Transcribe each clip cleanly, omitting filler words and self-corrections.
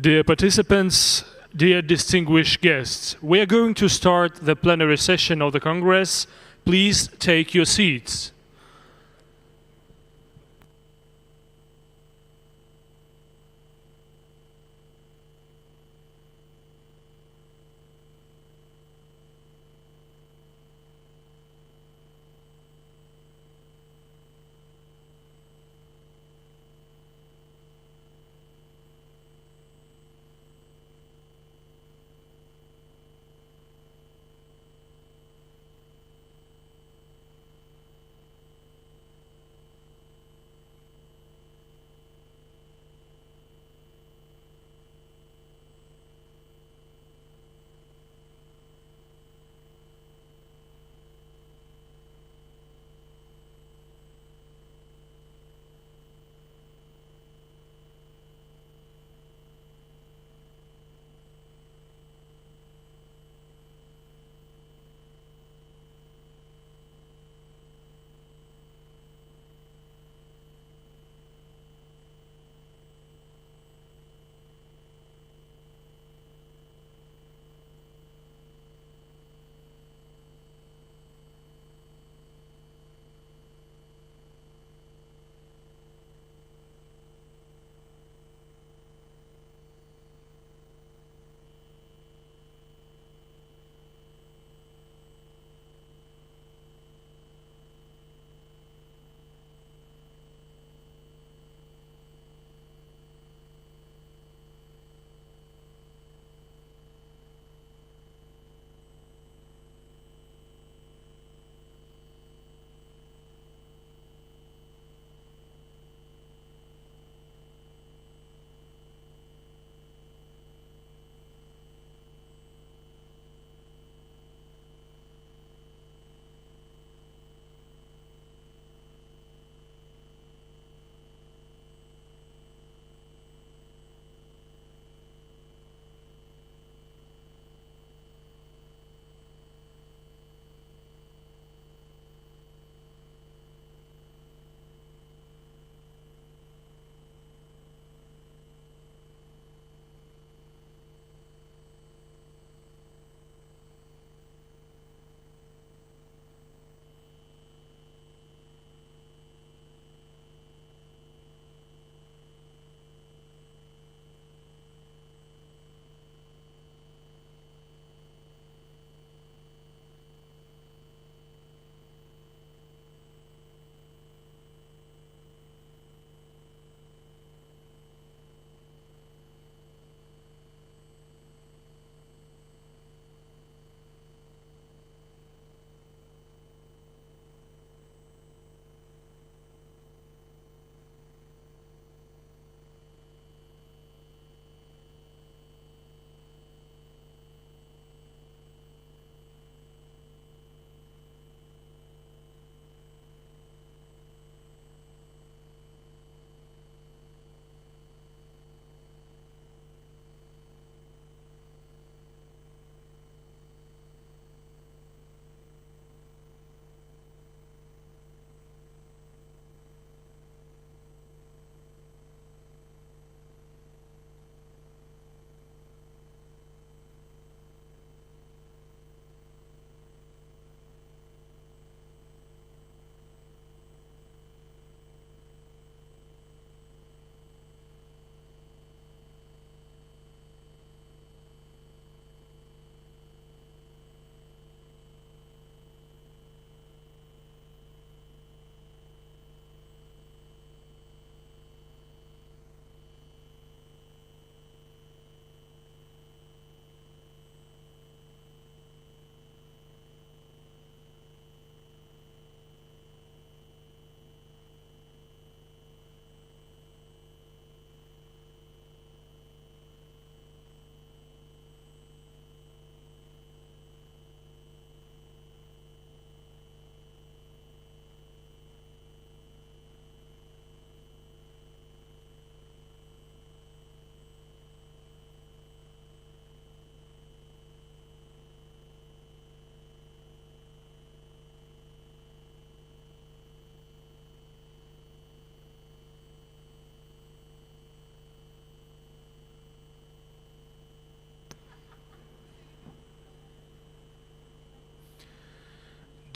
Dear participants, dear distinguished guests, we are going to start the plenary session of the Congress. Please take your seats.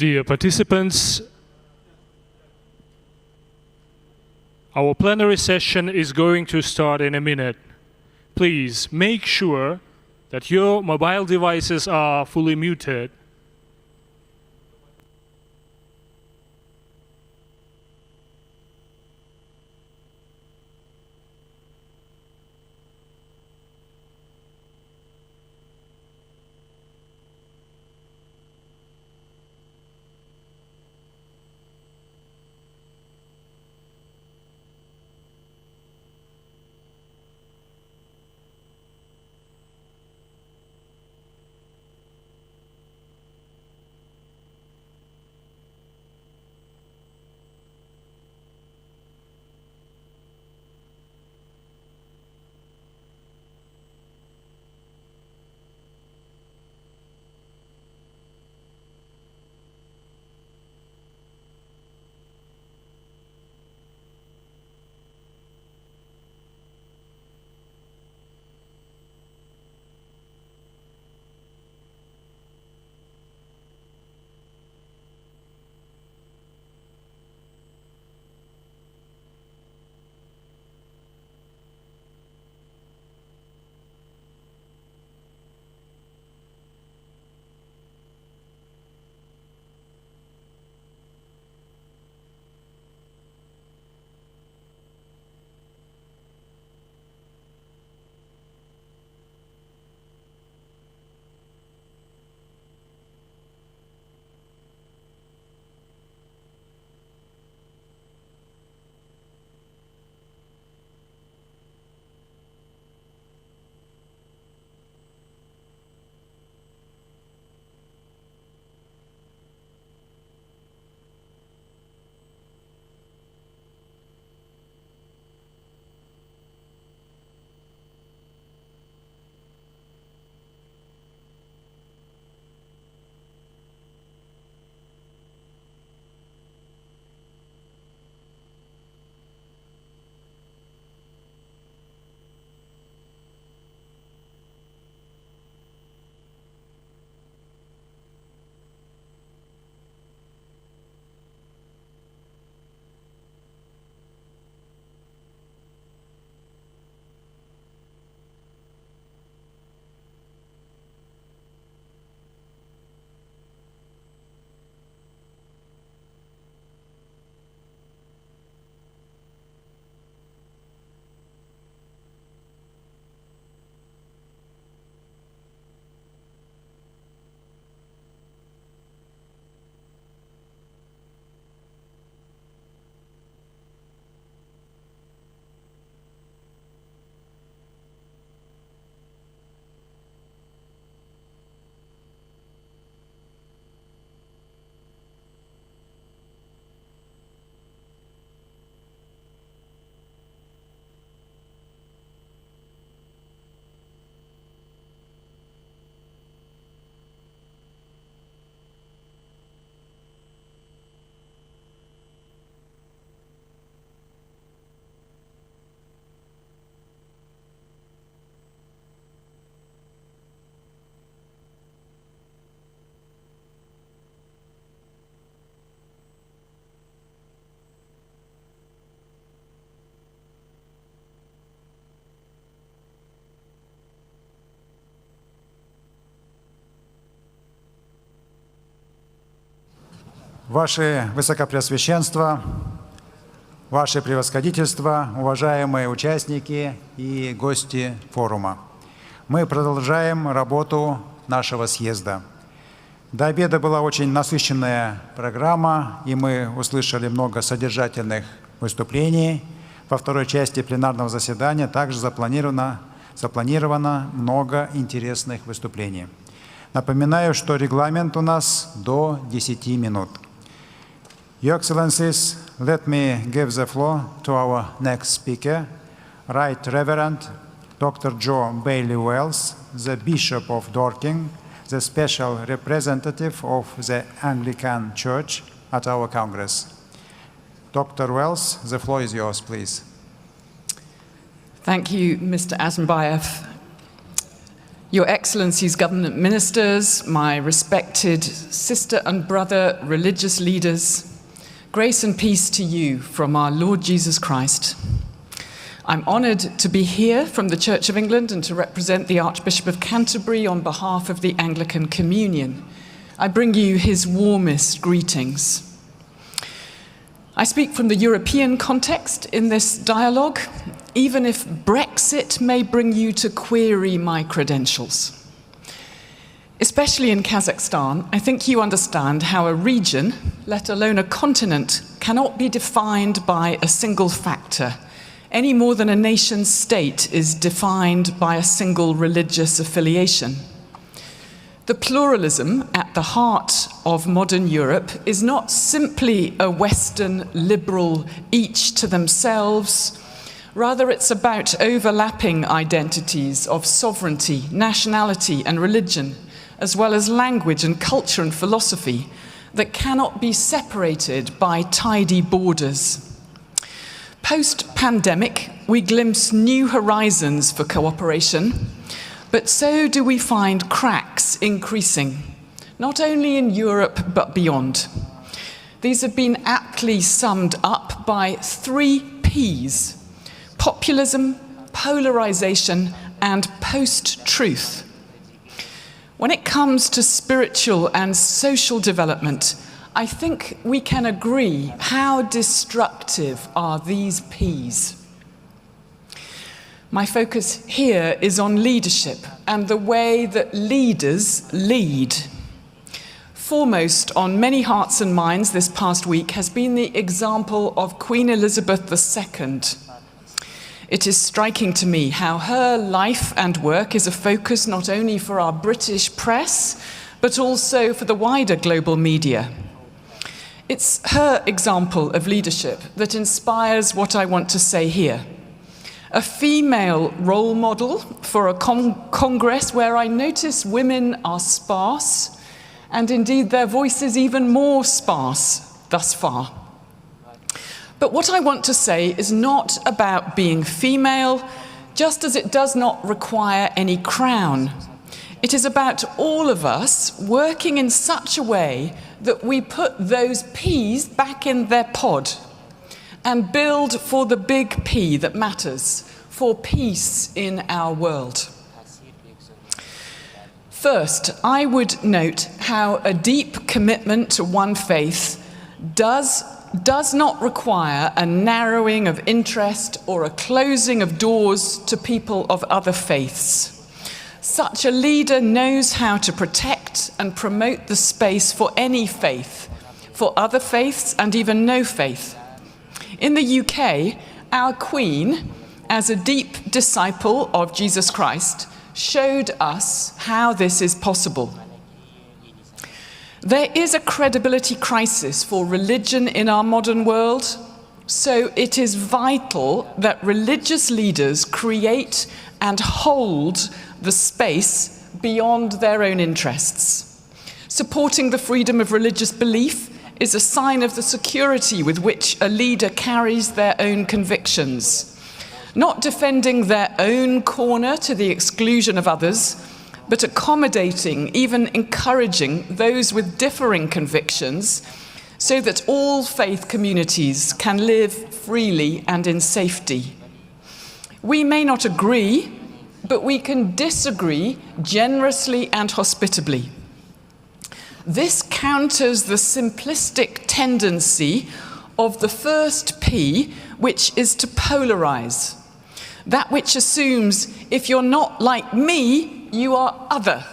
Dear participants, our plenary session is going to start in a minute. Please make sure that your mobile devices are fully muted. Ваше Высокопреосвященство, Ваше Превосходительство, уважаемые участники и гости форума. Мы продолжаем работу нашего съезда. До обеда была очень насыщенная программа, и мы услышали много содержательных выступлений. Во второй части пленарного заседания также запланировано много интересных выступлений. Напоминаю, что регламент у нас до 10 минут. Your Excellencies, let me give the floor to our next speaker, Right Reverend Dr. Joe Bailey Wells, the Bishop of Dorking, the special representative of the Anglican Church at our Congress. Dr. Wells, the floor is yours, please. Thank you, Mr. Azimbayev. Your Excellencies, government ministers, my respected sister and brother religious leaders, grace and peace to you from our Lord Jesus Christ. I'm honored to be here from the Church of England and to represent the Archbishop of Canterbury on behalf of the Anglican Communion. I bring you his warmest greetings. I speak from the European context in this dialogue, even if Brexit may bring you to query my credentials. Especially in Kazakhstan, I think you understand how a region, let alone a continent, cannot be defined by a single factor, any more than a nation state is defined by a single religious affiliation. The pluralism at the heart of modern Europe is not simply a Western liberal each to themselves. Rather, it's about overlapping identities of sovereignty, nationality, and religion, as well as language and culture and philosophy that cannot be separated by tidy borders. Post-pandemic, we glimpse new horizons for cooperation, but so do we find cracks increasing, not only in Europe but beyond. These have been aptly summed up by 3 Ps: populism, polarization, and post-truth. When it comes to spiritual and social development, I think we can agree how destructive are these Ps. My focus here is on leadership and the way that leaders lead. Foremost on many hearts and minds this past week has been the example of Queen Elizabeth II. It is striking to me how her life and work is a focus not only for our British press, but also for the wider global media. It's her example of leadership that inspires what I want to say here. A female role model for a Congress where I notice women are sparse, and indeed their voices even more sparse thus far. But what I want to say is not about being female, just as it does not require any crown. It is about all of us working in such a way that we put those Ps back in their pod and build for the big P that matters, for peace in our world. First, I would note how a deep commitment to one faith does not require a narrowing of interest or a closing of doors to people of other faiths. Such a leader knows how to protect and promote the space for any faith, for other faiths and even no faith. In the UK, our Queen, as a deep disciple of Jesus Christ, showed us how this is possible. There is a credibility crisis for religion in our modern world, so it is vital that religious leaders create and hold the space beyond their own interests. Supporting the freedom of religious belief is a sign of the security with which a leader carries their own convictions, not defending their own corner to the exclusion of others, but accommodating, even encouraging those with differing convictions so that all faith communities can live freely and in safety. We may not agree, but we can disagree generously and hospitably. This counters the simplistic tendency of the first P, which is to polarize. That which assumes if you're not like me, you are other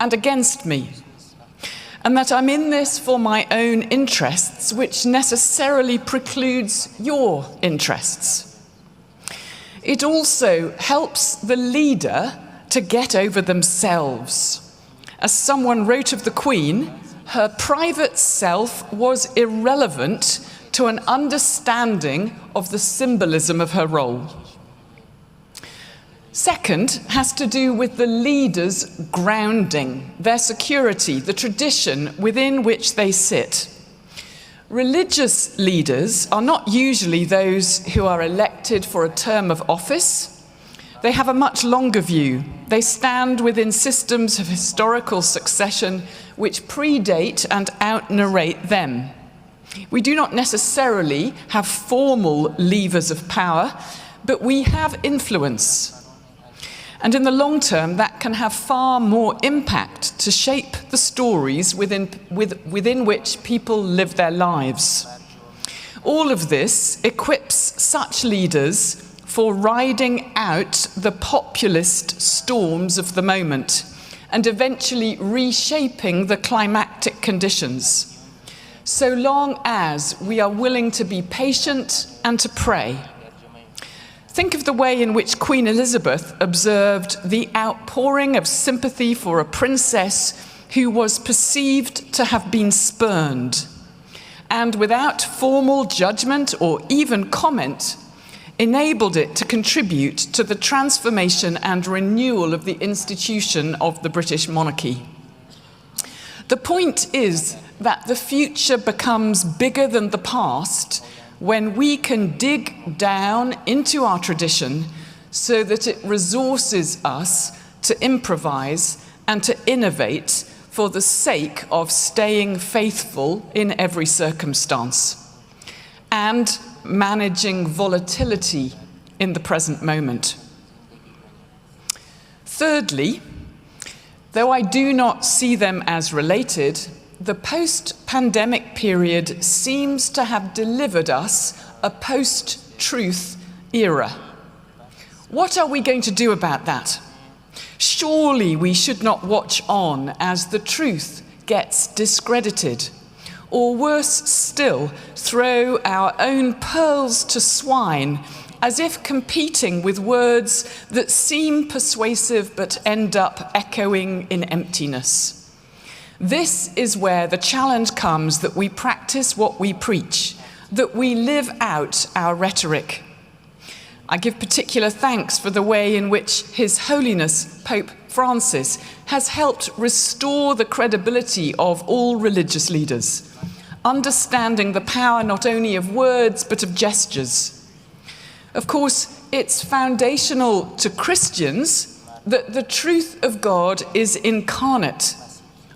and against me. And that I'm in this for my own interests, which necessarily precludes your interests. It also helps the leader to get over themselves. As someone wrote of the Queen, her private self was irrelevant to an understanding of the symbolism of her role. Second has to do with the leader's grounding, their security, the tradition within which they sit. Religious leaders are not usually those who are elected for a term of office, They have a much longer view. They stand within systems of historical succession which predate and out-narrate them. We do not necessarily have formal levers of power, but we have influence. And in the long term, that can have far more impact to shape the stories within which people live their lives. All of this equips such leaders for riding out the populist storms of the moment and eventually reshaping the climactic conditions, so long as we are willing to be patient and to pray. Think of the way in which Queen Elizabeth observed the outpouring of sympathy for a princess who was perceived to have been spurned, and without formal judgment or even comment, enabled it to contribute to the transformation and renewal of the institution of the British monarchy. The point is that the future becomes bigger than the past when we can dig down into our tradition so that it resources us to improvise and to innovate for the sake of staying faithful in every circumstance and managing volatility in the present moment. Thirdly, though I do not see them as related, the post-pandemic period seems to have delivered us a post-truth era. What are we going to do about that? Surely we should not watch on as the truth gets discredited, or worse still, throw our own pearls to swine as if competing with words that seem persuasive but end up echoing in emptiness. This is where the challenge comes that we practice what we preach, that we live out our rhetoric. I give particular thanks for the way in which His Holiness Pope Francis has helped restore the credibility of all religious leaders, understanding the power not only of words but of gestures. Of course, it's foundational to Christians that the truth of God is incarnate.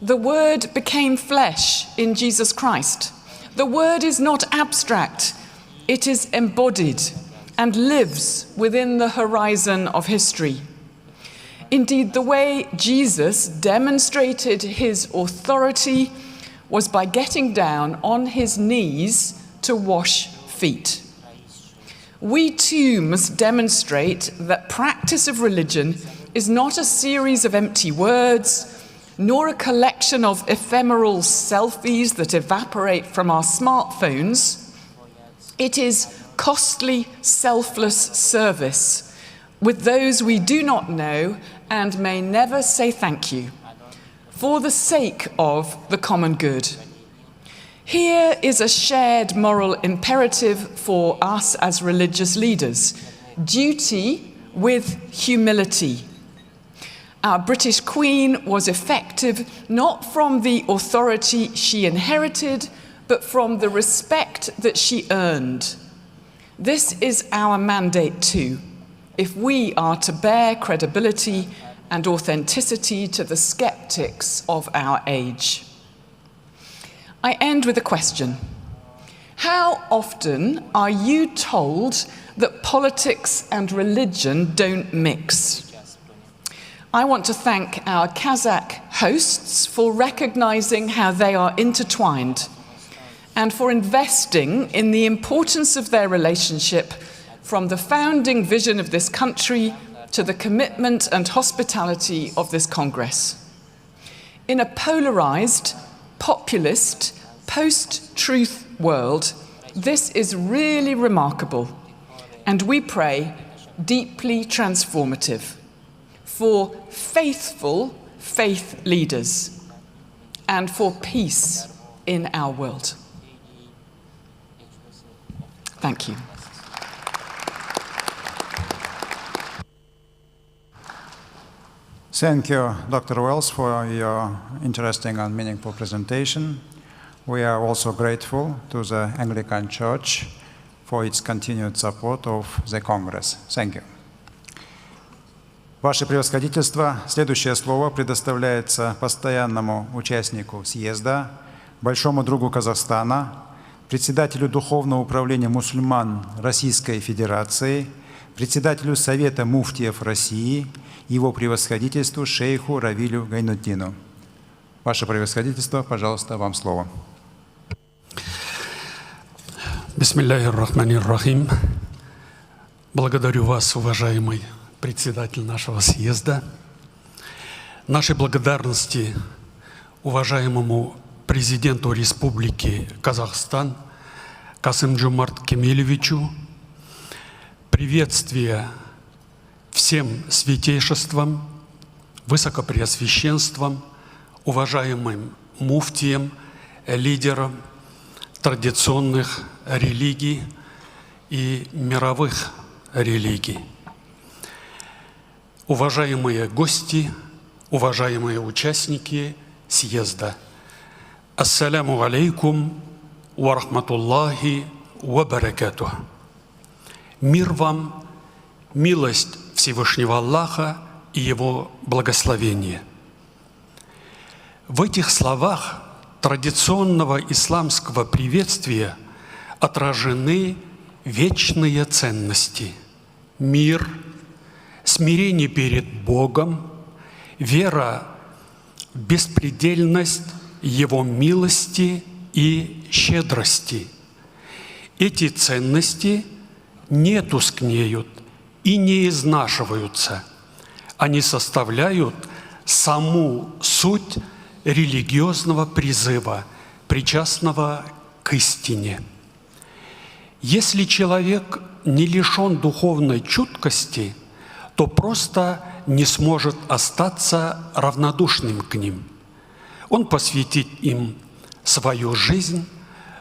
The Word became flesh in Jesus Christ. The Word is not abstract. It is embodied and lives within the horizon of history. Indeed, the way Jesus demonstrated His authority was by getting down on His knees to wash feet. We too must demonstrate that practice of religion is not a series of empty words, nor a collection of ephemeral selfies that evaporate from our smartphones. It is costly, selfless service with those we do not know and may never say thank you, for the sake of the common good. Here is a shared moral imperative for us as religious leaders: duty with humility. Our British Queen was effective not from the authority she inherited, but from the respect that she earned. This is our mandate too, if we are to bear credibility and authenticity to the skeptics of our age. I end with a question. How often are you told that politics and religion don't mix? I want to thank our Kazakh hosts for recognizing how they are intertwined and for investing in the importance of their relationship from the founding vision of this country to the commitment and hospitality of this Congress. In a polarized, populist, post-truth world, this is really remarkable, and we pray deeply transformative for faithful faith leaders and for peace in our world. Thank you. Thank you, Dr. Wells, for your interesting and meaningful presentation. We are also grateful to the Anglican Church for its continued support of the Congress. Thank you. Ваше превосходительство, следующее слово предоставляется постоянному участнику съезда, большому другу Казахстана, председателю Духовного управления мусульман Российской Федерации, председателю Совета муфтиев России, его превосходительству шейху Равилю Гайнутдину. Ваше превосходительство, пожалуйста, вам слово. Бисмиллахир-рахманир-рахим. Благодарю вас, уважаемый председатель нашего съезда. Наши благодарности уважаемому президенту Республики Казахстан Касым-Жомарт Кемелевичу. Приветствие всем святейшествам, высокопреосвященствам, уважаемым муфтиям, лидерам традиционных религий и мировых религий. Уважаемые гости, уважаемые участники съезда, ассаляму алейкум ва рахматуллахи ва баракатух. Мир вам, милость Всевышнего Аллаха и Его благословение. В этих словах традиционного исламского приветствия отражены вечные ценности: мир, смирение перед Богом, вера в беспредельность Его милости и щедрости. Эти ценности не тускнеют и не изнашиваются. Они составляют саму суть религиозного призыва, причастного к истине. Если человек не лишен духовной чуткости, то просто не сможет остаться равнодушным к ним. Он посвятит им свою жизнь,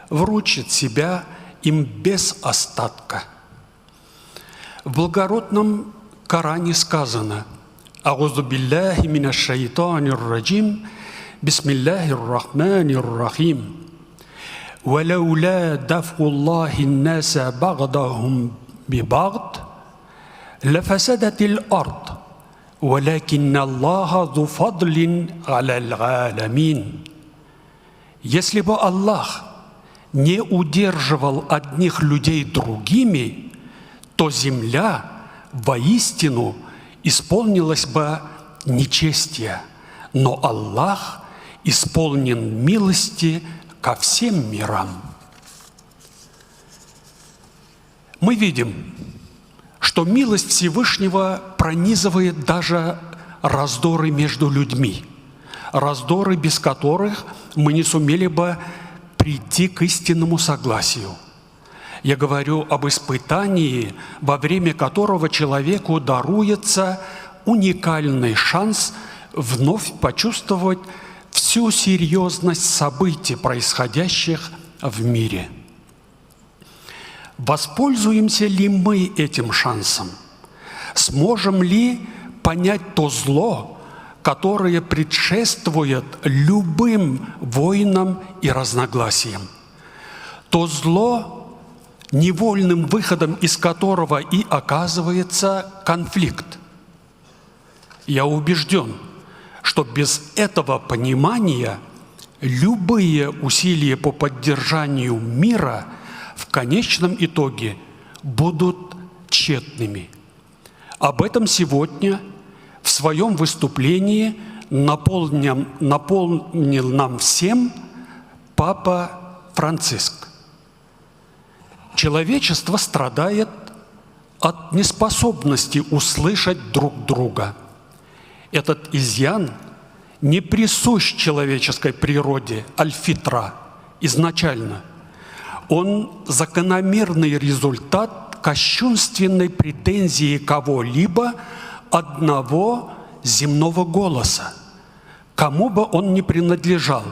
вручит себя им без остатка. В благородном Коране сказано: «Аузу биллахи минаш шайтанир раджим, бисмиллахир рахманир рахим. Валаула дафуллахи наса багдахум бибагд, лафасадатил ард, валякинна Аллаха зу фадлин алял аламин». Если бы Аллах не удерживал одних людей другими, то земля воистину исполнилась бы нечестия, но Аллах исполнен милости ко всем мирам. Мы видим, что милость Всевышнего пронизывает даже раздоры между людьми, раздоры, без которых мы не сумели бы прийти к истинному согласию. Я говорю об испытании, во время которого человеку даруется уникальный шанс вновь почувствовать всю серьезность событий, происходящих в мире. Воспользуемся ли мы этим шансом? Сможем ли понять то зло, которое предшествует любым войнам и разногласиям? То зло, невольным выходом из которого и оказывается конфликт. Я убежден, что без этого понимания любые усилия по поддержанию мира в конечном итоге будут тщетными. Об этом сегодня в своем выступлении напомнил нам всем Папа Франциск. Человечество страдает от неспособности услышать друг друга. Этот изъян не присущ человеческой природе, аль-фитра, изначально. Он закономерный результат кощунственной претензии кого-либо одного земного голоса, кому бы он ни принадлежал,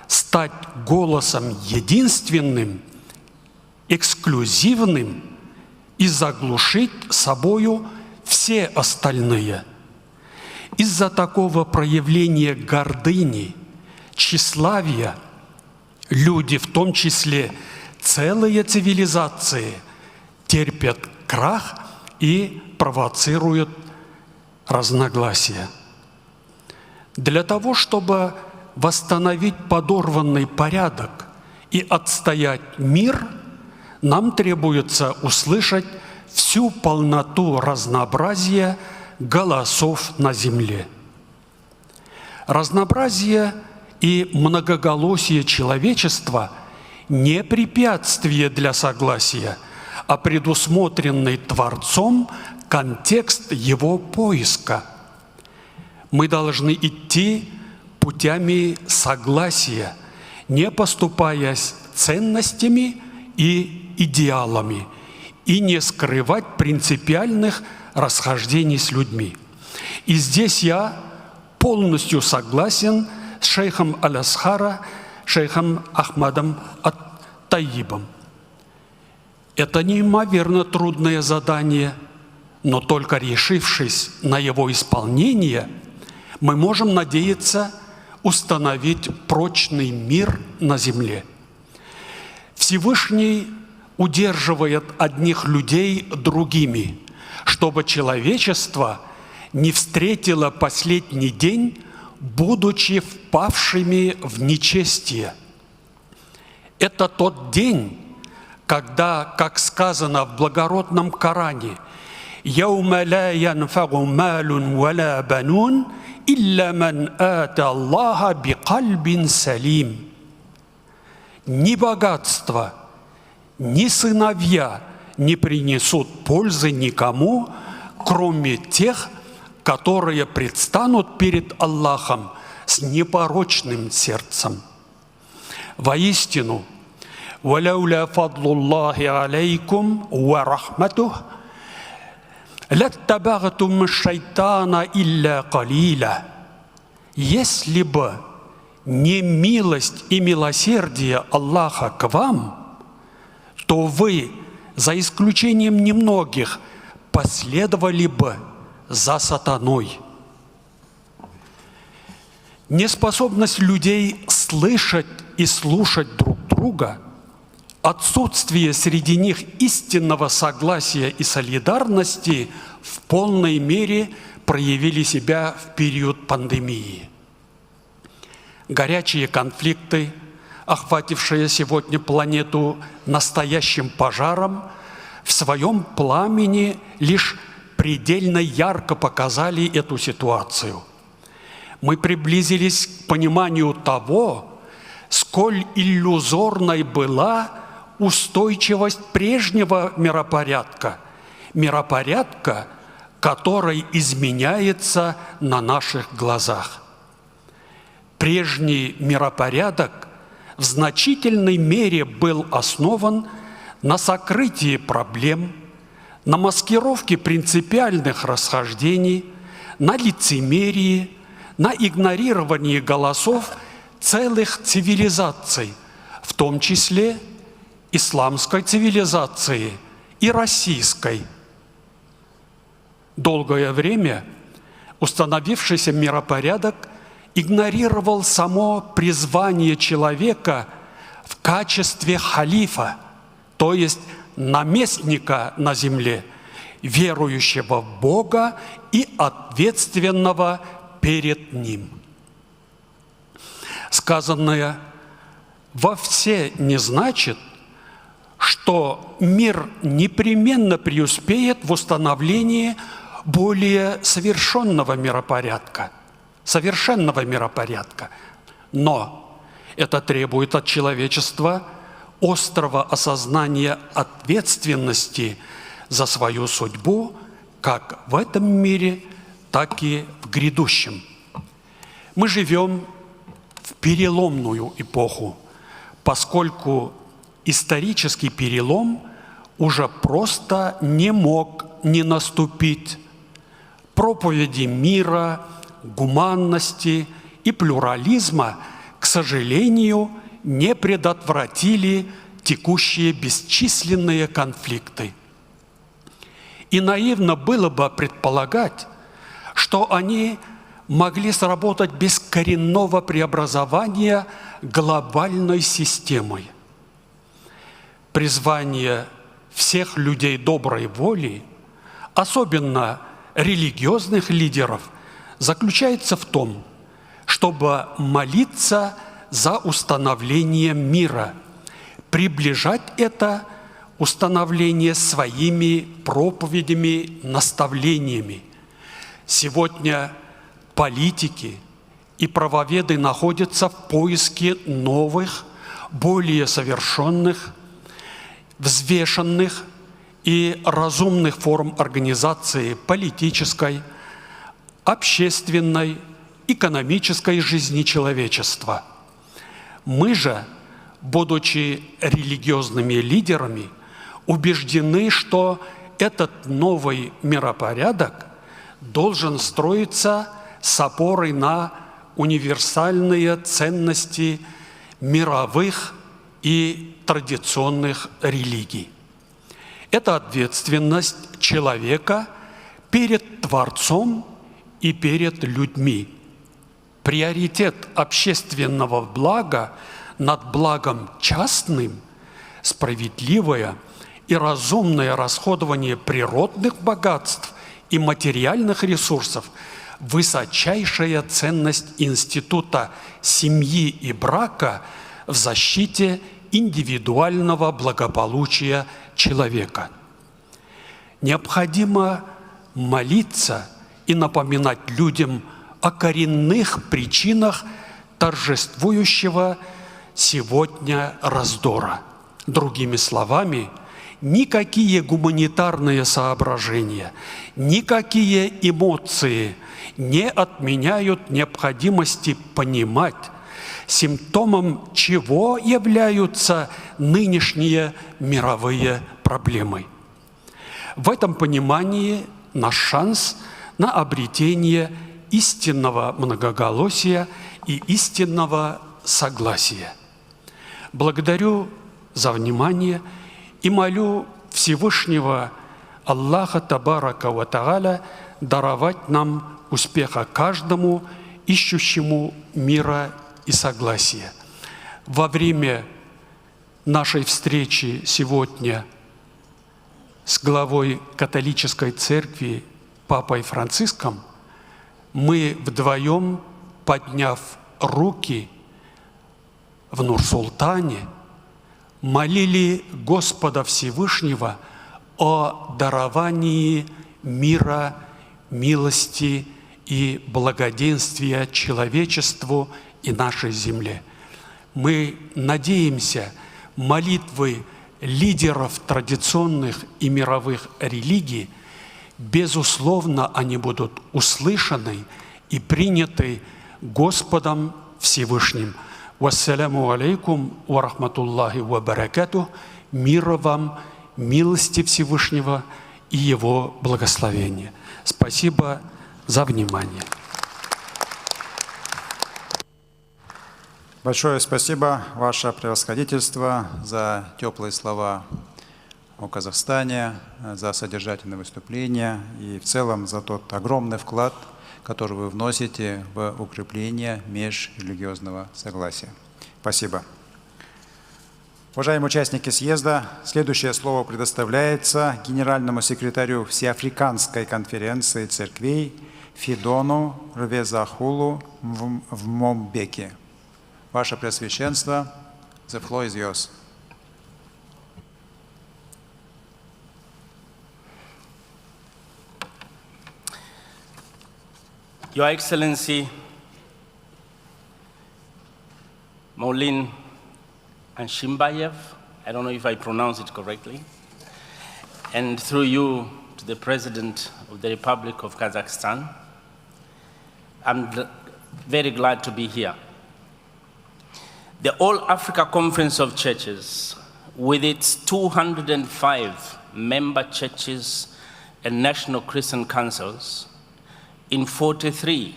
стать голосом единственным, эксклюзивным и заглушить собою все остальные. Из-за такого проявления гордыни, тщеславия, люди, в том числе целые цивилизации, терпят крах и провоцируют разногласия. Для того, чтобы восстановить подорванный порядок и отстоять мир, нам требуется услышать всю полноту разнообразия голосов на земле. Разнообразие и многоголосие человечества не препятствие для согласия, а предусмотренный Творцом контекст его поиска. Мы должны идти путями согласия, не поступаясь ценностями и идеалами, и не скрывать принципиальных расхождений с людьми. И здесь я полностью согласен с шейхом Аль-Асхара, шейхом Ахмадом Ат-Тайибом. Это неимоверно трудное задание, но только решившись на его исполнение, мы можем надеяться установить прочный мир на земле. Всевышний удерживает одних людей другими, чтобы человечество не встретило последний день, будучи впавшими в нечестие. Это тот день, когда, как сказано в благородном Коране, «Яума ла янфагу малун валя банун, илля ман ата Аллаха бикальбин салим». Ни богатство, ни сыновья не принесут пользы никому, кроме тех, которые предстанут перед Аллахом с непорочным сердцем. Воистину, «Валяуля фадлуллахи алейкум ва рахматух, латтабагатум шайтана илля калиля». Если бы не милость и милосердие Аллаха к вам, то вы, за исключением немногих, последовали бы за сатаной. Неспособность людей слышать и слушать друг друга, отсутствие среди них истинного согласия и солидарности в полной мере проявили себя в период пандемии. Горячие конфликты, охватившие сегодня планету настоящим пожаром, в своем пламени лишь предельно ярко показали эту ситуацию. Мы приблизились к пониманию того, сколь иллюзорной была устойчивость прежнего миропорядка, который изменяется на наших глазах. Прежний миропорядок в значительной мере был основан на сокрытии проблем, на маскировке принципиальных расхождений, на лицемерии, на игнорировании голосов целых цивилизаций, в том числе исламской цивилизации и российской. Долгое время установившийся миропорядок игнорировал само призвание человека в качестве халифа, то есть наместника на земле, верующего в Бога и ответственного перед Ним. Сказанное «вовсе» не значит, что мир непременно преуспеет в установлении более совершенного миропорядка. Но это требует от человечества острого осознания ответственности за свою судьбу как в этом мире, так и в грядущем. Мы живем в переломную эпоху, поскольку исторический перелом уже просто не мог не наступить. Проповеди мира, гуманности и плюрализма, к сожалению, не предотвратили текущие бесчисленные конфликты. И наивно было бы предполагать, что они могли сработать без коренного преобразования глобальной системой. Призвание всех людей доброй воли, особенно религиозных лидеров заключается в том, чтобы молиться за установление мира, приближать это установление своими проповедями, наставлениями. Сегодня политики и правоведы находятся в поиске новых, более совершенных, взвешенных и разумных форм организации политической, общественной, экономической жизни человечества. Мы же, будучи религиозными лидерами, убеждены, что этот новый миропорядок должен строиться с опорой на универсальные ценности мировых и традиционных религий. Это ответственность человека перед Творцом и перед людьми. Приоритет общественного блага над благом частным, справедливое и разумное расходование природных богатств и материальных ресурсов – высочайшая ценность института семьи и брака в защите индивидуального благополучия человека. Необходимо молиться и напоминать людям о коренных причинах торжествующего сегодня раздора. Другими словами, никакие гуманитарные соображения, никакие эмоции не отменяют необходимости понимать, симптомом чего являются нынешние мировые проблемы. В этом понимании наш шанс на обретение истинного многоголосия и истинного согласия. Благодарю за внимание и молю Всевышнего Аллаха Табарака ва Тааля даровать нам успеха каждому, ищущему мира и согласия. Во время нашей встречи сегодня с главой католической церкви Папой Франциском мы вдвоем, подняв руки в Нур-Султане, молили Господа Всевышнего о даровании мира, милости и благоденствия человечеству и нашей земле. Мы надеемся, молитвы лидеров традиционных и мировых религий, безусловно, они будут услышаны и приняты Господом Всевышним. Вассаляму алейкум ва рахматуллахи ва баракатух. Мира вам, милости Всевышнего и Его благословения. Спасибо за внимание. Большое спасибо, Ваше Превосходительство, за теплые слова о Казахстане, за содержательное выступление и в целом за тот огромный вклад, который вы вносите в укрепление межрелигиозного согласия. Спасибо. Уважаемые участники съезда, следующее слово предоставляется генеральному секретарю Всеафриканской конференции церквей Фидону Рвезахулу в Момбеке. Ваше Преосвященство, the floor is yours. Your Excellency, Maulin Anshimbayev, I don't know if I pronounce it correctly, and through you to the President of the Republic of Kazakhstan, I'm very glad to be here. The All Africa Conference of Churches, with its 205 member churches and national Christian councils in 43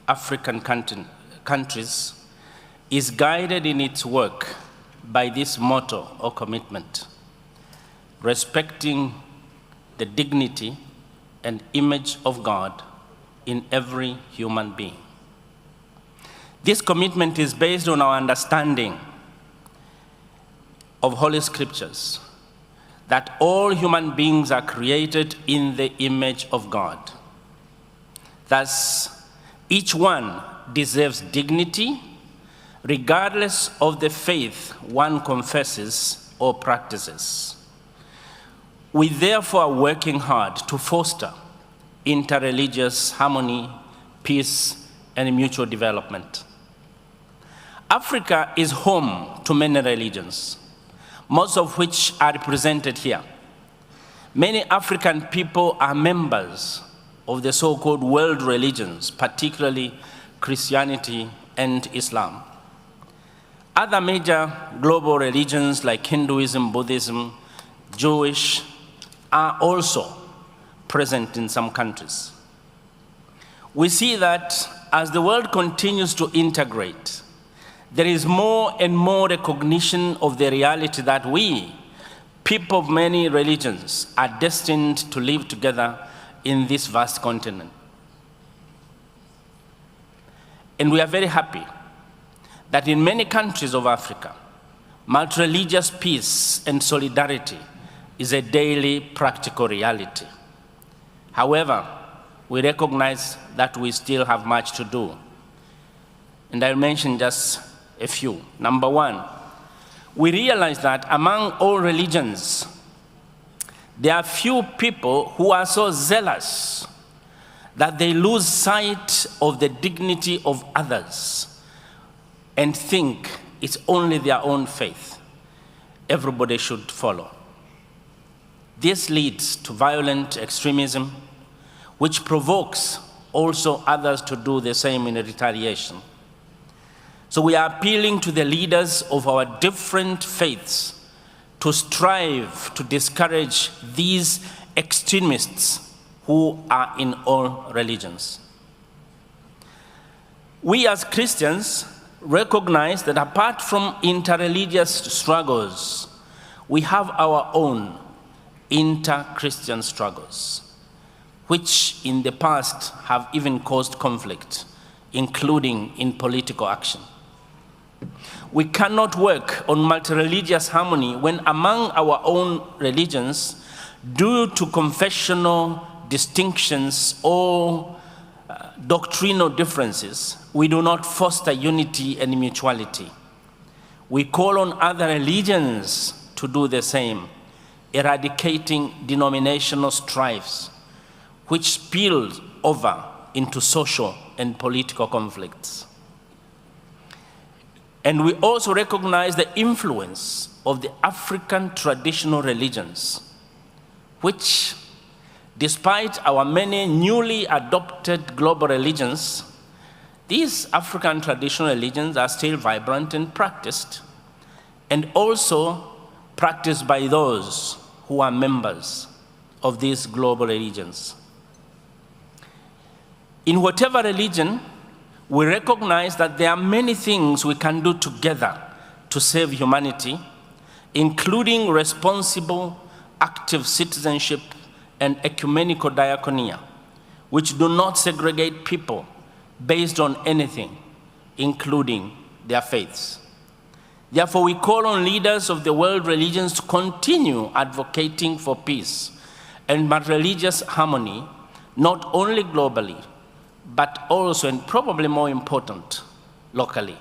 African countries, is guided in its work by this motto or commitment: respecting the dignity and image of God in every human being. This commitment is based on our understanding of Holy Scriptures, that all human beings are created in the image of God, Thus, each one deserves dignity, regardless of the faith one confesses or practices. We therefore are working hard to foster interreligious harmony, peace, and mutual development. Africa is home to many religions, most of which are represented here. Many African people are members of the so-called world religions, particularly Christianity and Islam. Other major global religions like Hinduism, Buddhism, Jewish are also present in some countries. We see that as the world continues to integrate, there is more and more recognition of the reality that we, people of many religions, are destined to live together in this vast continent. And we are very happy that in many countries of Africa, multi-religious peace and solidarity is a daily practical reality. However, we recognize that we still have much to do. And I'll mention just a few. Number one, we realize that among all religions, there are few people who are so zealous that they lose sight of the dignity of others and think it's only their own faith everybody should follow. This leads to violent extremism, which provokes also others to do the same in retaliation. So we are appealing to the leaders of our different faiths to strive to discourage these extremists who are in all religions. We as Christians recognize that apart from interreligious struggles, we have our own inter-Christian struggles, which in the past have even caused conflict, including in political action. We cannot work on multi-religious harmony when among our own religions, due to confessional distinctions or doctrinal differences, we do not foster unity and mutuality. We call on other religions to do the same, eradicating denominational strifes, which spill over into social and political conflicts. And we also recognize the influence of the African traditional religions, which, despite our many newly adopted global religions, these African traditional religions are still vibrant and practiced, and also practiced by those who are members of these global religions. In whatever religion, we recognize that there are many things we can do together to save humanity, including responsible, active citizenship and ecumenical diaconia, which do not segregate people based on anything, including their faiths. Therefore, we call on leaders of the world religions to continue advocating for peace and religious harmony, not only globally, but also, and probably more important, locally.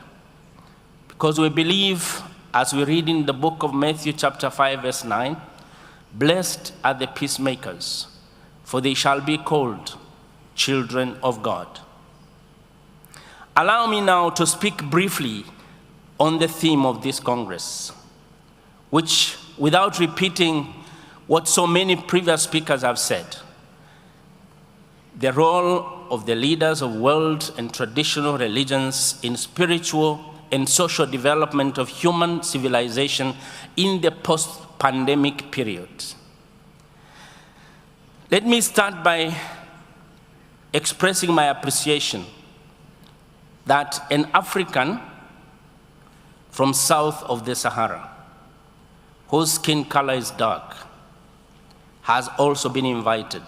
Because we believe, as we read in the book of Matthew chapter 5, verse 9, "Blessed are the peacemakers, for they shall be called children of God." Allow me now to speak briefly on the theme of this Congress, which, without repeating what so many previous speakers have said, the role of the leaders of world and traditional religions in spiritual and social development of human civilization in the post-pandemic period. Let me start by expressing my appreciation that an African from south of the Sahara, whose skin color is dark, has also been invited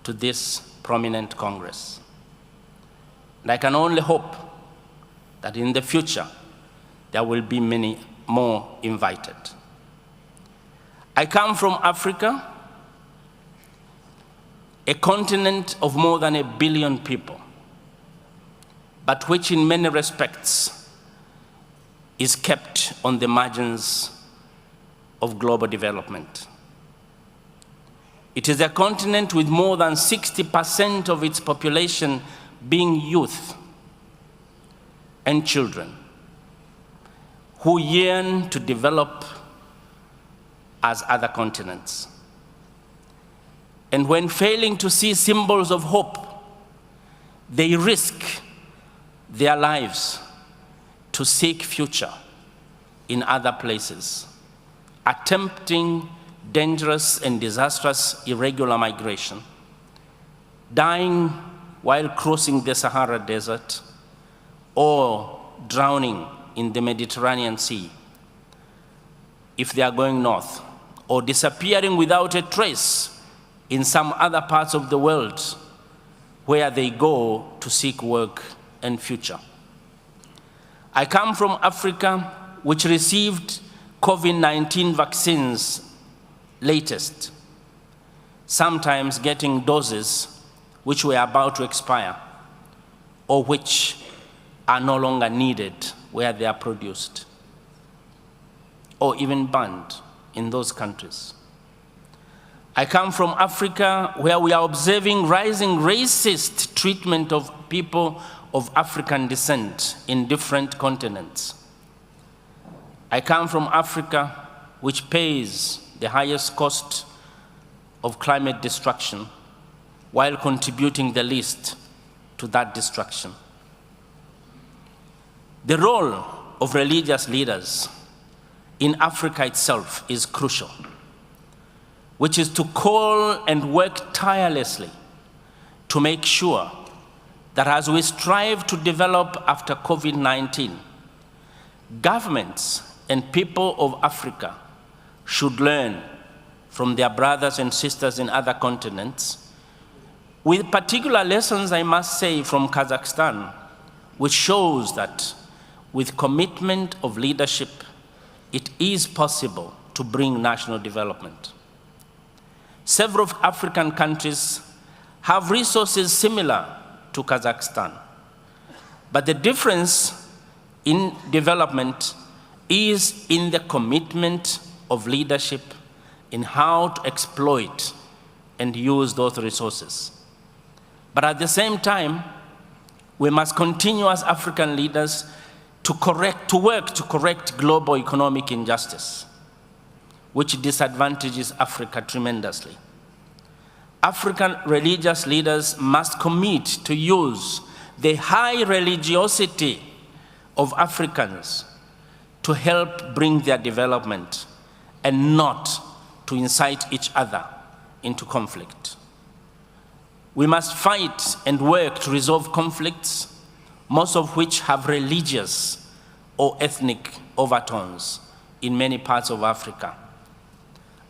to this prominent Congress. And I can only hope that in the future, there will be many more invited. I come from Africa, a continent of more than 1 billion people, but which in many respects is kept on the margins of global development. It is a continent with more than 60% of its population being youth and children who yearn to develop as other continents. And when failing to see symbols of hope, they risk their lives to seek future in other places, attempting dangerous and disastrous irregular migration, dying while crossing the Sahara Desert, or drowning in the Mediterranean Sea if they are going north, or disappearing without a trace in some other parts of the world where they go to seek work and future. I come from Africa, which received COVID-19 vaccines latest, sometimes getting doses which were about to expire or which are no longer needed where they are produced, or even banned in those countries. I come from Africa, where we are observing rising racist treatment of people of African descent in different continents. I come from Africa, which pays the highest cost of climate destruction while contributing the least to that destruction. The role of religious leaders in Africa itself is crucial, which is to call and work tirelessly to make sure that as we strive to develop after COVID-19, governments and people of Africa should learn from their brothers and sisters in other continents, with particular lessons, I must say, from Kazakhstan, which shows that with commitment of leadership, it is possible to bring national development. Several African countries have resources similar to Kazakhstan, but the difference in development is in the commitment of leadership in how to exploit and use those resources. But at the same time, we must continue as African leaders to work to correct global economic injustice, which disadvantages Africa tremendously. African religious leaders must commit to use the high religiosity of Africans to help bring their development and not to incite each other into conflict. We must fight and work to resolve conflicts, most of which have religious or ethnic overtones in many parts of Africa.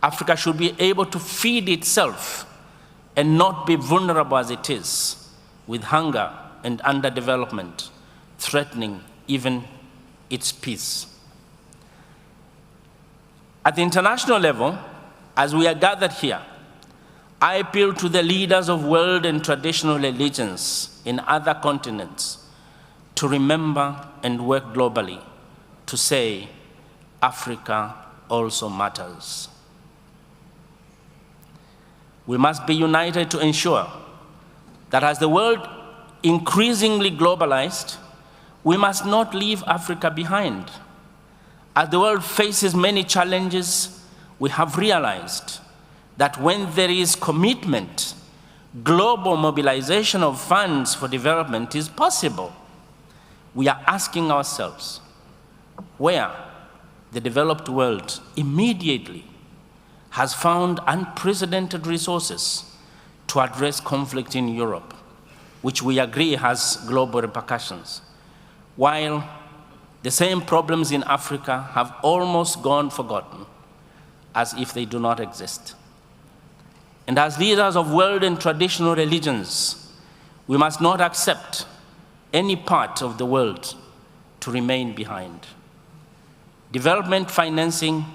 Africa should be able to feed itself and not be vulnerable as it is, with hunger and underdevelopment threatening even its peace. At the international level, as we are gathered here, I appeal to the leaders of world and traditional religions in other continents to remember and work globally to say, Africa also matters. We must be united to ensure that as the world increasingly globalized, we must not leave Africa behind. As the world faces many challenges, we have realized that when there is commitment, global mobilization of funds for development is possible. We are asking ourselves where the developed world immediately has found unprecedented resources to address conflict in Europe, which we agree has global repercussions, while the same problems in Africa have almost gone forgotten, as if they do not exist. And as leaders of world and traditional religions, we must not accept any part of the world to remain behind. Development financing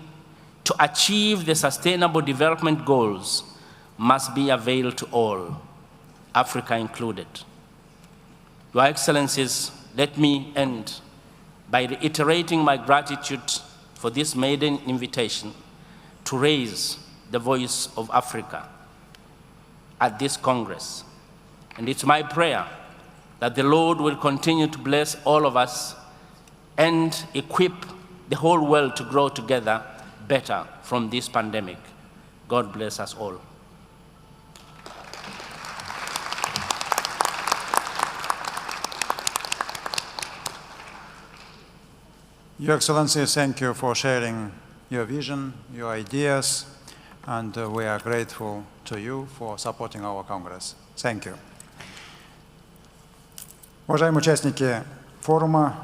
to achieve the sustainable development goals must be availed to all, Africa included. Your Excellencies, let me end by reiterating my gratitude for this maiden invitation to raise the voice of Africa at this Congress. And it's my prayer that the Lord will continue to bless all of us and equip the whole world to grow together better from this pandemic. God bless us all. Your Excellency, thank you for sharing your vision, your ideas, and we are grateful to you for supporting our Congress. Thank you. Уважаемые участники форума,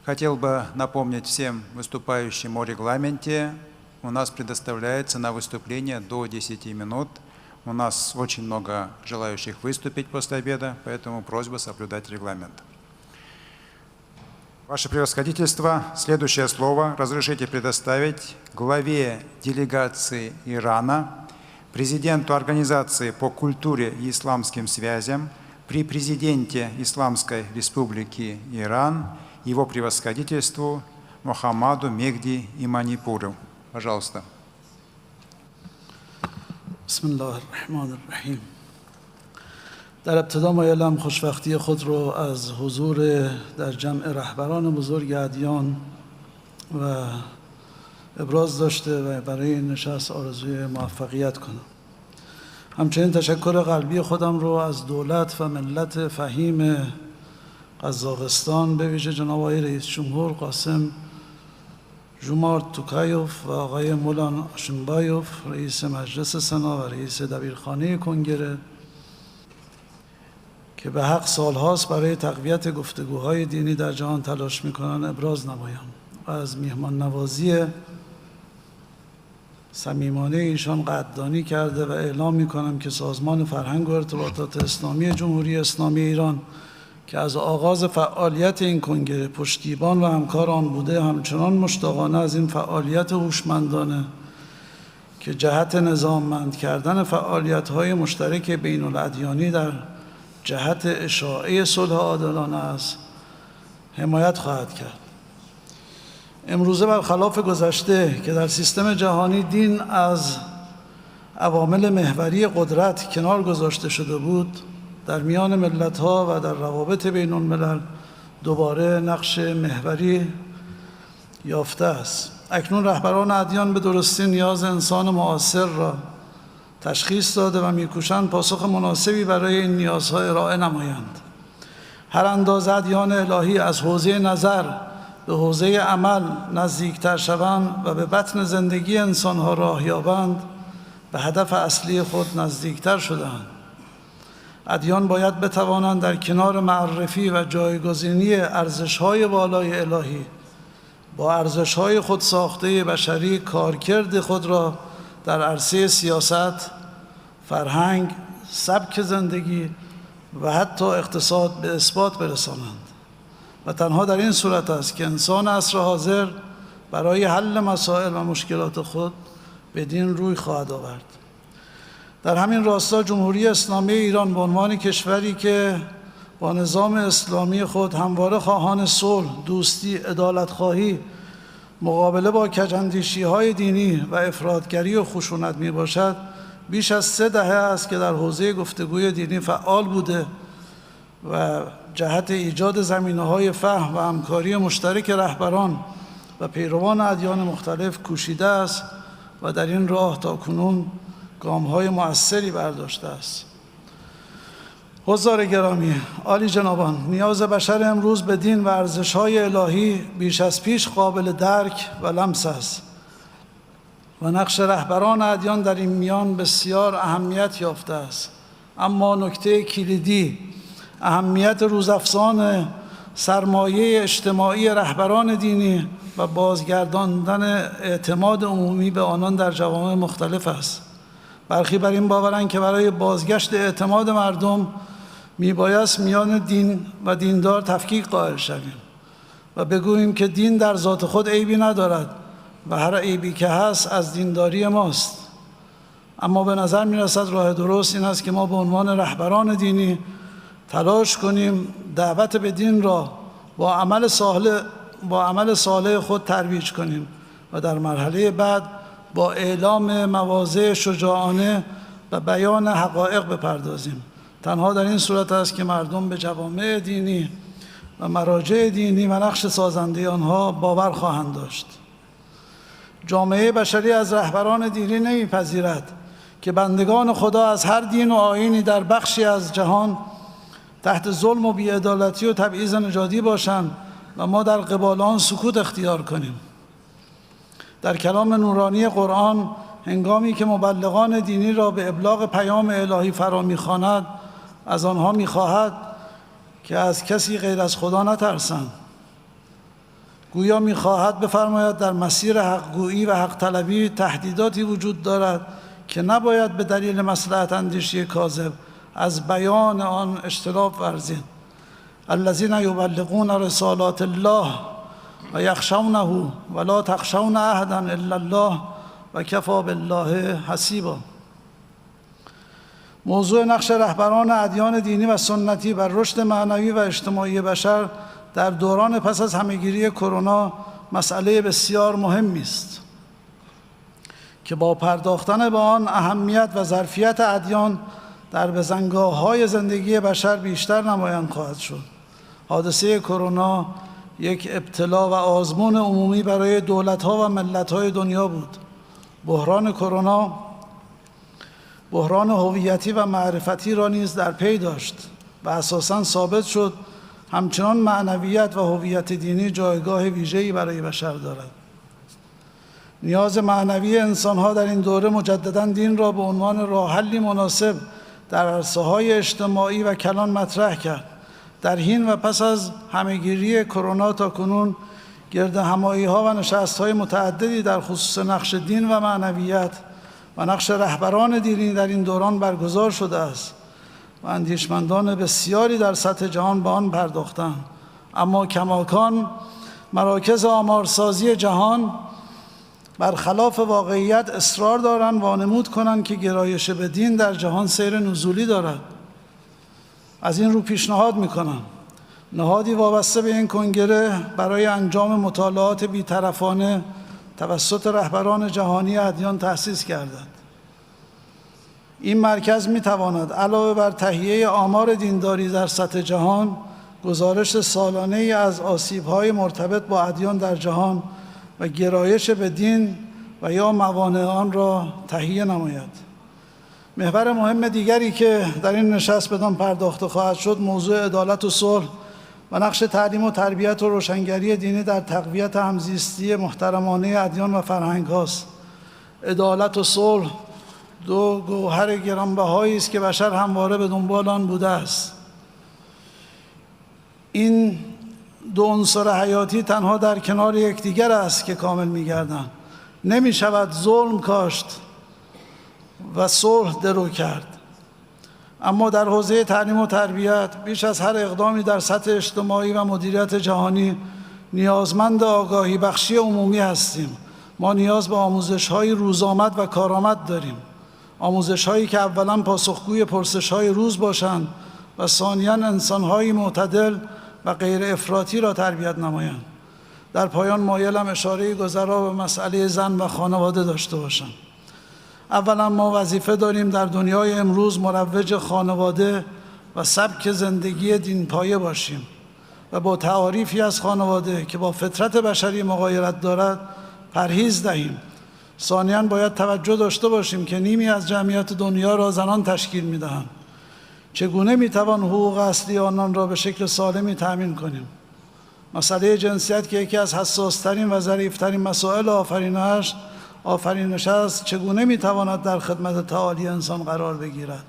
хотел бы напомнить всем выступающим о регламенте. У нас предоставляется на выступление до 10 минут. У нас очень много желающих выступить после обеда, поэтому просьба соблюдать регламент. Ваше Превосходительство, следующее слово разрешите предоставить главе делегации Ирана, президенту Организации по культуре и исламским связям при президенте Исламской Республики Иран, его Превосходительству Мухаммаду Мехди Иманипуру. Пожалуйста. Бисмиллахир-рахманир-рахим. در ابتدا مایلم خوشبختی خود را از حضور در جمع رهبران بزرگ ادیان و ابراز داشته و برای این نشست آرزوی موفقیت کنم. همچنین تشکر قلبی خودم رو از دولت و ملت فهیم قزاقستان به ویژه جناب آقای رئیس جمهور قاسم جومارت توکایوف و آقای مولان آشنبایوف رئیس مجلس سنا و رئیس دبیرخانه کنگره که به حق سالهاست برای تقویت گفتگوهای دینی در جهان تلاش میکنن ابراز نمایم و از میهمان نوازی صمیمانه ایشان قدردانی کرده و اعلام میکنم که سازمان فرهنگ و ارتباطات اسلامی جمهوری اسلامی ایران که از آغاز فعالیت این کنگره پشتیبان و همکار آن بوده، همچنان مشتاقانه از این فعالیت هوشمندانه که جهت نظاممند کردن فعالیت‌های مشترک بین الادیانی در جهت اشاعه صلح عادلانه است حمایت خواهد کرد. امروزه برخلاف گذشته که در سیستم جهانی دین از عوامل محوری قدرت کنار گذاشته شده بود، در میان ملت‌ها و در روابط بین الملل دوباره نقش محوری یافته است. اکنون رهبران ادیان به درستی نیاز انسان معاصر را تشخیص داده و می‌کوشند پاسخ مناسبی برای این نیازها ارائه نمایند. هر اندازه ادیان الهی از حوزه نظر به حوزه عمل نزدیکتر شوند و به بطن زندگی انسانها راه یابند، به هدف اصلی خود نزدیکتر شدند. ادیان باید بتوانند در کنار معرفی و جایگزینی ارزش‌های والای الهی با ارزش‌های خود ساخته بشری کارکرد خود را در عرصه سیاست، فرهنگ، سبک زندگی و حتی اقتصاد به اثبات برسانند. و تنها در این صورت است که انسان عصر حاضر برای حل مسائل و مشکلات خود به دین روی خواهد آورد. در همین راستا جمهوری اسلامی ایران به عنوان کشوری که با نظام اسلامی خود همواره خواهان صلح، دوستی، عدالت‌خواهی، مقابله با کج‌اندیشی‌های دینی و افراطگری و خشونت میباشد، بیش از 3 دهه است که در حوزه گفتگوی دینی فعال بوده و جهت ایجاد زمینه‌های فهم و همکاری مشترک رهبران و پیروان ادیان مختلف کوشیده است و در این راه تاکنون گام‌های مؤثری برداشته است. حضار گرامی، عالی جنابان، نیاز بشر امروز به دین و ارزش‌های الهی بیش از پیش قابل درک و لمس است و نقش رهبران ادیان در این میان بسیار اهمیت یافته است. اما نکته کلیدی اهمیت روزافزان سرمایه اجتماعی رهبران دینی و بازگرداندن اعتماد عمومی به آنان در جوامع مختلف است. برخی بر این باورند که برای بازگشت اعتماد مردم میبایست میان دین و دیندار تفکیک قائل شویم و بگوییم که دین در ذات خود عیبی ندارد و هر عیبی که هست از دینداری ماست. اما به نظر میرسد راه درست این است که ما به عنوان رهبران دینی تلاش کنیم دعوت به دین را با عمل صالح خود ترویج کنیم و در مرحله بعد با اعلام مواضع شجاعانه و بیان حقایق بپردازیم. تنها در این صورت است که مردم به جوامع دینی و مراجع دینی و نقش سازنده آنها باور خواهند داشت. جامعه بشری از رهبران دینی نمیپذیرد که بندگان خدا از هر دین و آیینی در بخشی از جهان تحت ظلم و بی‌عدالتی و تبعیض نژادی باشند و ما در قبال آن سکوت اختیار کنیم. در کلام نورانی قرآن هنگامی که مبلغان دینی را به ابلاغ پیام الهی فرا می‌خواند، از آنها می‌خواهد که از کسی غیر از خدا نترسند. گویا می‌خواهد بفرماید در مسیر حق‌گویی و حق طلبی تهدیداتی وجود دارد که نباید به دلیل مصلحت اندیشی کاذب از بیان آن اجتناب ورزید. الذین یبلغون رسالات الله و یخشونه ولا تخشون احدا الا الله و کفی بالله حسیبا. موضوع نقش رهبران ادیان دینی و سنتی بر رشد معنوی و اجتماعی بشر در دوران پس از همهگیری کرونا مسئله بسیار مهمی است که با پرداختن به آن اهمیت و ظرفیت ادیان در بزنگاه‌های زندگی بشر بیشتر نمایان خواهد شد. حادثه کرونا یک ابتلا و آزمون عمومی برای دولت‌ها و ملت‌های دنیا بود. بحران کرونا بحران هویتی و معرفتی را نیز در پی داشت و اساساً ثابت شد همچنان معنویت و هویت دینی جایگاه ویژه‌ای برای بشر دارد. نیاز معنوی انسان‌ها در این دوره مجدداً دین را به عنوان راه حلی مناسب در عرصه‌های اجتماعی و کلان مطرح کرد. در حین و پس از همهگیری کرونا تا کنون گردهمایی‌ها و نشست‌های متعددی در خصوص نقش دین و معنویت و نقش رهبران دینی در این دوران برگزار شده است و اندیشمندان بسیاری در سطح جهان به آن پرداختند. اما کماکان مراکز آمارسازی جهان برخلاف واقعیت اصرار دارند وانمود کنند که گرایش به دین در جهان سیر نزولی دارد. از این رو پیشنهاد می‌کنم نهادی وابسته به این کنگره برای انجام مطالعات بی‌طرفانه توسط رهبران جهانی ادیان تأسیس گردد. این مرکز می‌تواند علاوه بر تهیه آمار دینداری در سطح جهان، گزارش سالانه از آسیب‌های مرتبط با ادیان در جهان و گرایش به دین و یا موانع آن را تهیه نماید. محور مهم دیگری که در این نشست بدان پرداخته خواهد شد موضوع عدالت و صلح و نقش تعلیم و تربیت و روشنگری دینی در تقویت همزیستی محترمانه ادیان و فرهنگ هاست. عدالت و صلح دو گوهر گرانبهایی است که بشر همواره به دنبال آن بوده است. این دو عنصر حیاتی تنها در کنار یکدیگر است که کامل می‌گردند. نمی‌شود ظلم کاشت و صلح درو کرد. اما در حوزه تعلیم و تربیت بیش از هر اقدامی در سطح اجتماعی و مدیریت جهانی نیازمند آگاهی بخشی عمومی هستیم. ما نیاز به آموزش‌های روزآمد و کارآمد داریم. آموزش‌هایی که اولاً پاسخگوی پرسش‌های روز باشند و ثانیاً انسان‌های معتدل و غیر افراطی را تربیت نمایند. در پایان مایلم اشاره گذرا به مسئله زن و خانواده داشته باشم. اولا ما وظیفه داریم در دنیای امروز مروج خانواده و سبک زندگی دینپایه باشیم و با تعاریفی از خانواده که با فطرت بشری مغایرت دارد پرهیز دهیم. ثانیاً باید توجه داشته باشیم که نیمی از جمعیت دنیا را زنان تشکیل می‌دهند. چگونه می‌توان حقوق اصلی آنان را به شکل سالمی تأمین کنیم؟ مسئله جنسیت که یکی از حساس‌ترین و ظریف‌ترین مسائل آفرینش است، چگونه می‌تواند در خدمت تعالی انسان قرار بگیرد؟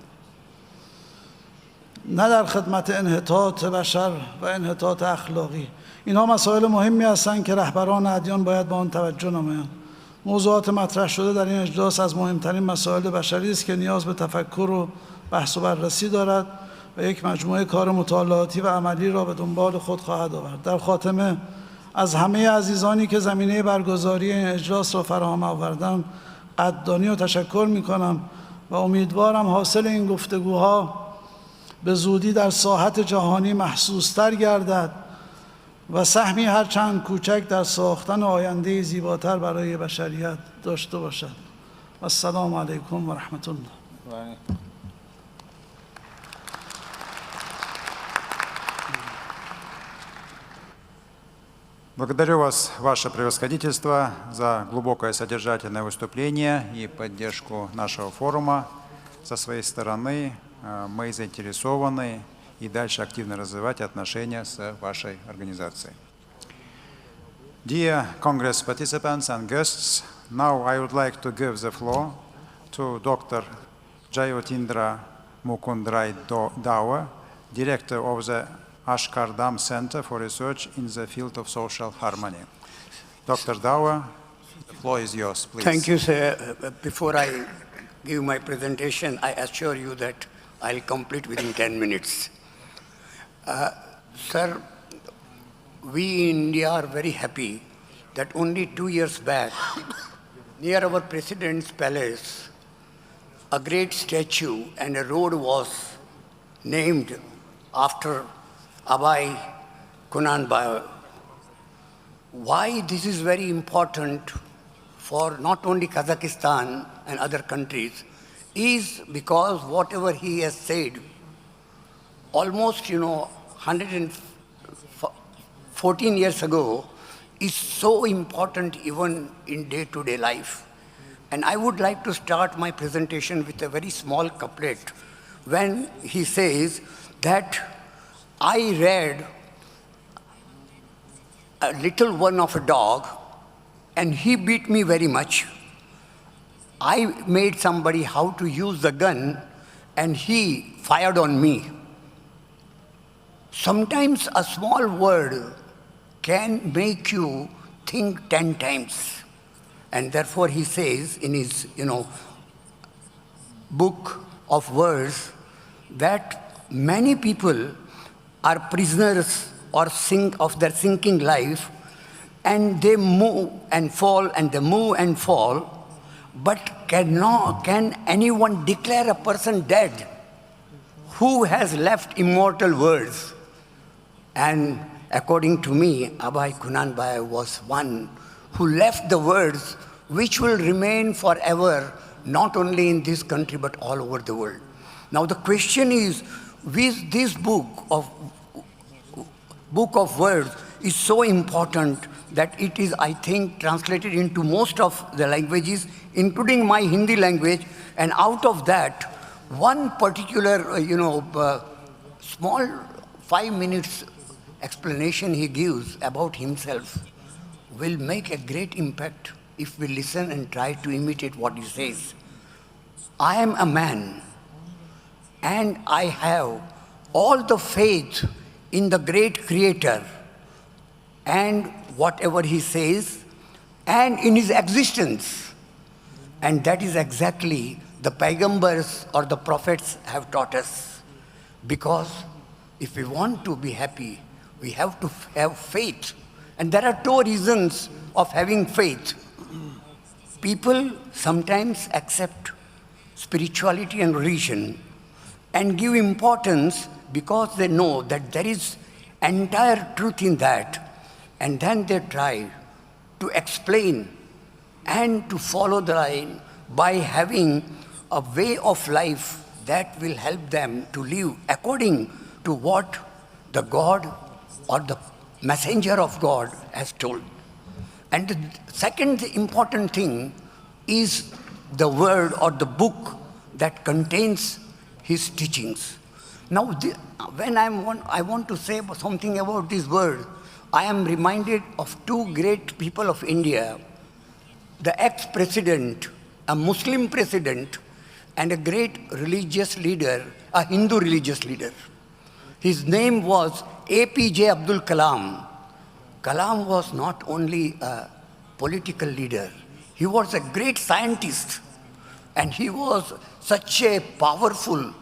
نه در خدمت انحطاط بشر و انحطاط اخلاقی. اینها مسائل مهمی هستند که رهبران ادیان باید به آن توجه نمایند. موضوعات مطرح شده در این اجلاس از مهمترین مسائل بشری است که نیاز به تفکر و بحث و بررسی دارد و یک مجموعه کار مطالعاتی و عملی را به دنبال خود خواهد آورد. در خاتمه از همه عزیزانی که زمینه برگزاری این اجلاس را فراهم آوردند قدردانی و تشکر می‌کنم و امیدوارم حاصل این گفتگوها به زودی در ساحت جهانی محسوستر گردد و سهمی هرچند کوچک در ساختن آینده زیباتر برای بشریت داشته باشد. السلام علیکم و رحمت الله. Благодарю вас, ваше превосходительство, за глубокое содержательное выступление и поддержку нашего форума. Со своей стороны мы заинтересованы и дальше активно развивать отношения с вашей организацией. Dear Congress participants and guests, now I would like to give the floor to Dr. Jayotindra Mukundrai Dawa, Director of the Ashkardam Center for Research in the Field of Social Harmony. Dr. Dawa, the floor is yours, please. Thank you, sir. Before I give my presentation, I assure you that I'll complete within 10 minutes. Sir, we in India are very happy that only 2 years back, near our President's palace, a great statue and a road was named after Abai Kunanbai. Why this is very important for not only Kazakhstan and other countries is because whatever he has said, almost 114 years ago, is so important even in day-to-day life. And I would like to start my presentation with a very small couplet when he says that I read a little one of a dog and he beat me very much. I made somebody how to use the gun and he fired on me. Sometimes a small word can make you think 10 times. And therefore he says in his, book of words that many people are prisoners or of their sinking life, and they move and fall, and they move and fall, but can anyone declare a person dead who has left immortal words? And according to me, Abai Kunanbai was one who left the words which will remain forever, not only in this country, but all over the world. Now the question is, with this book of words is so important that it is, I think, translated into most of the languages, including my Hindi language, and out of that, one particular, small 5 minutes explanation he gives about himself will make a great impact if we listen and try to imitate what he says. I am a man, and I have all the faith in the great Creator and whatever he says and in his existence. And that is exactly the Paigambars or the prophets have taught us. Because if we want to be happy, we have to have faith. And there are 2 reasons of having faith. People sometimes accept spirituality and religion and give importance because they know that there is entire truth in that, and then they try to explain and to follow the line by having a way of life that will help them to live according to what the God or the messenger of God has told. And the second important thing is the word or the book that contains his teachings. Now, when I want to say something about this word, I am reminded of 2 great people of India, the ex-president, a Muslim president, and a great religious leader, a Hindu religious leader. His name was APJ Abdul Kalam. Kalam was not only a political leader, he was a great scientist, and he was such a powerful,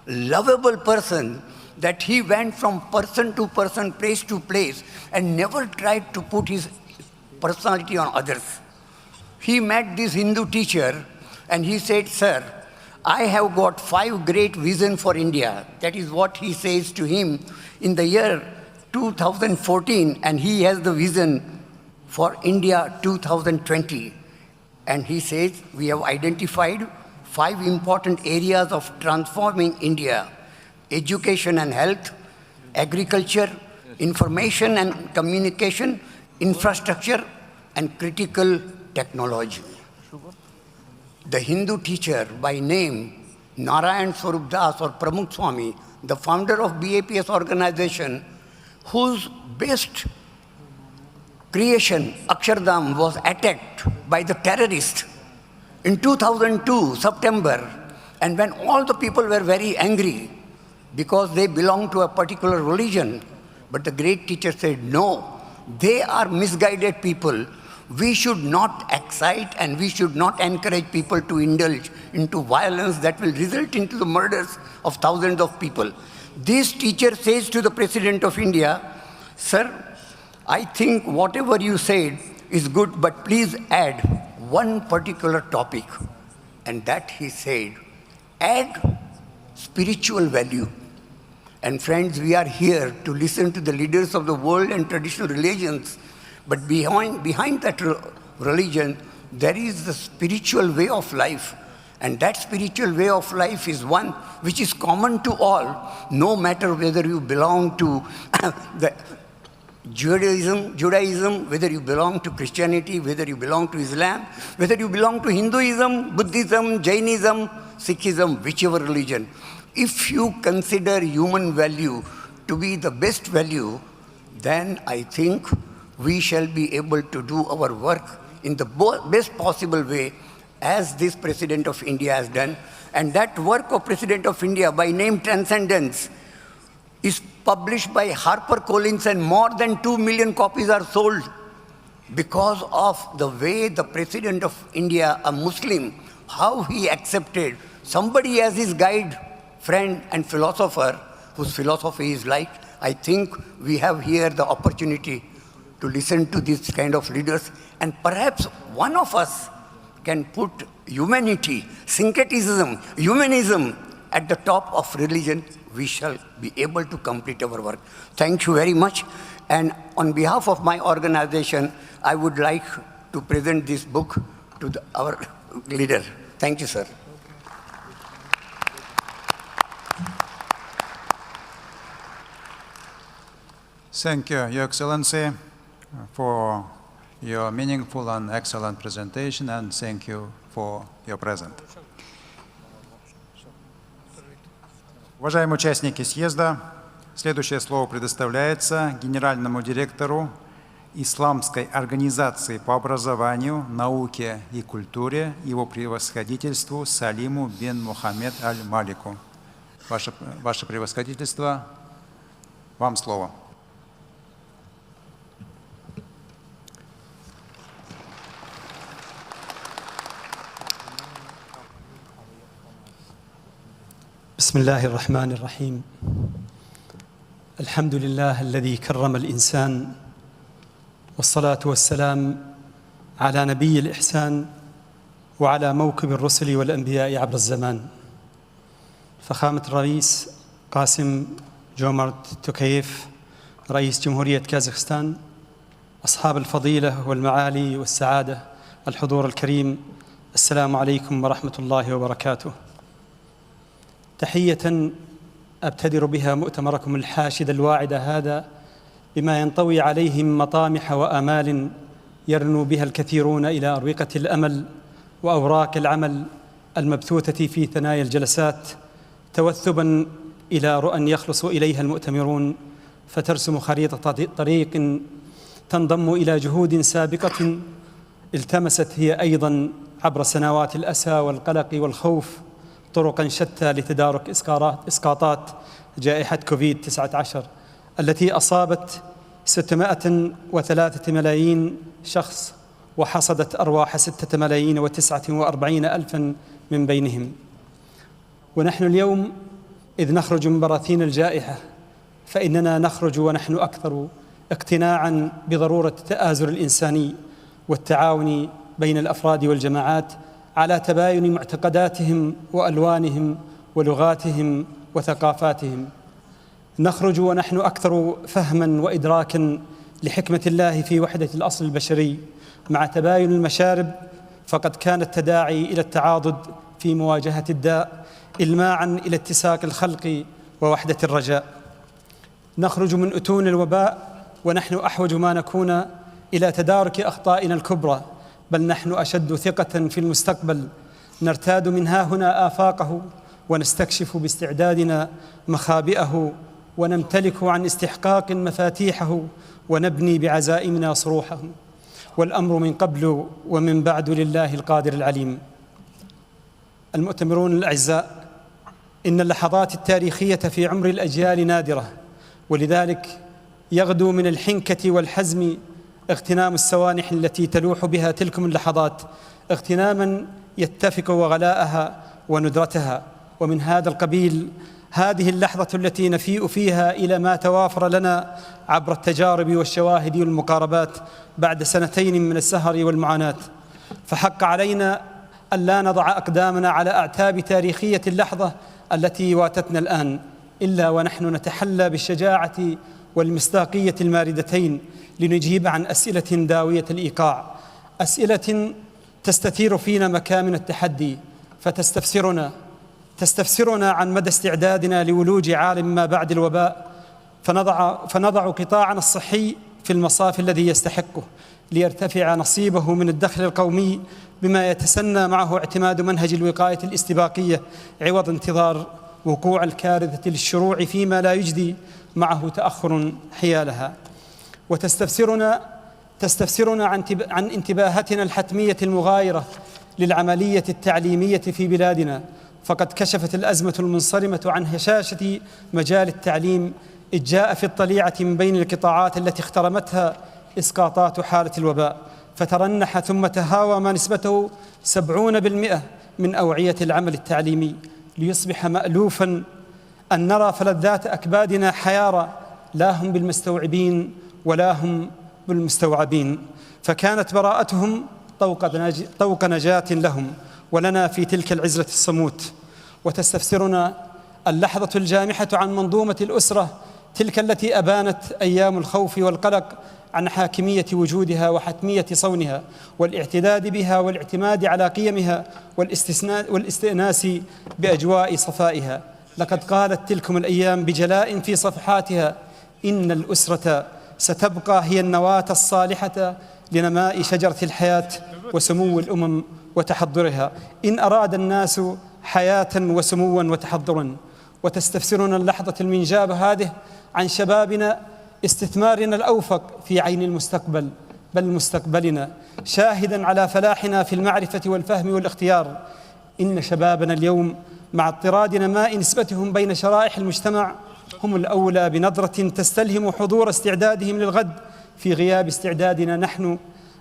lovable person that he went from person to person, place to place, and never tried to put his personality on others. He met this Hindu teacher, and he said, "Sir, I have got 5 great visions for India. That is what he says to him in the year 2014, and he has the vision for India 2020. And he says, we have identified 5 important areas of transforming India: education and health, agriculture, information and communication, infrastructure, and critical technology. The Hindu teacher by name Narayan Swarup Das or Pramukh Swami, the founder of BAPS organization, whose best creation, Akshardham, was attacked by the terrorists in 2002, September, and when all the people were very angry because they belonged to a particular religion. But the great teacher said, no, they are misguided people. We should not excite and we should not encourage people to indulge into violence that will result into the murders of thousands of people. This teacher says to the President of India, sir, I think whatever you said is good, but please add one particular topic. And that he said, add spiritual value. And friends, we are here to listen to the leaders of the world and traditional religions, but behind that religion, there is the spiritual way of life. And that spiritual way of life is one which is common to all, no matter whether you belong to the Judaism, whether you belong to Christianity, whether you belong to Islam, whether you belong to Hinduism, Buddhism, Jainism, Sikhism, whichever religion. If you consider human value to be the best value, then I think we shall be able to do our work in the best possible way, as this President of India has done. And that work of President of India by name Transcendence is published by HarperCollins, and more than 2 million copies are sold because of the way the President of India, a Muslim, how he accepted somebody as his guide, friend and philosopher, whose philosophy is like. I think we have here the opportunity to listen to these kind of leaders, and perhaps one of us can put humanity, syncretism, humanism at the top of religion. We shall be able to complete our work. Thank you very much. And on behalf of my organization, I would like to present this book to our leader. Thank you, sir. Thank you, Your Excellency, for your meaningful and excellent presentation, and thank you for your presence. Уважаемые участники съезда, следующее слово предоставляется генеральному директору Исламской организации по образованию, науке и культуре, его превосходительству Салиму бин Мухаммед аль-Малику. Ваше превосходительство, вам слово. بسم الله الرحمن الرحيم. الحمد لله الذي كرم الإنسان، والصلاة والسلام على نبي الإحسان وعلى موكب الرسل والأنبياء عبر الزمان. فخامة الرئيس قاسم جومارت توكايف رئيس جمهورية كازاخستان، أصحاب الفضيلة والمعالي والسعادة، الحضور الكريم، السلام عليكم ورحمة الله وبركاته. تحية أبتدر بها مؤتمركم الحاشد الواعد هذا بما ينطوي عليه من مطامح وآمال يرنو بها الكثيرون إلى أروقة الأمل وأوراق العمل المبثوثة في ثنايا الجلسات، توثبا إلى رؤى يخلص إليها المؤتمرون، فترسم خريطة طريق تنضم إلى جهود سابقة التمست هي أيضا عبر سنوات الأسى والقلق والخوف طرقا شتى لتدارك إسقاطات جائحة كوفيد-19 التي أصابت 603 ملايين شخص وحصدت أرواح 6,049,000 من بينهم. ونحن اليوم إذ نخرج من براثين الجائحة فإننا نخرج ونحن أكثر اقتناعا بضرورة التآزر الإنساني والتعاون بين الأفراد والجماعات على تباين معتقداتهم وألوانهم ولغاتهم وثقافاتهم. نخرج ونحن أكثر فهما وإدراكا لحكمة الله في وحدة الأصل البشري مع تباين المشارب، فقد كان التداعي إلى التعاضد في مواجهة الداء إلماعا إلى اتساق الخلق ووحدة الرجاء. نخرج من أتون الوباء ونحن أحوج ما نكون إلى تدارك أخطائنا الكبرى، بل نحن أشد ثقة في المستقبل، نرتاد من ها هنا آفاقه ونستكشف باستعدادنا مخابئه، ونمتلك عن استحقاق مفاتيحه، ونبني بعزائمنا صروحه. والأمر من قبل ومن بعد لله القادر العليم. المؤتمرون الأعزاء، إن اللحظات التاريخية في عمر الأجيال نادرة، ولذلك يغدو من الحنكة والحزم اغتنام السوانح التي تلوح بها تلكم اللحظات، اغتناما يتفق وغلاءها وندرتها. ومن هذا القبيل هذه اللحظة التي نفيء فيها إلى ما توافر لنا عبر التجارب والشواهد والمقاربات بعد سنتين من السهر والمعاناة. فحق علينا ألا نضع أقدامنا على أعتاب تاريخية اللحظة التي واتتنا الآن إلا ونحن نتحلى بالشجاعة والمصداقية الماردتين لنجيب عن أسئلة داوية الإيقاع، أسئلة تستثير فينا مكامن التحدي، تستفسرنا عن مدى استعدادنا لولوج عالم ما بعد الوباء، فنضع قطاعنا الصحي في المصاف الذي يستحقه ليرتفع نصيبه من الدخل القومي، بما يتسنى معه اعتماد منهج الوقاية الاستباقية عوض انتظار وقوع الكارثة للشروع فيما لا يجدي معه تأخر حيالها. وتستفسرنا عن انتباهاتنا الحتمية المغايرة للعملية التعليمية في بلادنا، فقد كشفت الأزمة المنصرمة عن هشاشة مجال التعليم، إذ جاء في الطليعة من بين القطاعات التي اخترمتها إسقاطات حالة الوباء، فترنح ثم تهاوى ما نسبته 70% من أوعية العمل التعليمي، ليصبح مألوفا أن نرى فلذات أكبادنا حيارى، لا هم بالمستوعبين ولا هم بالمستوعبين، فكانت براءتهم طوق نجاة لهم ولنا في تلك العزلة الصموت. وتستفسرنا اللحظة الجامحة عن منظومة الأسرة، تلك التي أبانت أيام الخوف والقلق عن حاكمية وجودها وحتمية صونها والاعتداد بها والاعتماد على قيمها والاستئناس بأجواء صفائها. لقد قالت تلكم الأيام بجلاء في صفحاتها: إن الأسرة ستبقى هي النواة الصالحة لنماء شجرة الحياة وسمو الأمم وتحضرها، إن أراد الناس حياة وسموا وتحضرا. وتستفسرنا اللحظة المنجابة هذه عن شبابنا، استثمارنا الأوفق في عين المستقبل بل مستقبلنا، شاهدا على فلاحنا في المعرفة والفهم والاختيار. إن شبابنا اليوم مع اضطراد نماء نسبتهم بين شرائح المجتمع هم الأولى بنظرة تستلهم حضور استعدادهم للغد في غياب استعدادنا نحن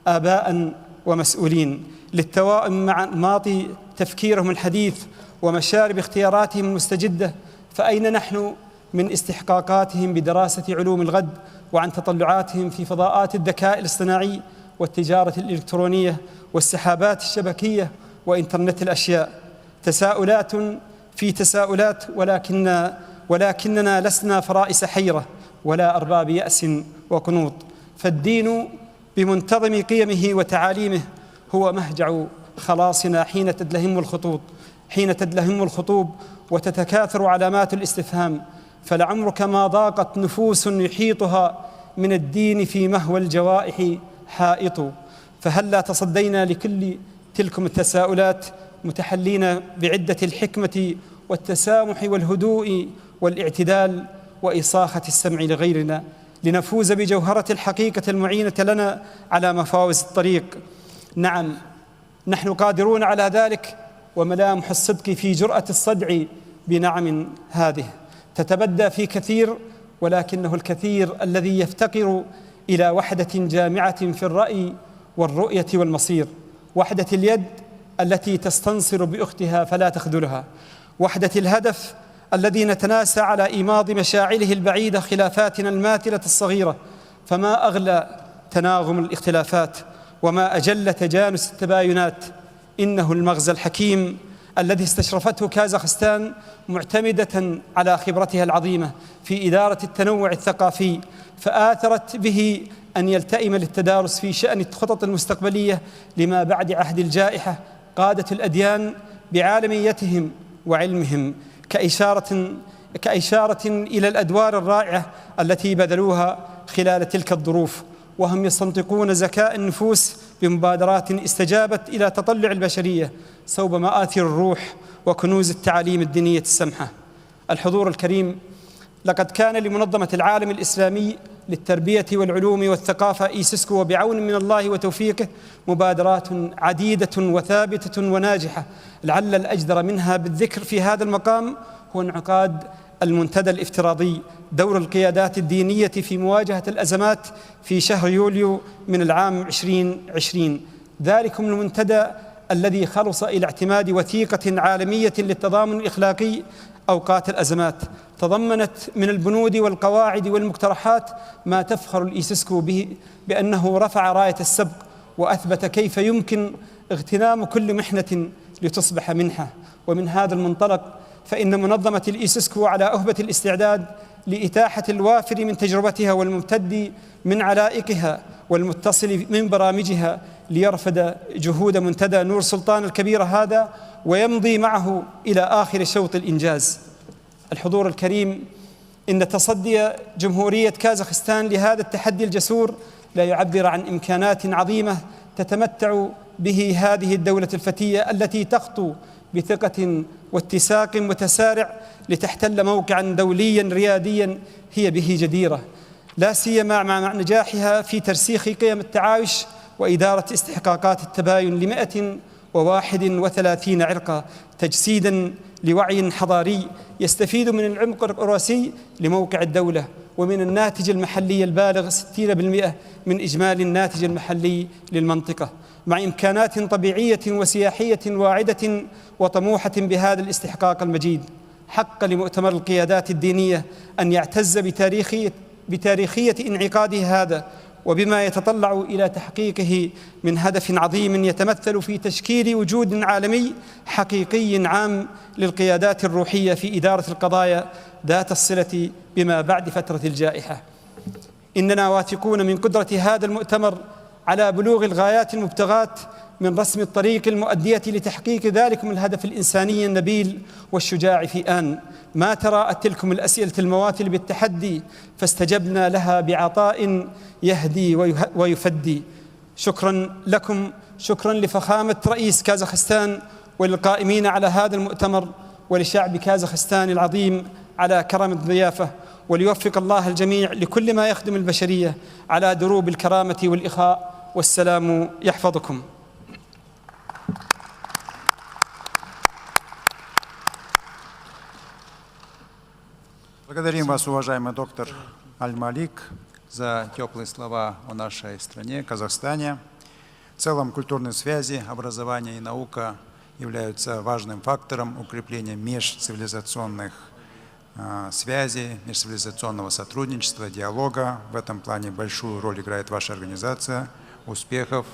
آباء ومسؤولين للتوائم مع ماضي تفكيرهم الحديث ومشارب اختياراتهم المستجدة. فأين نحن من استحقاقاتهم بدراسة علوم الغد وعن تطلعاتهم في فضاءات الذكاء الاصطناعي والتجارة الإلكترونية والسحابات الشبكية وإنترنت الأشياء؟ تساؤلات في تساؤلات، ولكننا لسنا فرائس حيرة ولا أرباب يأس وقنوط، فالدين بمنتظم قيمه وتعاليمه هو مهجع خلاصنا حين تدلهم الخطوب وتتكاثر علامات الاستفهام. فلعمرك ما ضاقت نفوس يحيطها من الدين في مهوى الجوائح حائط. فهلا تصدينا لكل تلكم التساؤلات متحلين بعدة الحكمة والتسامح والهدوء والاعتدال وإصاخة السمع لغيرنا، لنفوز بجوهرة الحقيقة المعينة لنا على مفاوز الطريق. نعم، نحن قادرون على ذلك، وملامح الصدق في جرأة الصدع بنعم هذه تتبدى في كثير، ولكنه الكثير الذي يفتقر إلى وحدة جامعة في الرأي والرؤية والمصير، وحدة اليد التي تستنصر بأختها فلا تخذلها، وحدة الهدف الذي نتناسى على إيماض مشاعله البعيدة خلافاتنا الماثلة الصغيرة. فما أغلى تناغم الاختلافات وما أجل تجانس التباينات. إنه المغزى الحكيم الذي استشرفته كازاخستان معتمدة على خبرتها العظيمة في إدارة التنوع الثقافي، فآثرت به أن يلتئم للتدارس في شأن الخطط المستقبلية لما بعد عهد الجائحة قادة الأديان بعالميتهم وعلمهم، كإشارة إلى الأدوار الرائعة التي بذلوها خلال تلك الظروف، وهم يستنطقون ذكاء النفوس بمبادرات استجابت إلى تطلع البشرية صوب مآثر الروح وكنوز التعاليم الدينية السمحة. الحضور الكريم، لقد كان لمنظمة العالم الإسلامي للتربية والعلوم والثقافة إيسسكو وبعون من الله وتوفيقه مبادرات عديدة وثابتة وناجحة، لعل الأجدر منها بالذكر في هذا المقام هو انعقاد المنتدى الافتراضي دور القيادات الدينية في مواجهة الأزمات في شهر يوليو من العام 2020. ذلكم المنتدى الذي خلص إلى اعتماد وثيقة عالمية للتضامن الإخلاقي أوقات الأزمات، تضمنت من البنود والقواعد والمقترحات ما تفخر الإيسسكو به بأنه رفع راية السبق وأثبت كيف يمكن اغتنام كل محنة لتصبح منحة. ومن هذا المنطلق فإن منظمة الإيسسكو على أهبة الاستعداد لإتاحة الوافر من تجربتها والممتد من علائقها والمتصل من برامجها ليرفد جهود منتدى نور سلطان الكبير هذا ويمضي معه إلى آخر شوط الإنجاز. الحضور الكريم، إن تصدي جمهورية كازاخستان لهذا التحدي الجسور لا يعبر عن إمكانات عظيمة تتمتع به هذه الدولة الفتية التي تخطو بثقة واتساق متسارع لتحتل موقعا دوليا رياديا هي به جديرة، لا سيما مع نجاحها في ترسيخ قيم التعايش وإدارة استحقاقات التباين ل131 عرقا، تجسيدا لوعي حضاري يستفيد من العمق الوراثي لموقع الدولة ومن الناتج المحلي البالغ 60% من إجمالي الناتج المحلي للمنطقة، مع إمكانات طبيعية وسياحية واعدة وطموحة بهذا الاستحقاق المجيد. حق لمؤتمر القيادات الدينية أن يعتز بتاريخية انعقاده هذا وبما يتطلع إلى تحقيقه من هدف عظيم يتمثل في تشكيل وجود عالمي حقيقي عام للقيادات الروحية في إدارة القضايا ذات الصلة بما بعد فترة الجائحة. إننا واثقون من قدرة هذا المؤتمر على بلوغ الغايات المبتغاة من رسم الطريق المؤدية لتحقيق ذلكم الهدف الإنساني النبيل والشجاع في آن ما تراءت تلكم الأسئلة المواثل بالتحدي فاستجبنا لها بعطاء يهدي ويفدي. شكرا لكم، شكرا لفخامة رئيس كازاخستان وللقائمين على هذا المؤتمر ولشعب كازاخستان العظيم على كرم الضيافة، وليوفق الله الجميع لكل ما يخدم البشرية على دروب الكرامة والإخاء، والسلام يحفظكم. Благодарим вас, уважаемый доктор Аль-Малик, за теплые слова о нашей стране, Казахстане. В целом, культурные связи, образование и наука являются важным фактором укрепления межцивилизационных связей, межцивилизационного сотрудничества, диалога. В этом плане большую роль играет ваша организация, успехов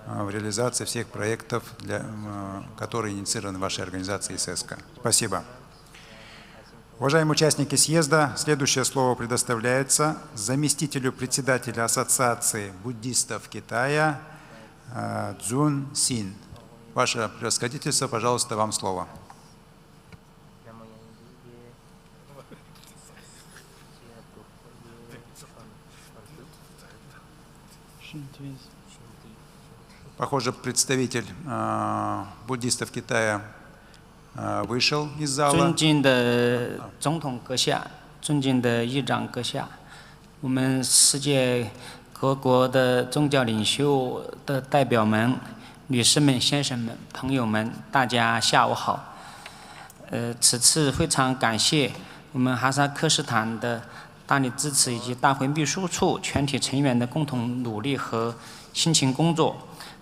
в реализации всех проектов, которые инициированы вашей организацией ССК. Спасибо. Уважаемые участники съезда, следующее слово предоставляется заместителю председателя Ассоциации буддистов Китая Цзун Син. Ваше превосходительство, пожалуйста, вам слово. Похоже, представитель буддистов Китая вышел из зала. 尊敬的总统阁下，尊敬的议长阁下，我们世界各国的宗教领袖的代表们、女士们、先生们、朋友们，大家下午好。此次非常感谢我们哈萨克斯坦的大力支持以及大会秘书处全体成员的共同努力和辛勤工作。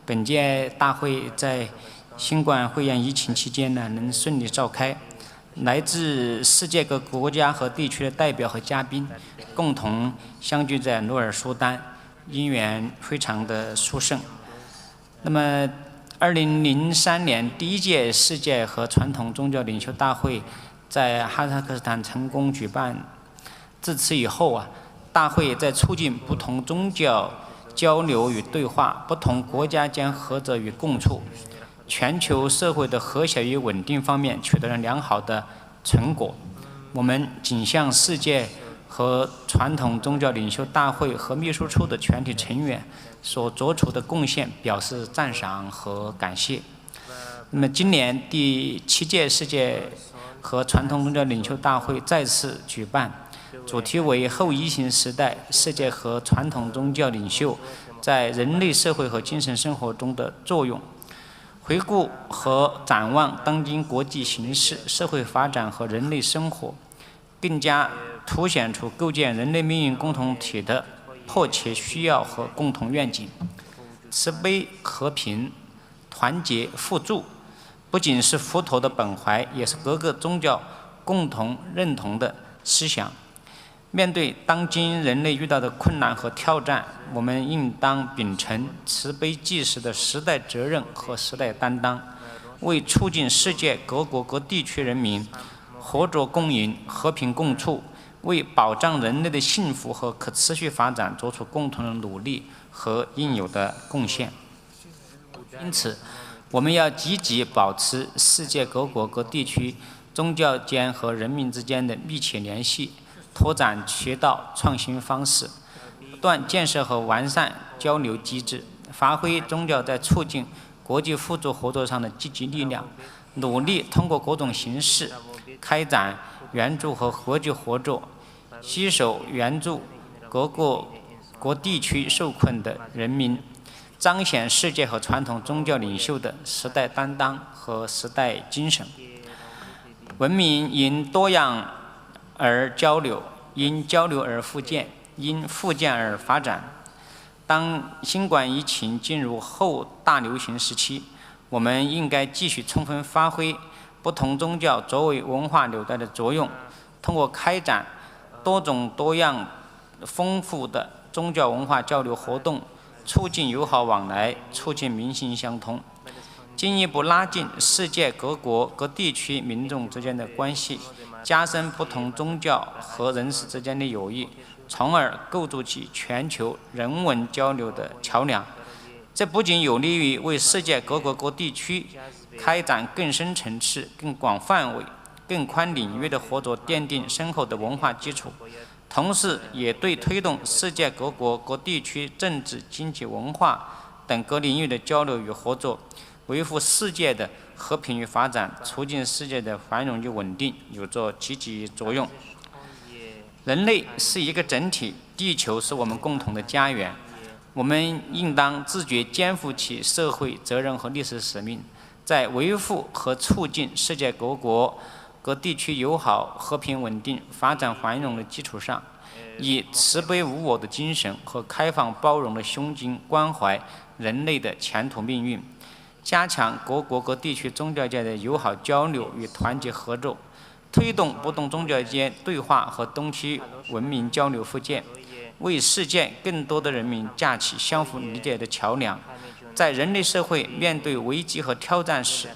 本届大会在新冠肺炎疫情期间呢，能顺利召开，来自世界各国家和地区的代表和嘉宾共同相聚在努尔苏丹，因缘非常的殊胜。那么2003年第1届世界和传统宗教领袖大会在哈萨克斯坦成功举办。自此以后大会在促进不同宗教交流与对话、不同国家间合作与共处、全球社会的和谐与稳定方面取得了良好的成果。我们仅向世界和传统宗教领袖大会和秘书处的全体成员所做出的贡献表示赞赏和感谢。那么，今年第7届世界和传统宗教领袖大会再次举办，主题为后疫情时代世界和传统宗教领袖在人类社会和精神生活中的作用，回顾和展望当今国际形势、社会发展和人类生活，更加凸显出构建人类命运共同体的迫切需要和共同愿景。慈悲、和平、团结、互助，不仅是佛陀的本怀，也是各个宗教共同认同的思想。面对当今人类遇到的困难和挑战，我们应当秉承慈悲济世的时代责任和时代担当，为促进世界各国各地区人民合作共赢、和平共处，为保障人类的幸福和可持续发展做出共同的努力和应有的贡献。因此，我们要积极保持世界各国各地区宗教间和人民之间的密切联系，拓展渠道、创新方式，不断建设和完善交流机制，发挥宗教在促进国际互助合作上的积极力量，努力通过各种形式开展援助和国际合作，携手援助各国各地区受困的人民，彰显世界和传统宗教领袖的时代担当和时代精神。文明因多样而交流，因交流而复建，因复建而发展。当新冠疫情进入后大流行时期，我们应该继续充分发挥不同宗教作为文化纽带的作用，通过开展多种多样、丰富的宗教文化交流活动，促进友好往来，促进民心相通，进一步拉近世界各国各地区民众之间的关系，加深不同宗教和人士之间的友谊，从而构筑起全球人文交流的桥梁。这不仅有利于为世界各国各地区开展更深层次、更广范围、更宽领域的合作奠定深厚的文化基础，同时也对推动世界各国各地区政治、经济、文化等各领域的交流与合作，维护世界的和平与发展，促进世界的繁荣与稳定有着积极作用。人类是一个整体，地球是我们共同的家园，我们应当自觉肩负起社会责任和历史使命，在维护和促进世界各国各地区友好、和平稳定、发展繁荣的基础上，以慈悲无我的精神和开放包容的胸襟关怀人类的前途命运，加强各国各地区宗教间的友好交流与团结合作，推动不同宗教间对话和东西文明交流复建，为世界更多的人民架起相互理解的桥梁。在人类社会面对危机和挑战时，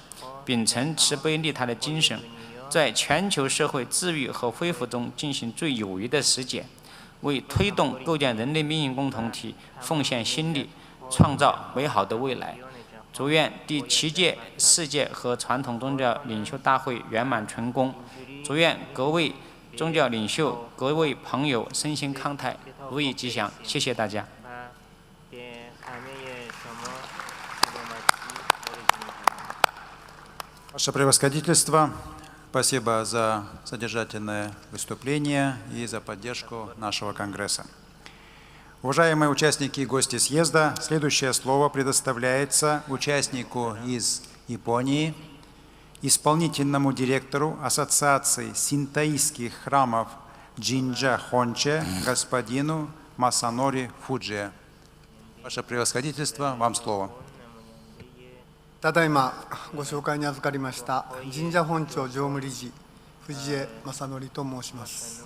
秉承慈悲利他的精神，在全球社会治愈和恢复中进行最有益的实践，为推动构建人类命运共同体奉献心力，创造美好的未来。祝愿第7届世界和传统宗教领袖大会圆满成功，祝愿各位宗教领袖、各位朋友身心康泰，如意吉祥。谢谢大家。Ваше превосходительство, спасибо за содержательное выступление и за поддержку нашего Конгресса. Уважаемые участники и гости съезда, следующее слово предоставляется участнику из Японии, исполнительному директору Ассоциации синтоистских храмов Джинджа Хонче, господину Масанори Фуджи. Ваше превосходительство, вам слово. ただいまご紹介に預かりました神社本庁常務理事藤江正則と申します。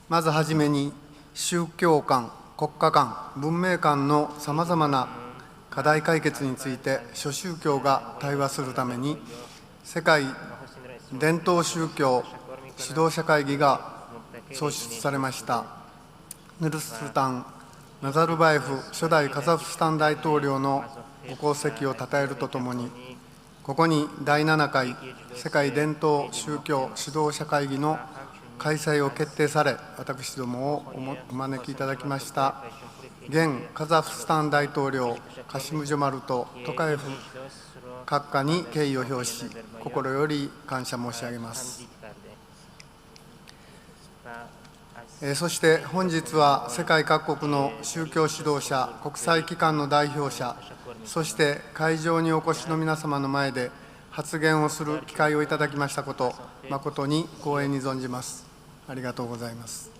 まずはじめに宗教間、国家間、文明間のさまざまな課題解決について諸宗教が対話するために、世界伝統宗教指導者会議が創出されました。ヌルスルタン・ナザルバエフ初代カザフスタン大統領のご功績を称えるとともに、ここに第7回世界伝統宗教指導者会議の開催を決定され、私どもをお招きいただきました現カザフスタン大統領カシム・ジョマルト・トカエフ閣下に敬意を表し、心より感謝申し上げます。そして本日は世界各国の宗教指導者、国際機関の代表者、そして会場にお越しの皆様の前で発言をする機会をいただきましたこと、誠に光栄に存じます。ありがとうございます。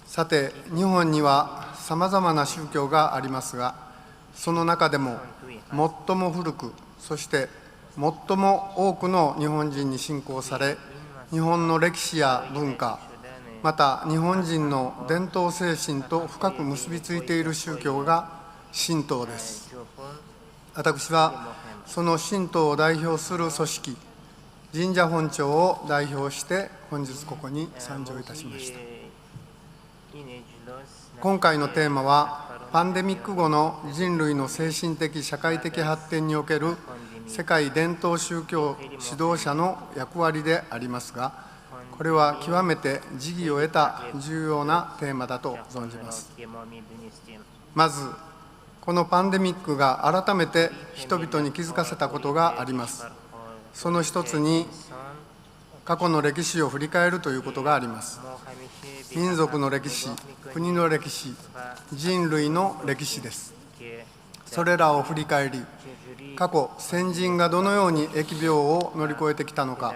さて、日本にはさまざまな宗教がありますが、その中でも最も古く、そして最も多くの日本人に信仰され、日本の歴史や文化、また日本人の伝統精神と深く結びついている宗教が神道です。私はその神道を代表する組織、神社本庁を代表して本日ここに参上いたしました。今回のテーマは、パンデミック後の人類の精神的社会的発展における世界伝統宗教指導者の役割でありますが、これは極めて時宜を得た重要なテーマだと存じます。まず、このパンデミックが改めて人々に気づかせたことがあります。その一つに、過去の歴史を振り返るということがあります。民族の歴史、国の歴史、人類の歴史です。それらを振り返り、過去先人がどのように疫病を乗り越えてきたのか、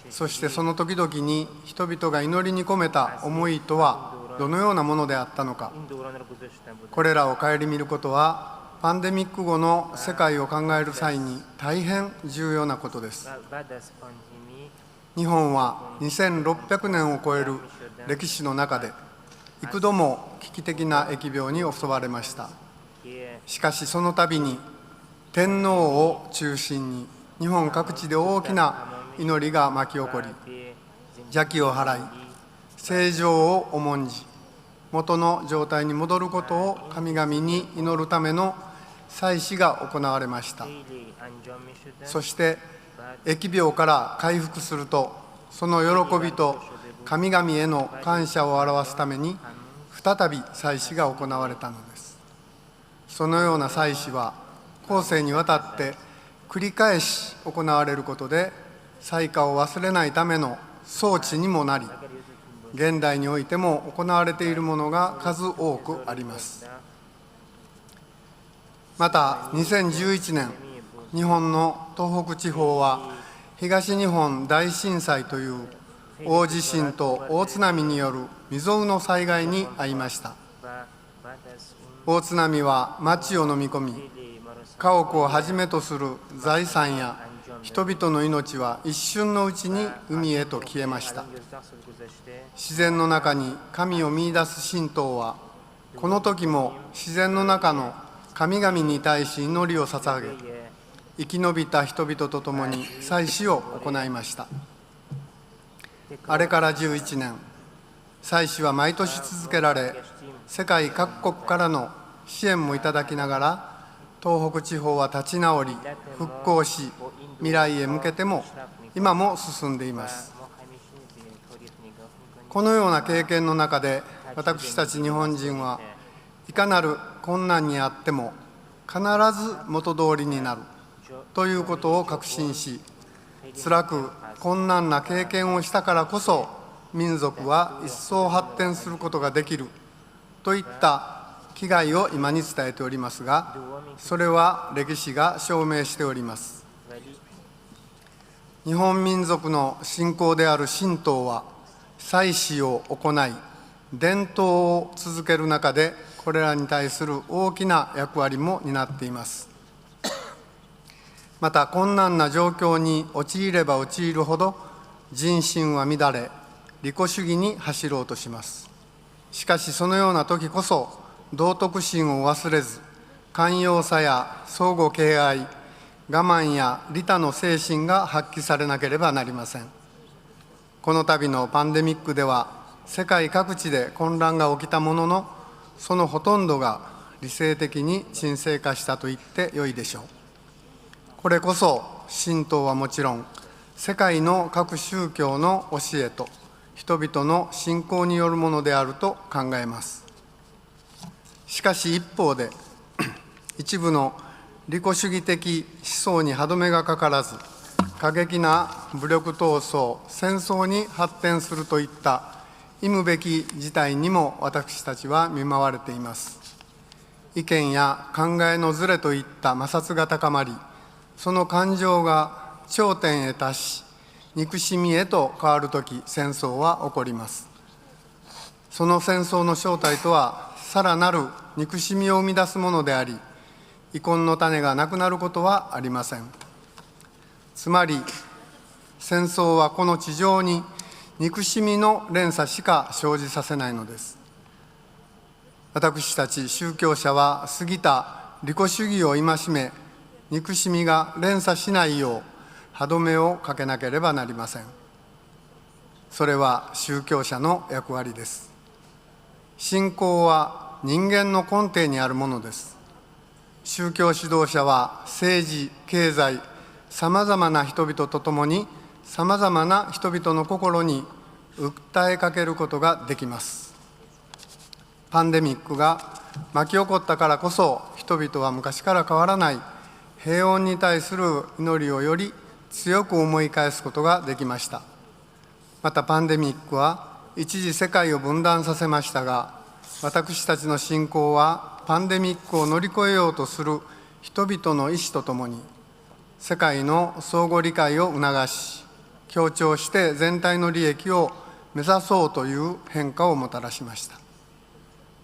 そしてその時々に人々が祈りに込めた思いとはどのようなものであったのか、これらを顧みることは、パンデミック後の世界を考える際に大変重要なことです。日本は2600年を超える歴史の中で、幾度も危機的な疫病に襲われました。しかしその度に、天皇を中心に日本各地で大きな祈りが巻き起こり、邪気を払い、正常を重んじ、元の状態に戻ることを神々に祈るための祭祀が行われました。そして疫病から回復すると、その喜びと神々への感謝を表すために再び祭祀が行われたのです。そのような祭祀は後世にわたって繰り返し行われることで、災禍を忘れないための装置にもなり、現代においても行われているものが数多くあります。また2011年、日本の東北地方は東日本大震災という大地震と大津波による未曾有の災害に遭いました。大津波は町を飲み込み、家屋をはじめとする財産や人々の命は一瞬のうちに海へと消えました。自然の中に神を見出す神道は、この時も自然の中の神々に対し祈りを捧げ、生き延びた人々と共に祭祀を行いました。あれから11年、祭祀は毎年続けられ、世界各国からの支援もいただきながら、東北地方は立ち直り、復興し、未来へ向けても今も進んでいます。このような経験の中で、私たち日本人はいかなる困難にあっても必ず元通りになるということを確信し、辛く困難な経験をしたからこそ民族は一層発展することができるといった気概を今に伝えておりますが、それは歴史が証明しております。日本民族の信仰である神道は、祭祀を行い、伝統を続ける中で、これらに対する大きな役割も担っています。また、困難な状況に陥れば陥るほど、人心は乱れ、利己主義に走ろうとします。しかし、そのような時こそ、道徳心を忘れず、寛容さや相互敬愛、我慢や利他の精神が発揮されなければなりません。この度のパンデミックでは、世界各地で混乱が起きたものの、そのほとんどが理性的に沈静化したと言ってよいでしょう。これこそ、神道はもちろん、世界の各宗教の教えと、人々の信仰によるものであると考えます。しかし一方で、一部の利己主義的思想に歯止めがかからず、過激な武力闘争、戦争に発展するといった忌むべき事態にも私たちは見舞われています。意見や考えのずれといった摩擦が高まり、その感情が頂点へ達し、憎しみへと変わるとき、戦争は起こります。その戦争の正体とは、さらなる憎しみを生み出すものであり、遺恨の種がなくなることはありません。つまり、戦争はこの地上に憎しみの連鎖しか生じさせないのです。私たち宗教者は過ぎた利己主義を戒め、憎しみが連鎖しないよう歯止めをかけなければなりません。それは宗教者の役割です。信仰は人間の根底にあるものです。宗教指導者は政治、経済、さまざまな人々と共にさまざまな人々の心に訴えかけることができます。パンデミックが巻き起こったからこそ、人々は昔から変わらない平穏に対する祈りをより強く思い返すことができました。またパンデミックは一時世界を分断させましたが、私たちの信仰はパンデミックを乗り越えようとする人々の意志とともに、世界の相互理解を促し、協調して全体の利益を目指そうという変化をもたらしました。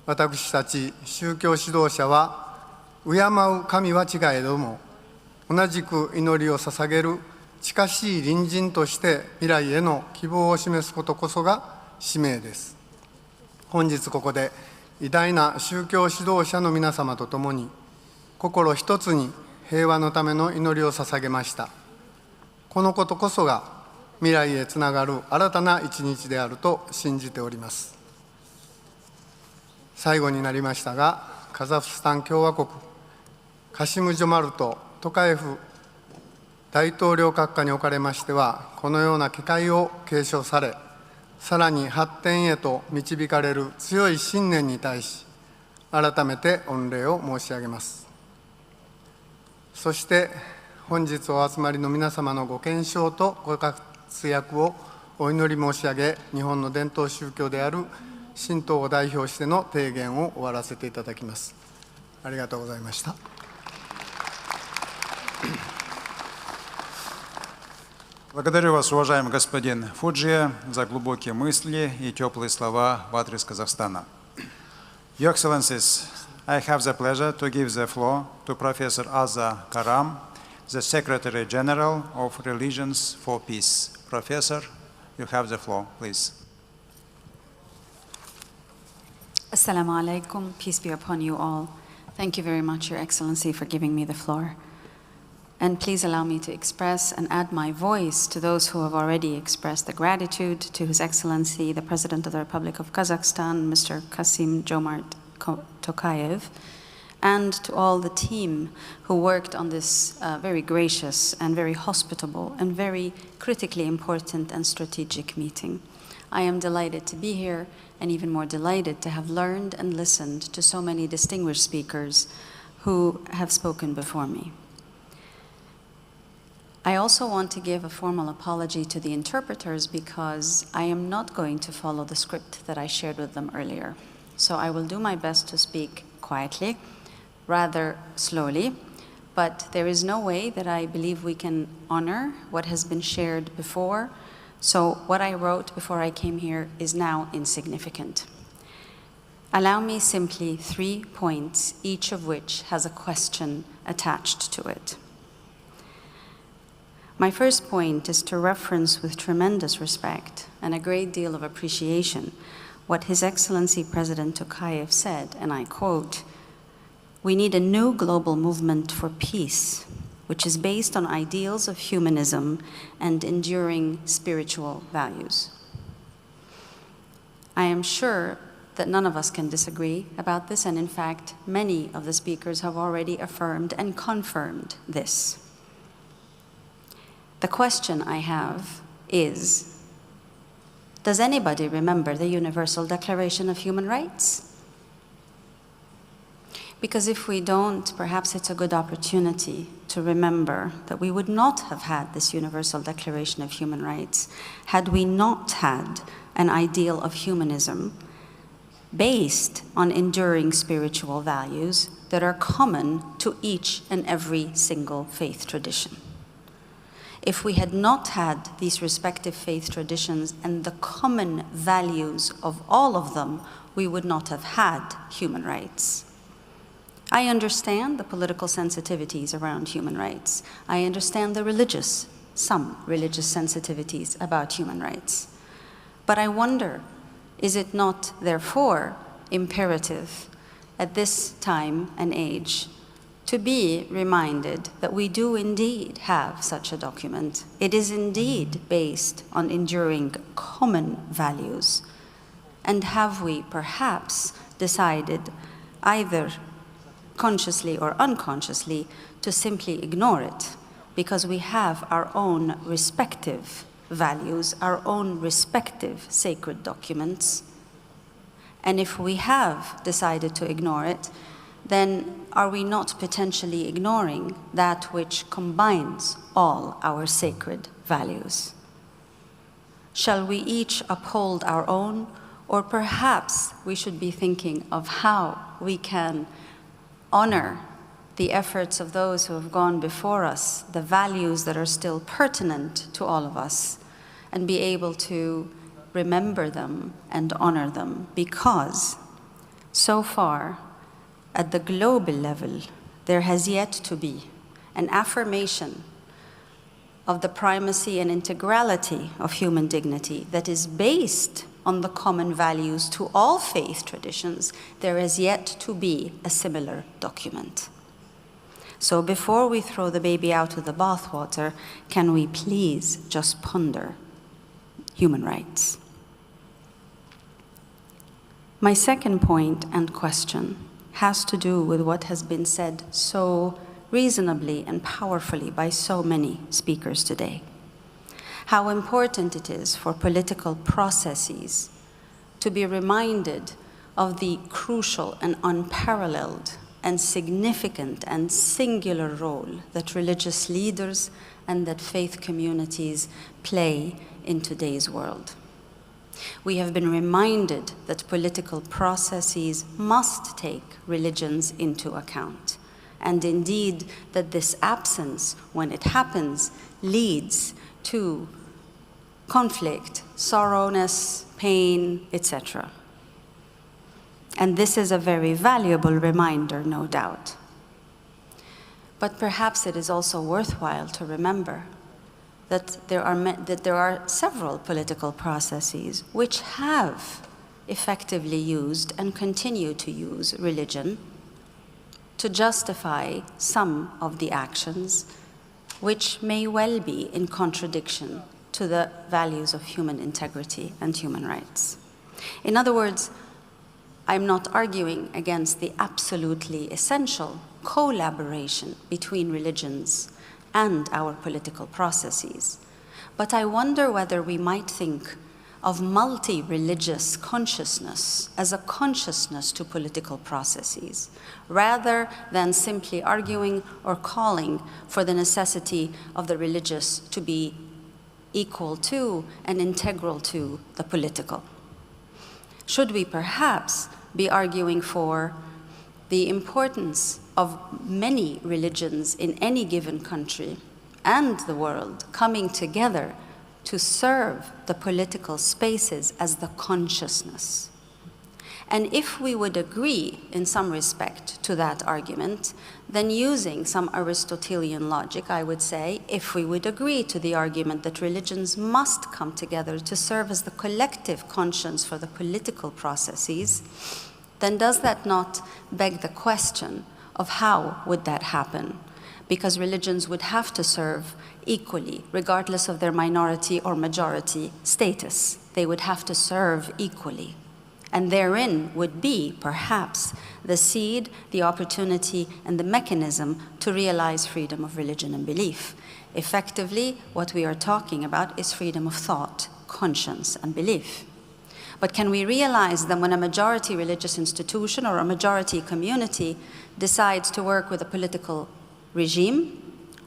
私たち宗教指導者は、敬う神は違えども、同じく祈りを捧げる近しい隣人として未来への希望を示すことこそが使命です。本日ここで偉大な宗教指導者の皆様と共に、心一つに平和のための祈りを捧げました。このことこそが未来へつながる新たな一日であると信じております。最後になりましたが、カザフスタン共和国、カシム・ジョマルト・トカエフ大統領閣下におかれましては、このような機会を継承され、さらに発展へと導かれる強い信念に対し、改めて御礼を申し上げます。そして、本日お集まりの皆様のご健勝とご活躍をお祈り申し上げ、日本の伝統宗教である神道を代表しての提言を終わらせていただきます。ありがとうございました。Благодарю вас, уважаемый господин Фуджи, за глубокие мысли и теплые слова в адрес Казахстана. Your Excellencies, I have the pleasure to give the floor to Professor Azza Karam, the Secretary General of Religions for Peace. Professor, you have the floor, please. Assalamu alaikum, peace be upon you all. Thank you very much, Your Excellency, for giving me the floor. And please allow me to express and add my voice to those who have already expressed the gratitude to His Excellency, the President of the Republic of Kazakhstan, Mr. Kassym-Jomart Tokayev, and to all the team who worked on this very gracious and very hospitable and very critically important and strategic meeting. I am delighted to be here, and even more delighted to have learned and listened to so many distinguished speakers who have spoken before me. I also want to give a formal apology to the interpreters because I am not going to follow the script that I shared with them earlier. So I will do my best to speak quietly, rather slowly, but there is no way that I believe we can honor what has been shared before. So what I wrote before I came here is now insignificant. Allow me simply 3 points, each of which has a question attached to it. My first point is to reference with tremendous respect and a great deal of appreciation what His Excellency President Tokayev said, and I quote, We need a new global movement for peace, which is based on ideals of humanism and enduring spiritual values. I am sure that none of us can disagree about this, and in fact, many of the speakers have already affirmed and confirmed this. The question I have is, does anybody remember the Universal Declaration of Human Rights? Because if we don't, perhaps it's a good opportunity to remember that we would not have had this Universal Declaration of Human Rights had we not had an ideal of humanism based on enduring spiritual values that are common to each and every single faith tradition. If we had not had these respective faith traditions and the common values of all of them, we would not have had human rights. I understand the political sensitivities around human rights. I understand some religious sensitivities about human rights. But I wonder, is it not, therefore, imperative at this time and age to be reminded that we do indeed have such a document? It is indeed based on enduring common values. And have we perhaps decided, either consciously or unconsciously, to simply ignore it because we have our own respective values, our own respective sacred documents? And if we have decided to ignore it, then are we not potentially ignoring that which combines all our sacred values? Shall we each uphold our own, or perhaps we should be thinking of how we can honor the efforts of those who have gone before us, the values that are still pertinent to all of us, and be able to remember them and honor them? Because so far, at the global level, there has yet to be an affirmation of the primacy and integrality of human dignity that is based on the common values to all faith traditions. There has yet to be a similar document. So before we throw the baby out with the bathwater, can we please just ponder human rights? My second point and question has to do with what has been said so reasonably and powerfully by so many speakers today. How important it is for political processes to be reminded of the crucial and unparalleled and significant and singular role that religious leaders and that faith communities play in today's world. We have been reminded that political processes must take religions into account, and indeed that this absence, when it happens, leads to conflict, sorrowness, pain, etc. And this is a very valuable reminder, no doubt. But perhaps it is also worthwhile to remember that there are several political processes which have effectively used and continue to use religion to justify some of the actions which may well be in contradiction to the values of human integrity and human rights. In other words, I'm not arguing against the absolutely essential collaboration between religions and our political processes, but I wonder whether we might think of multi-religious consciousness as a consciousness to political processes, rather than simply arguing or calling for the necessity of the religious to be equal to and integral to the political. Should we perhaps be arguing for the importance of many religions in any given country and the world coming together to serve the political spaces as the consciousness? And if we would agree in some respect to that argument, then using some Aristotelian logic, I would say, if we would agree to the argument that religions must come together to serve as the collective conscience for the political processes, then does that not beg the question of how would that happen, because religions would have to serve equally, regardless of their minority or majority status. They would have to serve equally. And therein would be, perhaps, the seed, the opportunity, and the mechanism to realize freedom of religion and belief. Effectively, what we are talking about is freedom of thought, conscience, and belief. But can we realize that when a majority religious institution or a majority community decides to work with a political regime,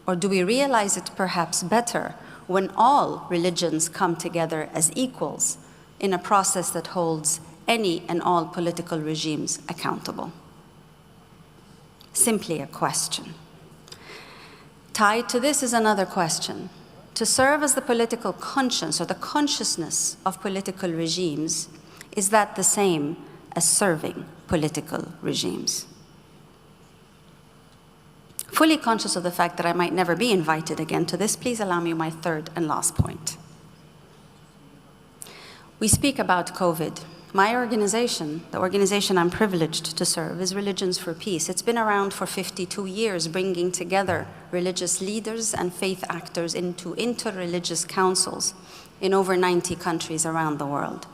or do we realize it perhaps better when all religions come together as equals in a process that holds any and all political regimes accountable? Simply a question. Tied to this is another question. To serve as the political conscience or the consciousness of political regimes, is that the same as serving political regimes? Fully conscious of the fact that I might never be invited again to this, please allow me my third and last point. We speak about COVID. My organization, the organization I'm privileged to serve, is Religions for Peace. It's been around for 52 years, bringing together religious leaders and faith actors into inter-religious councils in over 90 countries around the world.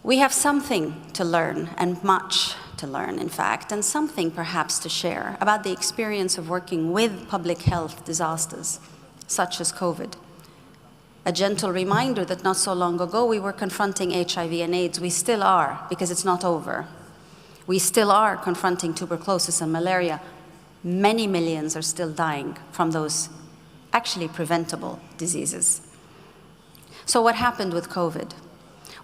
We have something to learn, and much to learn, in fact, and something perhaps to share about the experience of working with public health disasters, such as COVID. A gentle reminder that not so long ago we were confronting HIV and AIDS. We still are, because it's not over. We still are confronting tuberculosis and malaria. Many millions are still dying from those actually preventable diseases. So what happened with COVID?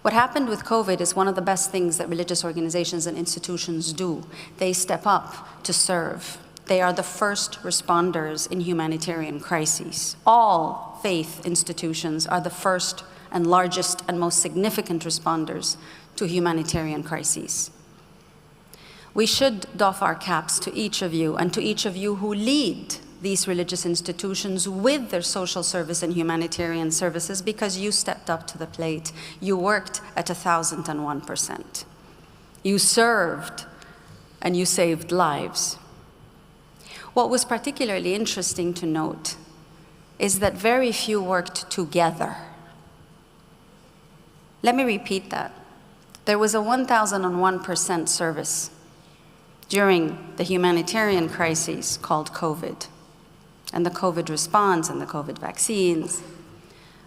What happened with COVID is one of the best things that religious organizations and institutions do. They step up to serve. They are the first responders in humanitarian crises. All faith institutions are the first and largest and most significant responders to humanitarian crises. We should doff our caps to each of you and to each of you who lead these religious institutions with their social service and humanitarian services, because you stepped up to the plate. You worked at 1,001%. You served and you saved lives. What was particularly interesting to note is that very few worked together. Let me repeat that. There was a 1,001% service during the humanitarian crisis called COVID, and the COVID response and the COVID vaccines.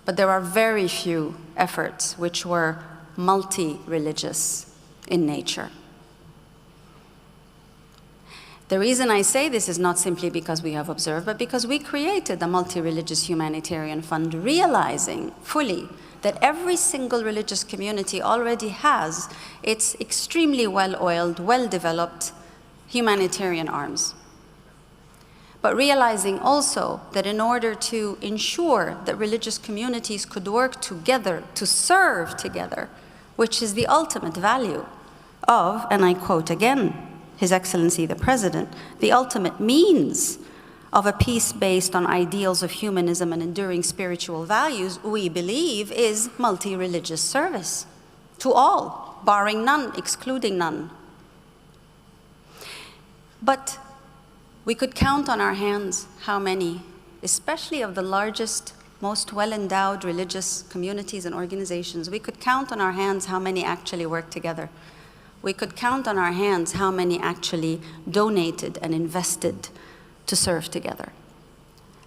But there are very few efforts which were multi-religious in nature. The reason I say this is not simply because we have observed, but because we created a multi-religious humanitarian fund, realizing fully that every single religious community already has its extremely well-oiled, well-developed humanitarian arms. But realizing also that in order to ensure that religious communities could work together, to serve together, which is the ultimate value of, and I quote again, His Excellency the President, the ultimate means of a peace based on ideals of humanism and enduring spiritual values, we believe, is multi-religious service to all, barring none, excluding none. But we could count on our hands how many, especially of the largest, most well-endowed religious communities and organizations, we could count on our hands how many actually work together. We could count on our hands how many actually donated and invested to serve together.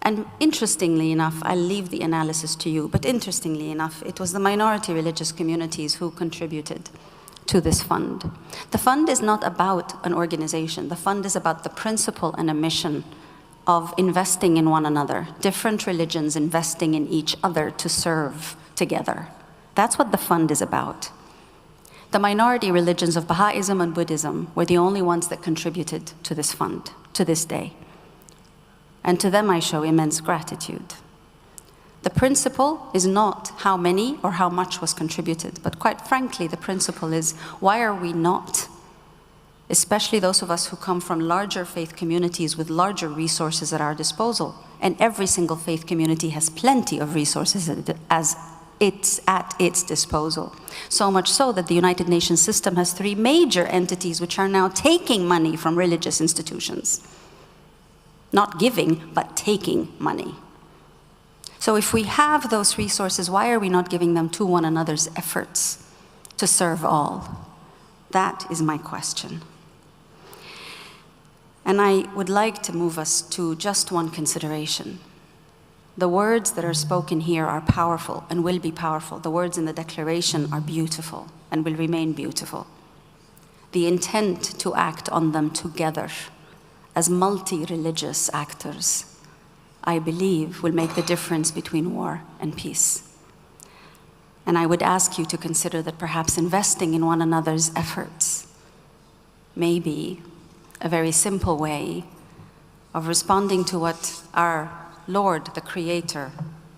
And interestingly enough, I'll leave the analysis to you, but interestingly enough, it was the minority religious communities who contributed to this fund. The fund is not about an organization. The fund is about the principle and a mission of investing in one another, different religions investing in each other to serve together. That's what the fund is about. The minority religions of Baha'ism and Buddhism were the only ones that contributed to this fund, to this day. And to them I show immense gratitude. The principle is not how many or how much was contributed, but quite frankly, the principle is, why are we not, especially those of us who come from larger faith communities with larger resources at our disposal, and every single faith community has plenty of resources as it's at its disposal. So much so that the United Nations system has 3 major entities which are now taking money from religious institutions. Not giving, but taking money. So if we have those resources, why are we not giving them to one another's efforts to serve all? That is my question. And I would like to move us to just one consideration. The words that are spoken here are powerful and will be powerful. The words in the declaration are beautiful and will remain beautiful. The intent to act on them together as multi-religious actors, I believe, will make the difference between war and peace. And I would ask you to consider that perhaps investing in one another's efforts may be a very simple way of responding to what our Lord, the Creator,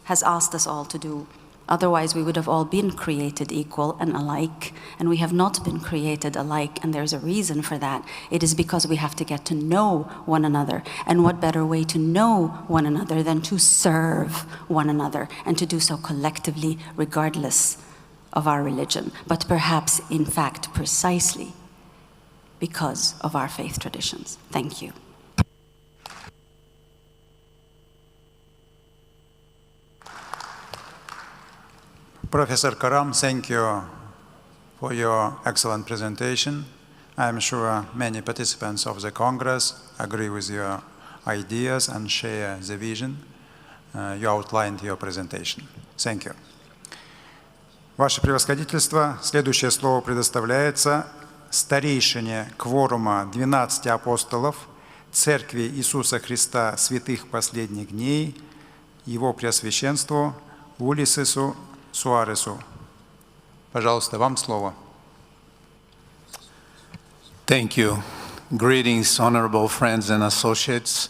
has asked us all to do. Otherwise, we would have all been created equal and alike, and we have not been created alike, and there's a reason for that. It is because we have to get to know one another, and what better way to know one another than to serve one another, and to do so collectively, regardless of our religion, but perhaps, in fact, precisely because of our faith traditions. Thank you. Professor Karam, thank you for your excellent presentation. I'm sure many participants of the Congress agree with your ideas and share the vision you outlined in your presentation. Thank you. Ваше Превосходительство, следующее слово предоставляется старейшине кворума 12 апостолов Церкви Иисуса Христа Святых Последних Дней, Его Преосвященству Улисесу Суаресу. Пожалуйста, вам слово. Thank you. Greetings, honorable friends and associates.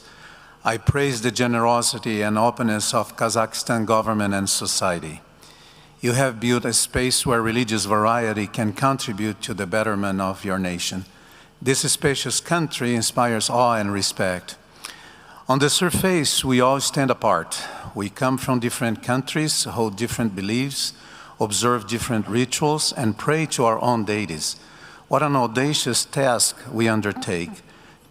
I praise the generosity and openness of Kazakhstan government and society. You have built a space where religious variety can contribute to the betterment of your nation. This spacious country inspires awe and respect. On the surface, we all stand apart. We come from different countries, hold different beliefs, observe different rituals, and pray to our own deities. What an audacious task we undertake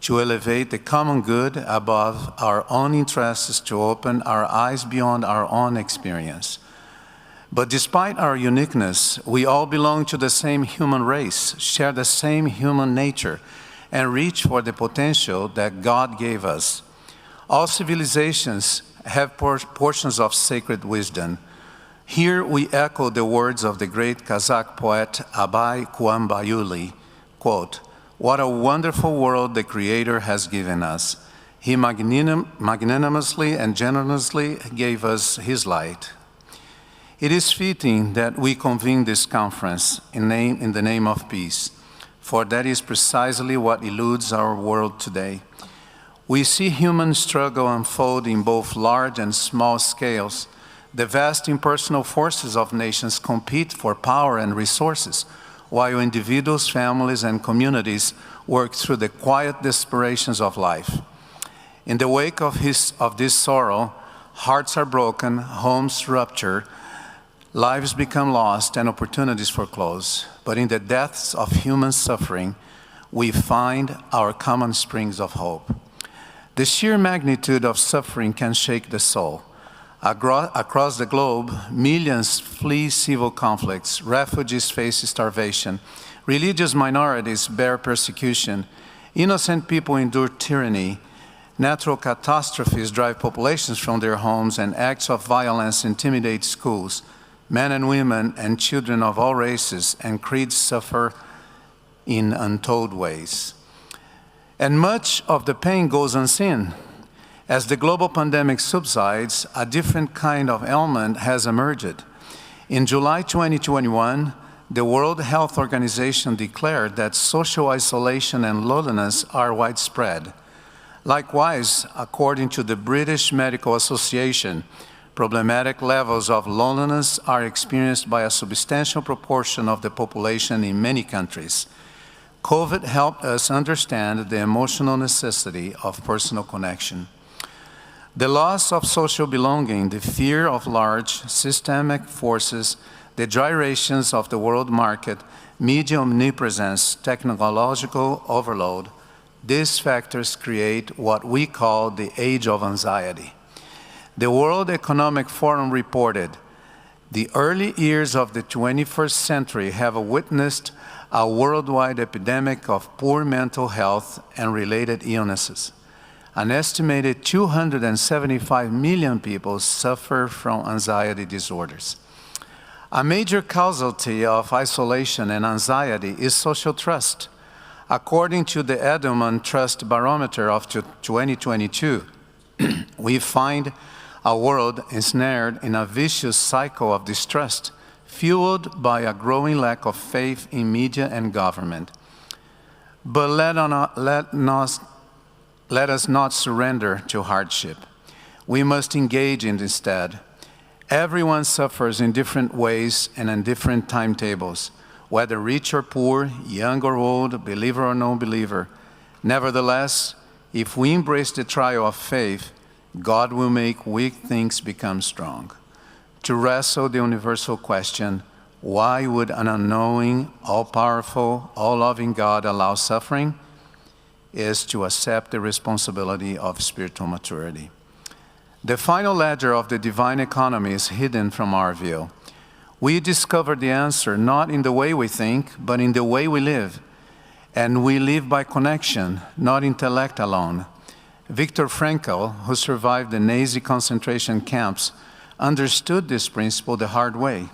to elevate the common good above our own interests, to open our eyes beyond our own experience. But despite our uniqueness, we all belong to the same human race, share the same human nature, and reach for the potential that God gave us. All civilizations have portions of sacred wisdom. Here we echo the words of the great Kazakh poet Abay Kuambayuli, quote, "What a wonderful world the Creator has given us. He magnanimously and generously gave us His light." It is fitting that we convene this conference in the name of peace, for that is precisely what eludes our world today. We see human struggle unfold in both large and small scales. The vast impersonal forces of nations compete for power and resources, while individuals, families, and communities work through the quiet desperations of life. In the wake of this sorrow, hearts are broken, homes rupture, lives become lost, and opportunities foreclose. But in the depths of human suffering, we find our common springs of hope. The sheer magnitude of suffering can shake the soul. Across the globe, millions flee civil conflicts, refugees face starvation, religious minorities bear persecution, innocent people endure tyranny, natural catastrophes drive populations from their homes, and acts of violence intimidate schools. Men and women and children of all races and creeds suffer in untold ways. And much of the pain goes unseen. As the global pandemic subsides, a different kind of ailment has emerged. In July 2021, the World Health Organization declared that social isolation and loneliness are widespread. Likewise, according to the British Medical Association, problematic levels of loneliness are experienced by a substantial proportion of the population in many countries. COVID helped us understand the emotional necessity of personal connection. The loss of social belonging, the fear of large systemic forces, the gyrations of the world market, media omnipresence, technological overload, these factors create what we call the age of anxiety. The World Economic Forum reported, the early years of the 21st century have witnessed a worldwide epidemic of poor mental health and related illnesses. An estimated 275 million people suffer from anxiety disorders. A major causality of isolation and anxiety is social trust. According to the Edelman Trust Barometer of 2022, we find a world ensnared in a vicious cycle of distrust, fueled by a growing lack of faith in media and government. But let us not surrender to hardship. We must engage in instead. Everyone suffers in different ways and in different timetables, whether rich or poor, young or old, believer or non-believer. Nevertheless, if we embrace the trial of faith, God will make weak things become strong. To wrestle the universal question, why would an unknowing, all-powerful, all-loving God allow suffering? Is to accept the responsibility of spiritual maturity. The final ledger of the divine economy is hidden from our view. We discover the answer not in the way we think, but in the way we live. And we live by connection, not intellect alone. Viktor Frankl, who survived the Nazi concentration camps, understood this principle the hard way.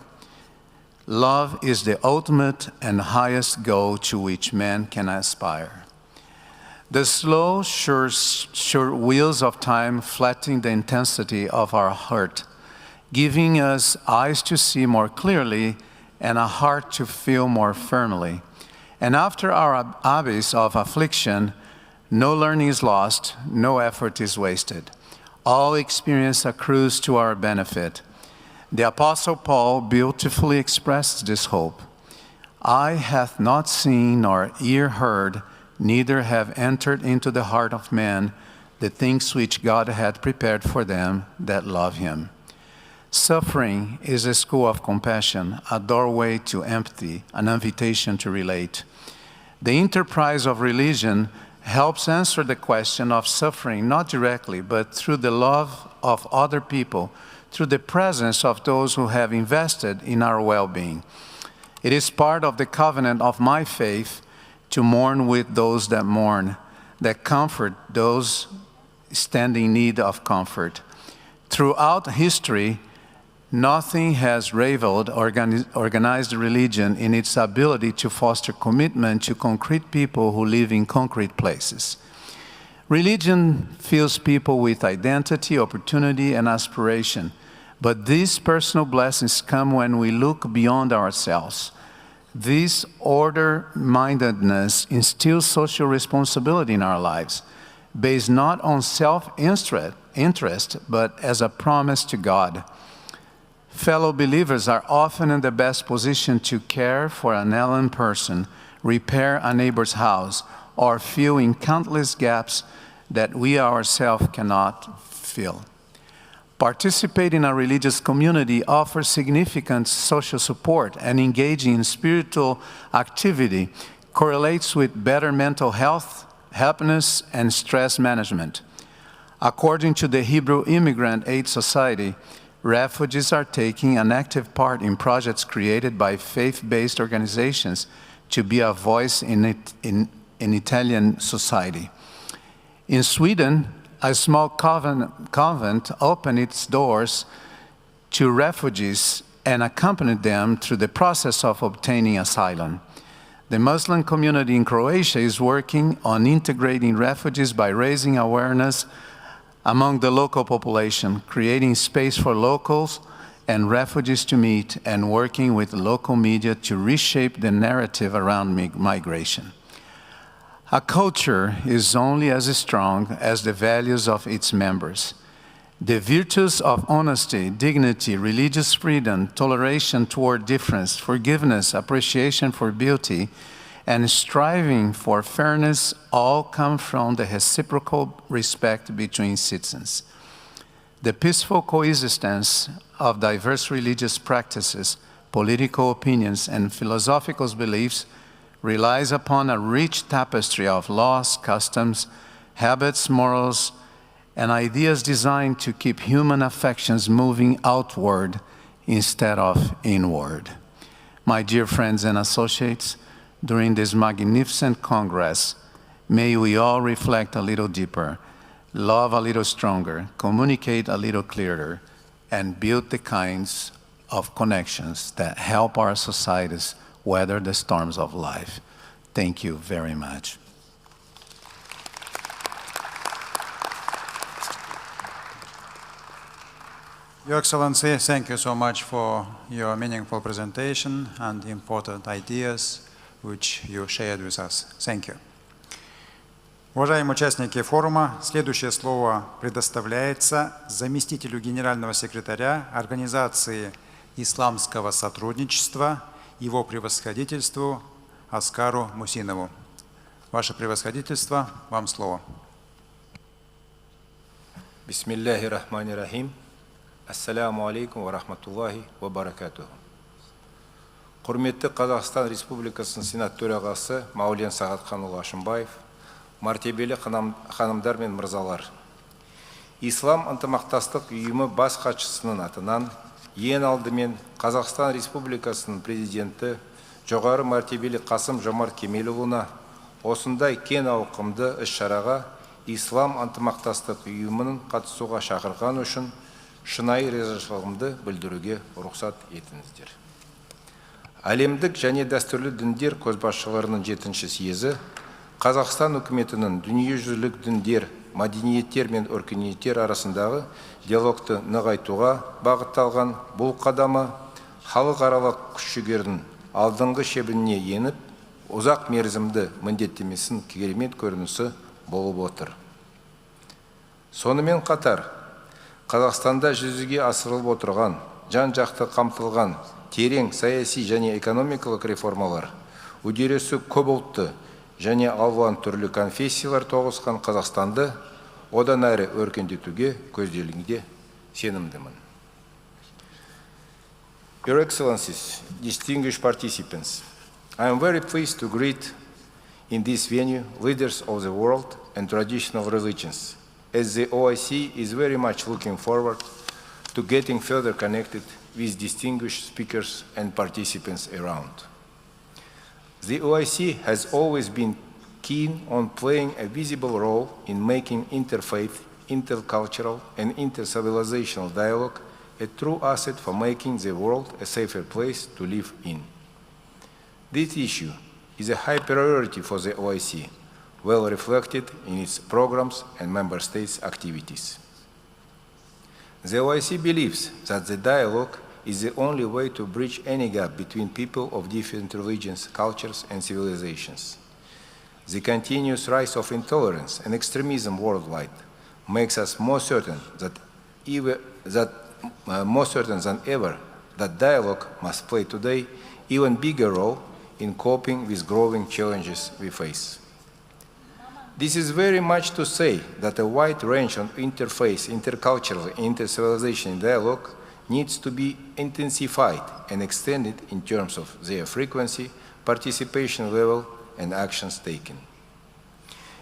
Love is the ultimate and highest goal to which man can aspire. The slow, sure wheels of time flatten the intensity of our heart, giving us eyes to see more clearly and a heart to feel more firmly. And after our abyss of affliction, no learning is lost, no effort is wasted. All experience accrues to our benefit. The Apostle Paul beautifully expressed this hope. Eye hath not seen nor ear heard, neither have entered into the heart of man the things which God had prepared for them that love him. Suffering is a school of compassion, a doorway to empathy, an invitation to relate. The enterprise of religion helps answer the question of suffering, not directly, but through the love of other people, through the presence of those who have invested in our well-being. It is part of the covenant of my faith to mourn with those that mourn, that comfort those standing in need of comfort. Throughout history, nothing has rivaled organized religion in its ability to foster commitment to concrete people who live in concrete places. Religion fills people with identity, opportunity, and aspiration, but these personal blessings come when we look beyond ourselves. This order-mindedness instills social responsibility in our lives, based not on self-interest, but as a promise to God. Fellow believers are often in the best position to care for an ailing person, repair a neighbor's house, or fill in countless gaps that we ourselves cannot fill. Participating in a religious community offers significant social support, and engaging in spiritual activity correlates with better mental health, happiness, and stress management. According to the Hebrew Immigrant Aid Society, refugees are taking an active part in projects created by faith-based organizations to be a voice in Italian society. In Sweden, a small convent opened its doors to refugees and accompanied them through the process of obtaining asylum. The Muslim community in Croatia is working on integrating refugees by raising awareness among the local population, creating space for locals and refugees to meet, and working with local media to reshape the narrative around migration. A culture is only as strong as the values of its members. The virtues of honesty, dignity, religious freedom, toleration toward difference, forgiveness, appreciation for beauty, and striving for fairness all come from the reciprocal respect between citizens. The peaceful coexistence of diverse religious practices, political opinions, and philosophical beliefs relies upon a rich tapestry of laws, customs, habits, morals, and ideas designed to keep human affections moving outward instead of inward. My dear friends and associates, during this magnificent Congress, may we all reflect a little deeper, love a little stronger, communicate a little clearer, and build the kinds of connections that help our societies weather the storms of life. Thank you very much. Your Excellency, thank you so much for your meaningful presentation and important ideas which you shared with us. Thank you. Уважаемые участники форума, следующее слово предоставляется заместителю генерального секретаря Организации исламского сотрудничества, его превосходительству Аскару Мусинову. Ваше превосходительство, вам слово. Бисмиллахи рахмани рахим. Ассаламу алейкум ва рахматуллахи ва баракатуху. Құрметті Қазақстан Республикасының Сенат төрағасы Маулен Сағатханұлы Ашымбаев, мәртебелі ханымдар мен мырзалар. Ислам ынтымақтастық ұйымы бас хатшысының атынан ең алдымен Қазақстан Республикасының президенті жоғары мәртебелі Қасым Жомарт Кемелұлына осындай кең ауқымды іс-шараға Ислам ынтымақтастық ұйымының қатысуға шақырған үшін шынайы ризашылығымды білдіруге рұқсат етіңіздер. Әлемдік және дәстүрлі діндер көшбасшыларының 7-ші съезі Қазақстан үкіметінің дүниежүзілік діндер, мәдениеттер мен өркениеттер арасындағы диалогты нығайтуға бағытталған бұл қадамы халықаралық күш-жігердің алдыңғы шебіне еніп, ұзақ мерзімді міндеттемесін керемет көрінісі болып отыр. Сонымен қатар, Қазақстанда жүзеге асырылып отырған, жан-жақты қамтылған терең саяси және экономикалық реформалар, үдерісі көп ұлтты және алуан түрлі конфессиялар тоғысқан Қазақстанды одан әрі өркендетуге көзделгенде сенімдімін. Your Excellencies, distinguished participants, I am very pleased to greet in this venue leaders of the world and traditional religions, as the OIC is very much looking forward to getting further connected with distinguished speakers and participants around. The OIC has always been keen on playing a visible role in making interfaith, intercultural, and intercivilizational dialogue a true asset for making the world a safer place to live in. This issue is a high priority for the OIC, well reflected in its programs and member states' activities. The OIC believes that the dialogue is the only way to bridge any gap between people of different religions, cultures, and civilizations. The continuous rise of intolerance and extremism worldwide makes us more certain than ever that dialogue must play today even bigger role in coping with growing challenges we face. This is very much to say that a wide range of interfaith, intercultural, and intercivilization dialogue needs to be intensified and extended in terms of their frequency, participation level, and actions taken.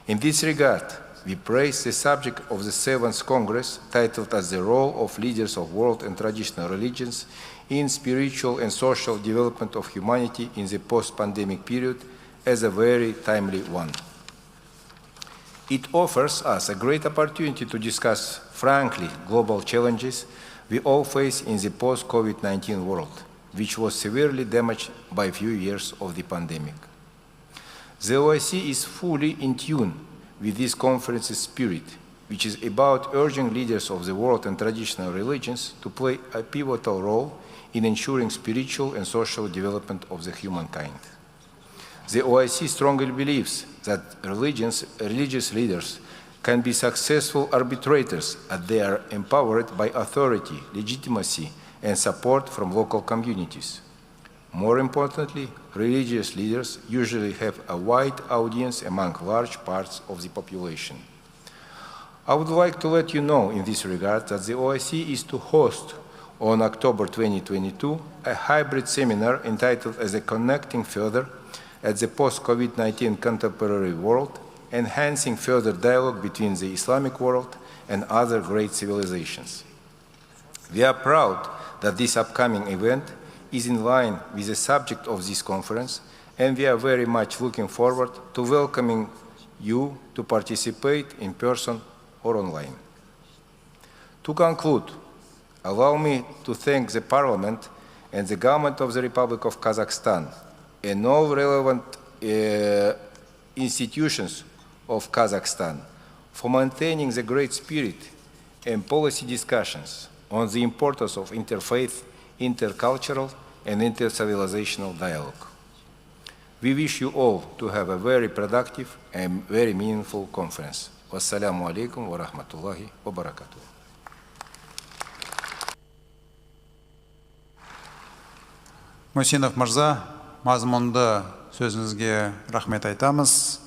In this regard, we praise the subject of the 7th Congress, titled as the role of leaders of world and traditional religions in spiritual and social development of humanity in the post-pandemic period, as a very timely one. It offers us a great opportunity to discuss frankly global challenges we all face in the post-COVID-19 world, which was severely damaged by a few years of the pandemic. The OIC is fully in tune with this conference's spirit, which is about urging leaders of the world and traditional religions to play a pivotal role in ensuring spiritual and social development of the humankind. The OIC strongly believes that religious leaders can be successful arbitrators as they are empowered by authority, legitimacy, and support from local communities. More importantly, religious leaders usually have a wide audience among large parts of the population. I would like to let you know in this regard that the OSCE is to host on October 2022 a hybrid seminar entitled as a Connecting Further at the Post-COVID-19 Contemporary World, Enhancing Further Dialogue between the Islamic World and Other Great Civilizations. We are proud that this upcoming event is in line with the subject of this conference, and we are very much looking forward to welcoming you to participate in person or online. To conclude, allow me to thank the Parliament and the Government of the Republic of Kazakhstan and all relevant institutions of Kazakhstan for maintaining the great spirit and policy discussions on the importance of interfaith, intercultural, and intercivilizational dialogue. We wish you all to have a very productive and very meaningful conference. Wassalamu alaikum wa rahmatullahi wa barakatuh. Мусинов мырза, мазмұнды сөзіңізге рахмет айтамыз.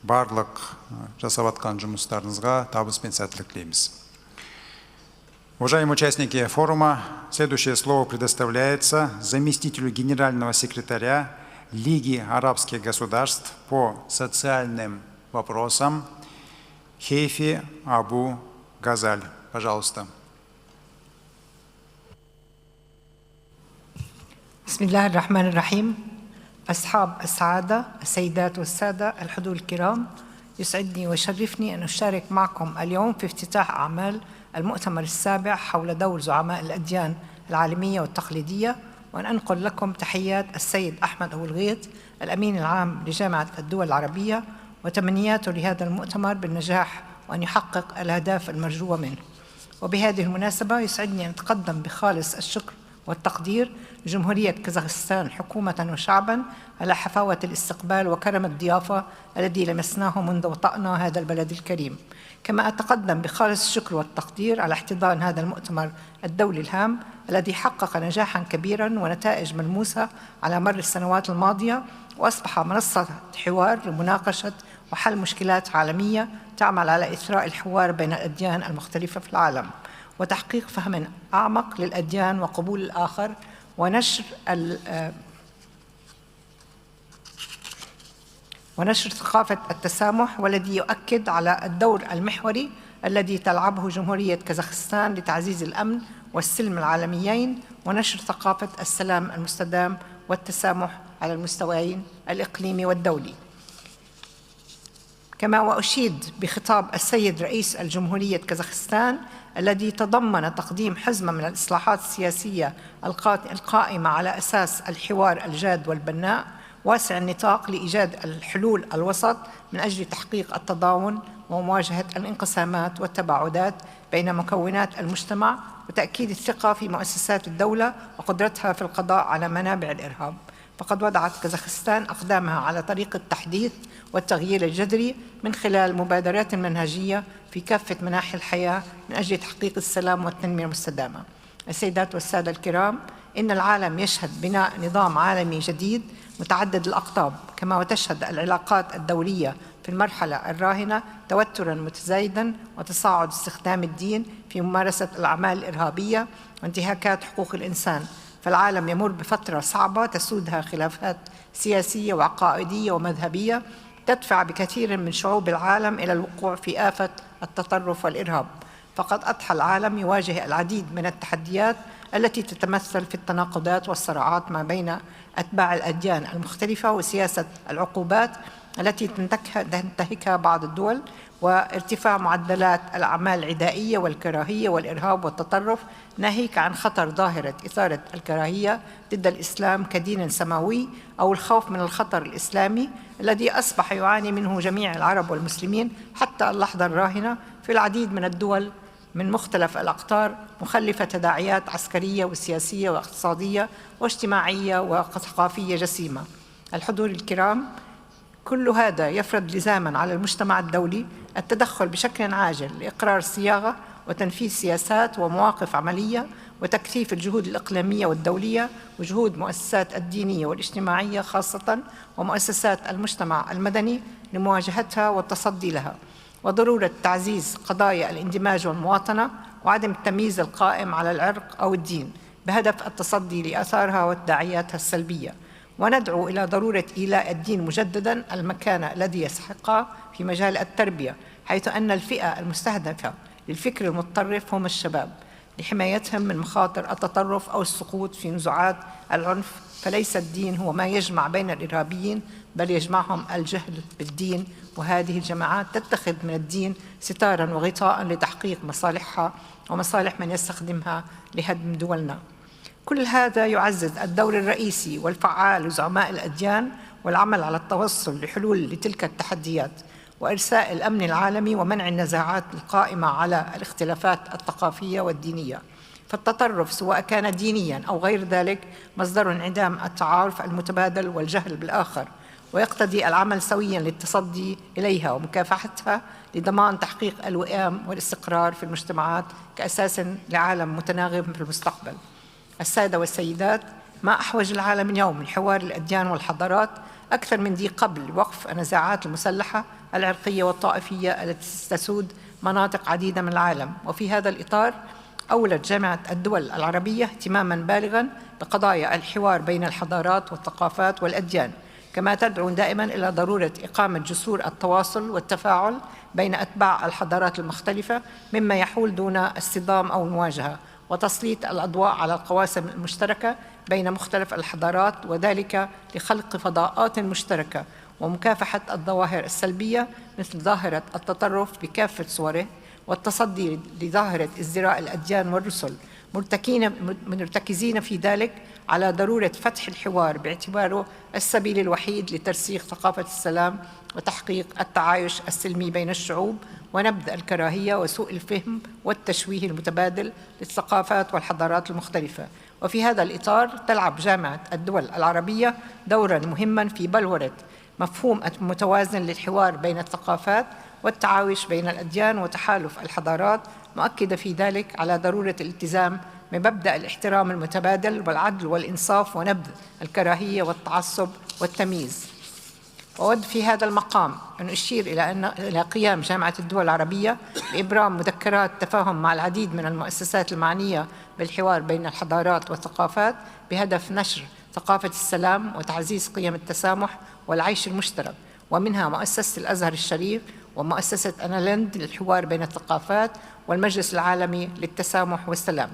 Барлық жасап жатқан жұмыстарыңызға табыс пен сәттілік тілейміз. Уважаемые участники форума, следующее слово предоставляется заместителю генерального секретаря Лиги арабских государств по социальным вопросам Хейфи Абу Газаль. Пожалуйста. بسم الله الرحمن الرحيم. أصحاب السعادة، السيدات والسادة، الحضور الكرام، يسعدني ويشرفني أن أشارك معكم اليوم في افتتاح أعمال المؤتمر السابع حول دور زعماء الأديان العالمية والتقليدية، وأن أنقل لكم تحيات السيد أحمد أبو الغيط الأمين العام لجامعة الدول العربية وتمنياته لهذا المؤتمر بالنجاح وأن يحقق الأهداف المرجوة منه. وبهذه المناسبة يسعدني أن أتقدم بخالص الشكر والتقدير لجمهورية كازاخستان حكومة وشعبا على حفاوة الاستقبال وكرم الضيافة الذي لمسناه منذ وطأنا هذا البلد الكريم. كما أتقدم بخالص الشكر والتقدير على احتضان هذا المؤتمر الدولي الهام الذي حقق نجاحا كبيرا ونتائج ملموسة على مر السنوات الماضية، وأصبح منصة حوار لمناقشة وحل مشكلات عالمية تعمل على إثراء الحوار بين الأديان المختلفة في العالم وتحقيق فهم أعمق للأديان وقبول الآخر ونشر ثقافة التسامح، والذي يؤكد على الدور المحوري الذي تلعبه جمهورية كازاخستان لتعزيز الأمن والسلم العالميين ونشر ثقافة السلام المستدام والتسامح على المستويين الإقليمي والدولي. كما وأشيد بخطاب السيد رئيس الجمهورية كازاخستان الذي تضمن تقديم حزمة من الإصلاحات السياسية القائمة على أساس الحوار الجاد والبناء واسع النطاق لإيجاد الحلول الوسط من أجل تحقيق التضامن ومواجهة الانقسامات والتباعدات بين مكونات المجتمع وتأكيد الثقة في مؤسسات الدولة وقدرتها في القضاء على منابع الإرهاب. فقد وضعت كازاخستان أقدامها على طريق التحديث والتغيير الجذري من خلال مبادرات منهجية في كافة مناحي الحياة من أجل تحقيق السلام والتنمية المستدامة. السيدات والسادة الكرام، إن العالم يشهد بناء نظام عالمي جديد متعدد الأقطاب، كما وتشهد العلاقات الدولية في المرحلة الراهنة توتراً متزايداً وتصاعد استخدام الدين في ممارسة الأعمال الإرهابية وانتهاكات حقوق الإنسان. فالعالم يمر بفترة صعبة تسودها خلافات سياسية وعقائدية ومذهبية تدفع بكثير من شعوب العالم إلى الوقوع في آفة التطرف والإرهاب. فقد أضحى العالم يواجه العديد من التحديات التي تتمثل في التناقضات والصراعات ما بين أتباع الأديان المختلفة وسياسة العقوبات التي تنتهكها بعض الدول وارتفاع معدلات الأعمال العدائية والكراهية والإرهاب والتطرف، ناهيك عن خطر ظاهرة إثارة الكراهية ضد الإسلام كدين سماوي أو الخوف من الخطر الإسلامي الذي أصبح يعاني منه جميع العرب والمسلمين حتى اللحظة الراهنة في العديد من الدول من مختلف الأقطار، مخلفة تداعيات عسكرية وسياسية واقتصادية واجتماعية وثقافية جسيمة. الحضور الكرام، كل هذا يفرض لزاما على المجتمع الدولي التدخل بشكل عاجل لإقرار صياغة وتنفيذ سياسات ومواقف عملية وتكثيف الجهود الإقليمية والدولية وجهود مؤسسات الدينية والاجتماعية خاصة ومؤسسات المجتمع المدني لمواجهتها والتصدي لها. وضرورة تعزيز قضايا الاندماج والمواطنة وعدم التمييز القائم على العرق أو الدين بهدف التصدي لآثارها وتداعياتها السلبية. وندعو إلى ضرورة إيلاء الدين مجددا المكانة الذي يستحقها في مجال التربية، حيث أن الفئة المستهدفة للفكر المتطرف هم الشباب، لحمايتهم من مخاطر التطرف أو السقوط في نزوعات العنف. فليس الدين هو ما يجمع بين الإرهابيين، بل يجمعهم الجهل بالدين، وهذه الجماعات تتخذ من الدين ستارا وغطاء لتحقيق مصالحها ومصالح من يستخدمها لهدم دولنا. كل هذا يعزز الدور الرئيسي والفعال لزعماء الأديان والعمل على التوصل لحلول لتلك التحديات وإرساء الأمن العالمي ومنع النزاعات القائمة على الاختلافات الثقافية والدينية. فالتطرف سواء كان دينيا أو غير ذلك مصدر انعدام التعارف المتبادل والجهل بالآخر، ويقتضي العمل سويا للتصدي إليها ومكافحتها لضمان تحقيق الوئام والاستقرار في المجتمعات كأساس لعالم متناغم في المستقبل. السادة والسيدات، ما أحوج العالم اليوم من حوار الأديان والحضارات أكثر من ذي قبل لوقف النزاعات المسلحة العرقية والطائفية التي تسود مناطق عديدة من العالم. وفي هذا الإطار أولت جامعة الدول العربية اهتماما بالغا بقضايا الحوار بين الحضارات والثقافات والأديان، كما تدعو دائما إلى ضرورة إقامة جسور التواصل والتفاعل بين أتباع الحضارات المختلفة مما يحول دون اصطدام أو مواجهة، وتسليط الأضواء على القواسم المشتركة بين مختلف الحضارات، وذلك لخلق فضاءات مشتركة ومكافحة الظواهر السلبية مثل ظاهرة التطرف بكافة صوره، والتصدي لظاهرة ازدراء الأديان والرسل، مرتكزين في ذلك على ضرورة فتح الحوار باعتباره السبيل الوحيد لترسيخ ثقافة السلام وتحقيق التعايش السلمي بين الشعوب ونبذ الكراهية وسوء الفهم والتشويه المتبادل للثقافات والحضارات المختلفة. وفي هذا الإطار تلعب جامعة الدول العربية دورا مهما في بلورة مفهوم متوازن للحوار بين الثقافات والتعايش بين الأديان وتحالف الحضارات، مؤكدة في ذلك على ضرورة الالتزام بمبدأ الاحترام المتبادل والعدل والإنصاف ونبذ الكراهية والتعصب والتمييز. وأود في هذا المقام أن أشير إلى قيام جامعة الدول العربية بإبرام مذكرات تفاهم مع العديد من المؤسسات المعنية بالحوار بين الحضارات والثقافات بهدف نشر ثقافة السلام وتعزيز قيم التسامح والعيش المشترك، ومنها مؤسسة الأزهر الشريف ومؤسسة أنالند للحوار بين الثقافات والمجلس العالمي للتسامح والسلام.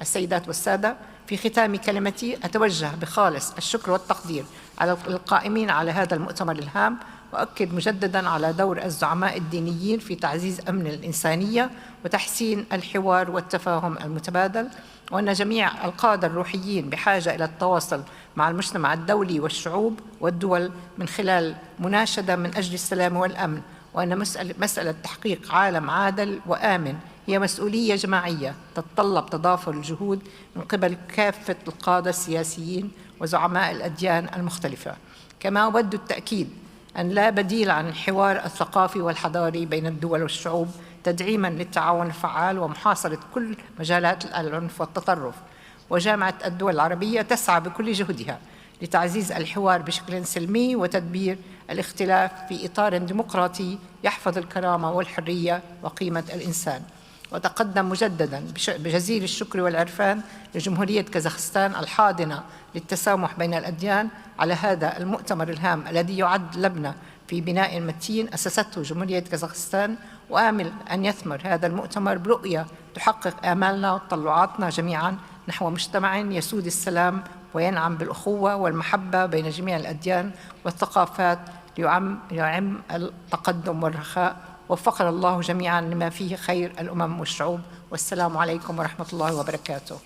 السيدات والسادة، في ختام كلمتي أتوجه بخالص الشكر والتقدير على القائمين على هذا المؤتمر الهام، وأؤكد مجددا على دور الزعماء الدينيين في تعزيز أمن الإنسانية وتحسين الحوار والتفاهم المتبادل، وأن جميع القادة الروحيين بحاجة إلى التواصل مع المجتمع الدولي والشعوب والدول من خلال مناشدة من أجل السلام والأمن، وأن مسألة تحقيق عالم عادل وآمن هي مسؤولية جماعية تتطلب تضافر الجهود من قبل كافة القادة السياسيين وزعماء الأديان المختلفة. كما أود التأكيد أن لا بديل عن الحوار الثقافي والحضاري بين الدول والشعوب تدعيما للتعاون الفعال ومحاصرة كل مجالات العنف والتطرف. وجامعة الدول العربية تسعى بكل جهدها لتعزيز الحوار بشكل سلمي وتدبير الاختلاف في إطار ديمقراطي يحفظ الكرامة والحرية وقيمة الإنسان. وتقدم مجددا بجزيل الشكر والعرفان لجمهورية كازاخستان الحاضنة للتسامح بين الأديان على هذا المؤتمر الهام الذي يعد لبنة في بناء متين أسسته جمهورية كازاخستان، وآمل أن يثمر هذا المؤتمر برؤية تحقق آمالنا وتطلعاتنا جميعا نحو مجتمع يسود السلام وينعم بالأخوة والمحبة بين جميع الأديان والثقافات ليعم التقدم والرخاء. وفقنا الله جميعا لما فيه خير الأمم والشعوب. والسلام عليكم ورحمة الله وبركاته.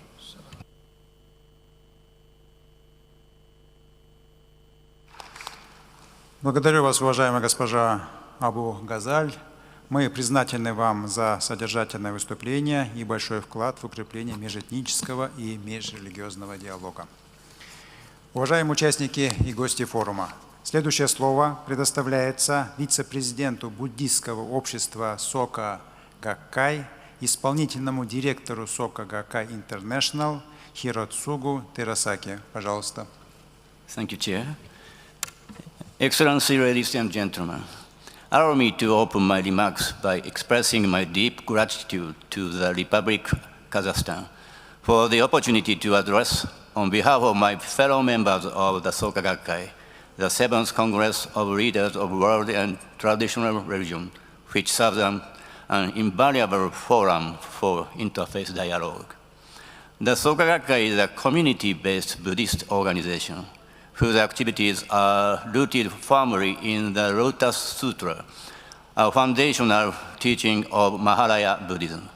Благодарю вас, уважаемая госпожа Абу Газаль. Мы признательны вам за содержательное выступление и большой вклад в укрепление межэтнического и межрелигиозного диалога. Уважаемые участники и гости форума, следующее слово предоставляется вице-президенту буддийского общества Сока Гаккай, исполнительному директору Сока Гаккай International Хироцугу Терасаки. Пожалуйста. Thank you, Chair. Excellency, ladies and gentlemen, Allow me to open my remarks by expressing my deep gratitude to the Republic of Kazakhstan for the opportunity to address, on behalf of my fellow members of the Soka Gakkai, the 7th Congress of Leaders of World and Traditional Religion, which serves an invaluable forum for interfaith dialogue. The Soka Gakkai is a community-based Buddhist organization whose activities are rooted firmly in the Lotus Sutra, a foundational teaching of Maharaya Buddhism.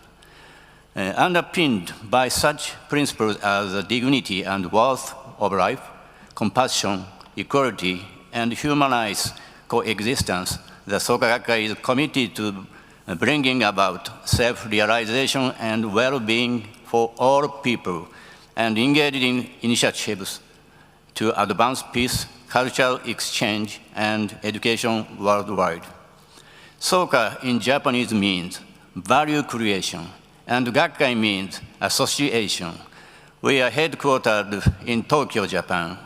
Underpinned by such principles as the dignity and worth of life, compassion, equality, and humanized coexistence, the Soka Gakkai is committed to bringing about self-realization and well-being for all people, and engaged in initiatives to advance peace, cultural exchange, and education worldwide. Soka in Japanese means value creation, and Gakkai means association. We are headquartered in Tokyo, Japan,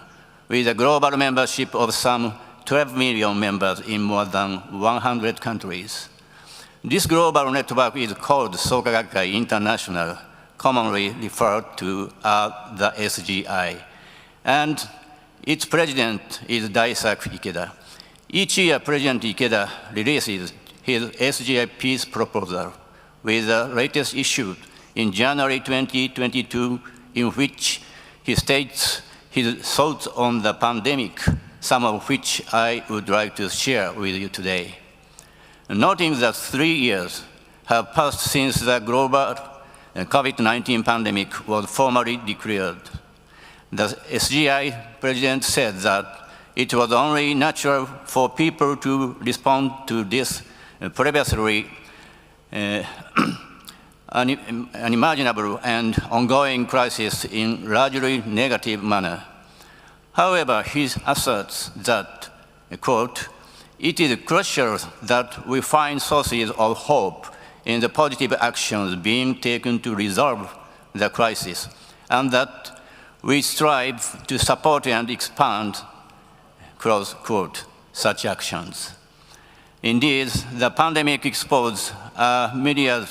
with a global membership of some 12 million members in more than 100 countries. This global network is called Soka Gakkai International, commonly referred to as the SGI, and its president is Daisaku Ikeda. Each year, President Ikeda releases his SGI peace proposal, with the latest issue in January 2022, in which he states his thoughts on the pandemic, some of which I would like to share with you today. Noting that 3 years have passed since the global COVID-19 pandemic was formally declared, the SGI president said that it was only natural for people to respond to this previously unimaginable and ongoing crisis in largely negative manner. However, he asserts that, quote, "It is crucial that we find sources of hope in the positive actions being taken to resolve the crisis, and that we strive to support and expand," close quote, "such actions." Indeed, the pandemic exposed a myriad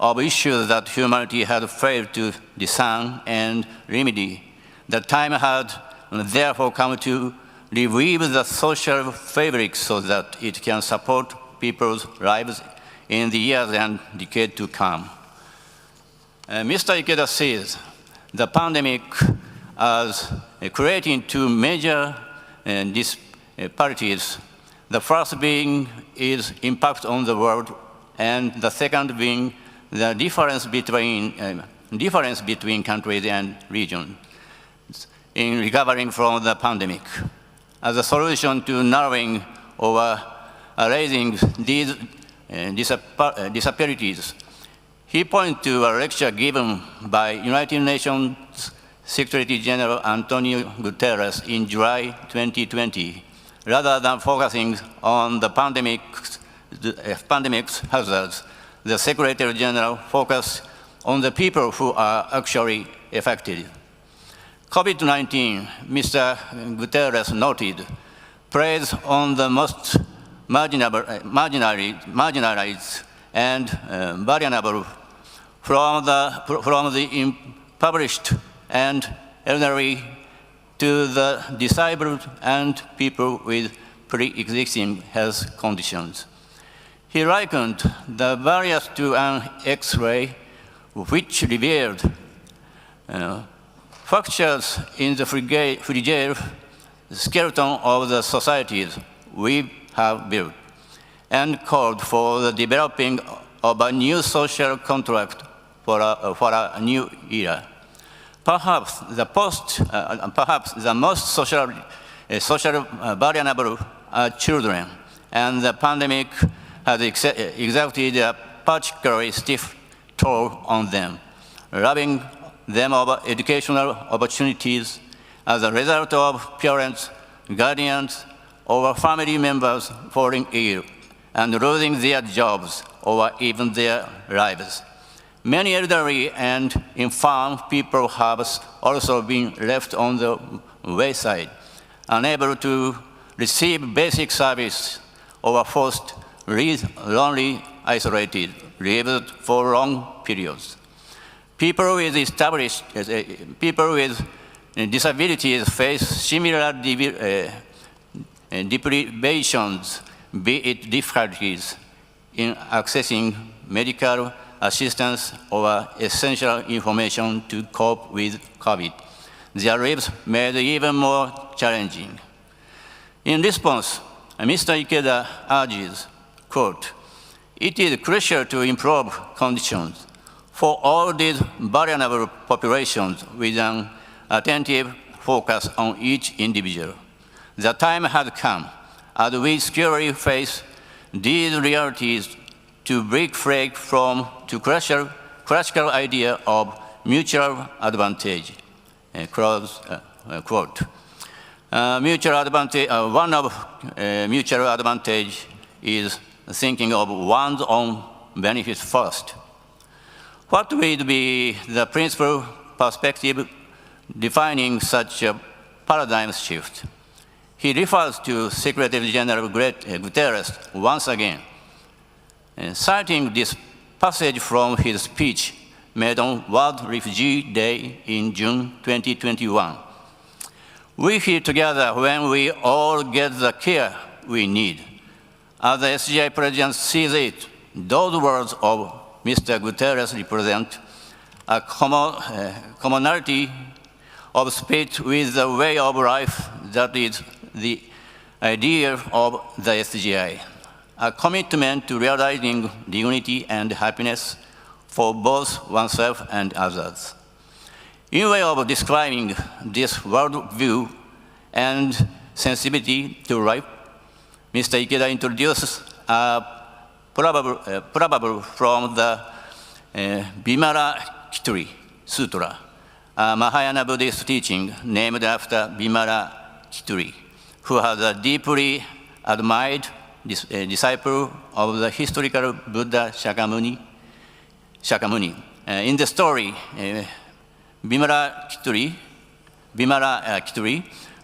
of issues that humanity had failed to discern and remedy. The time had therefore come to reweave the social fabric so that it can support people's lives in the years and decades to come. Mr. Ikeda sees the pandemic as creating two major disparities. The first being its impact on the world, and the second being the difference between countries and regions in recovering from the pandemic. As a solution to narrowing or erasing these disparities, he pointed to a lecture given by United Nations Secretary General Antonio Guterres in July 2020. Rather than focusing on the pandemic's hazards, the Secretary General focused on the people who are actually affected. COVID-19, Mr. Guterres noted, preys on the most marginalized and vulnerable, from the impoverished and elderly to the disabled and people with pre-existing health conditions. He likened the barriers to an X-ray which revealed fractures in the fragile skeleton of the societies we have built, and called for the developing of a new social contract for a new era. Perhaps the most social vulnerable are children, and the pandemic has exerted a particularly stiff toll on them, robbing them of educational opportunities as a result of parents, guardians, or family members falling ill and losing their jobs or even their lives. Many elderly and infirm people have also been left on the wayside, unable to receive basic service or forced lonely, isolated, lived for long periods. People with disabilities face similar deprivations, be it difficulties in accessing medical assistance or essential information to cope with COVID. Their lives made even more challenging. In response, Mr. Ikeda urges, quote, "It is crucial to improve conditions for all these vulnerable populations with an attentive focus on each individual. The time has come, as we squarely face these realities, to break free from the classical idea of mutual advantage." Close quote. Mutual advantage, one of mutual advantage is thinking of one's own benefit first. What would be the principal perspective defining such a paradigm shift? He refers to Secretary General Guterres once again, citing this passage from his speech made on World Refugee Day in June 2021. "We here together when we all get the care we need." As the SGI President sees it, those words of Mr. Guterres represent a commonality of spirit with the way of life that is the idea of the SGI, a commitment to realizing dignity and happiness for both oneself and others. In way of describing this worldview and sensibility to life, Mr. Ikeda introduces a proverb from the Vimarakshitri Sutra, a Mahayana Buddhist teaching named after Vimarakshitri, who was a deeply admired disciple of the historical Buddha Shakyamuni. In the story, Vimarakshitri,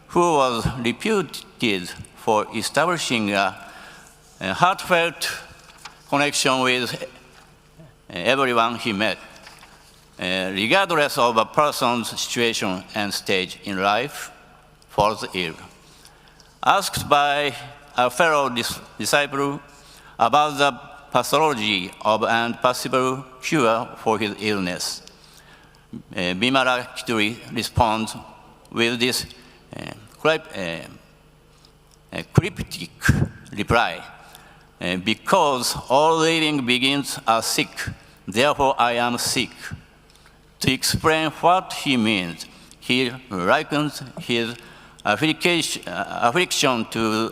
who was reputed for establishing a heartfelt connection with everyone he met, regardless of a person's situation and stage in life, falls ill. Asked by a fellow disciple about the pathology of and possible cure for his illness, Vimarakshitri responds with this cryptic reply, "Because all living beings are sick, therefore I am sick." To explain what he means, he likens his affliction to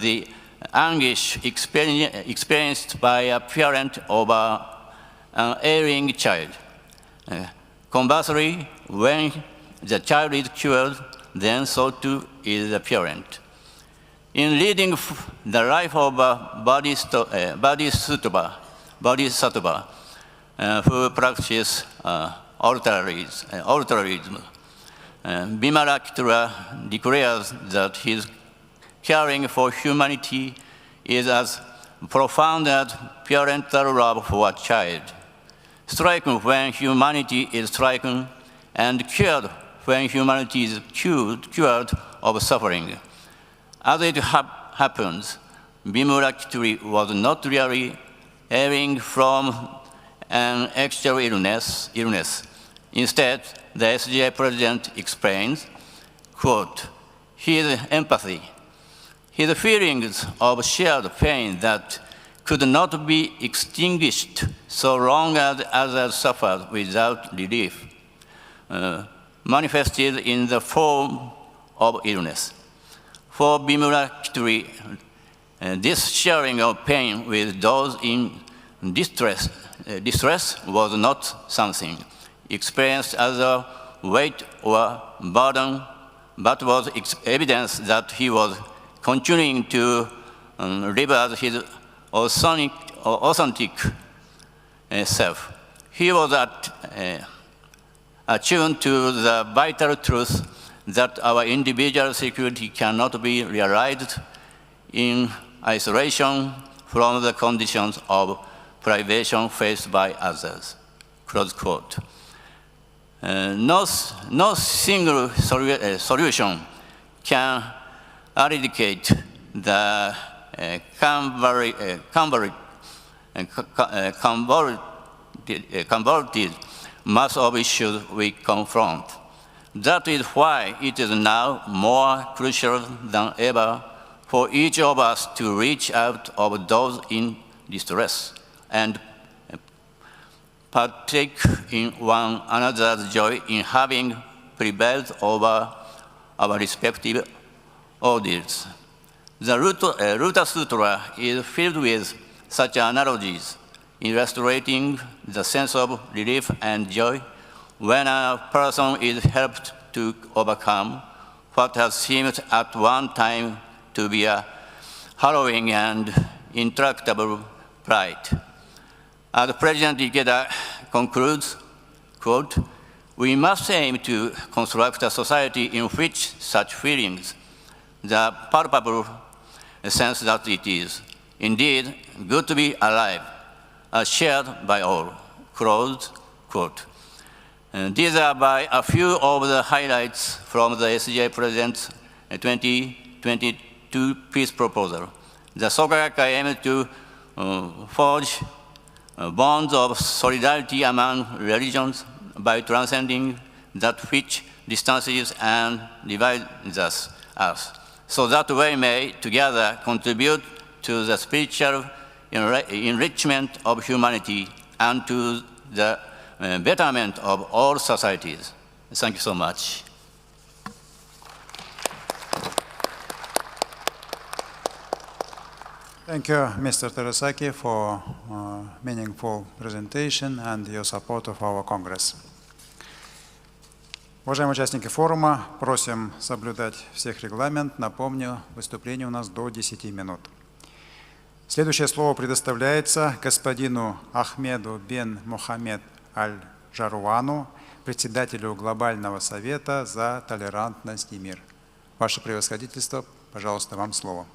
the anguish experienced by a parent of an ailing child. Conversely, when the child is cured, then so too is the parent. In leading the life of a bodhisattva who practices altruism, Vimarakshitri declares that his caring for humanity is as profound as parental love for a child, stricken when humanity is stricken, and cured when humanity is cured of suffering. As it happens, Vimarakshitri was not really erring from an actual illness. Instead, the SGI President explains, quote, "His empathy, his feelings of shared pain that could not be extinguished so long as others suffered without relief, manifested in the form of illness. For Vimarakshitri, this sharing of pain with those in distress was not something experienced as a weight or burden, but was evidence that he was continuing to live as his authentic self. He was attuned to the vital truth that our individual security cannot be realized in isolation from the conditions of privation faced by others. Close quote. No single solution can eradicate the convoluted mass of issues we confront. That is why it is now more crucial than ever for each of us to reach out to those in distress and partake in one another's joy in having prevailed over our respective ordeals. The Ruta Sutra is filled with such analogies, illustrating the sense of relief and joy when a person is helped to overcome what has seemed at one time to be a harrowing and intractable plight. As President Ikeda concludes, quote, "We must aim to construct a society in which such feelings, the palpable sense that it is indeed good to be alive, are shared by all," close quote. And these are by a few of the highlights from the SJ President's 2022 peace proposal. The Soka-gakkai aims to forge bonds of solidarity among religions by transcending that which distances and divides us, so that we may together contribute to the spiritual enrichment of humanity and to the betterment of all societies. Thank you so much. Thank you, Mr. Terasaki, for meaningful presentation and your support of our Congress. Уважаемые участники форума, просим соблюдать всех регламент. Напомню, выступление у нас до 10 минут. Следующее слово предоставляется господину Ахмеду бен Мухаммед Аль-Жаруану, председателю Глобального совета за толерантность и мир. Ваше превосходительство, пожалуйста, вам слово.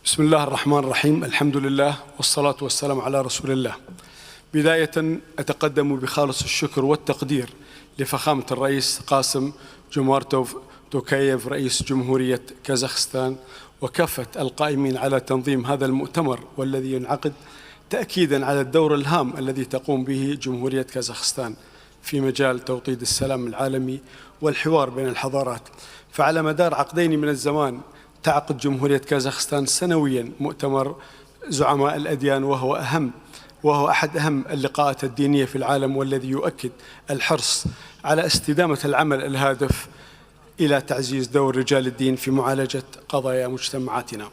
بسم الله الرحمن الرحيم. الحمد لله والصلاة والسلام على رسول الله. بداية أتقدم بخالص الشكر والتقدير لفخامة الرئيس قاسم جومارتوف توكايف رئيس جمهورية كازاخستان وكافة القائمين على تنظيم هذا المؤتمر والذي ينعقد تأكيدا على الدور الهام الذي تقوم به جمهورية كازاخستان في مجال توطيد السلام العالمي والحوار بين الحضارات. فعلى مدار عقدين من الزمان تعقد جمهورية كازاخستان سنويا مؤتمر زعماء الأديان وهو أحد أهم اللقاءات الدينية في العالم، والذي يؤكد الحرص على استدامة العمل الهادف إلى تعزيز دور رجال الدين في معالجة قضايا مجتمعاتنا.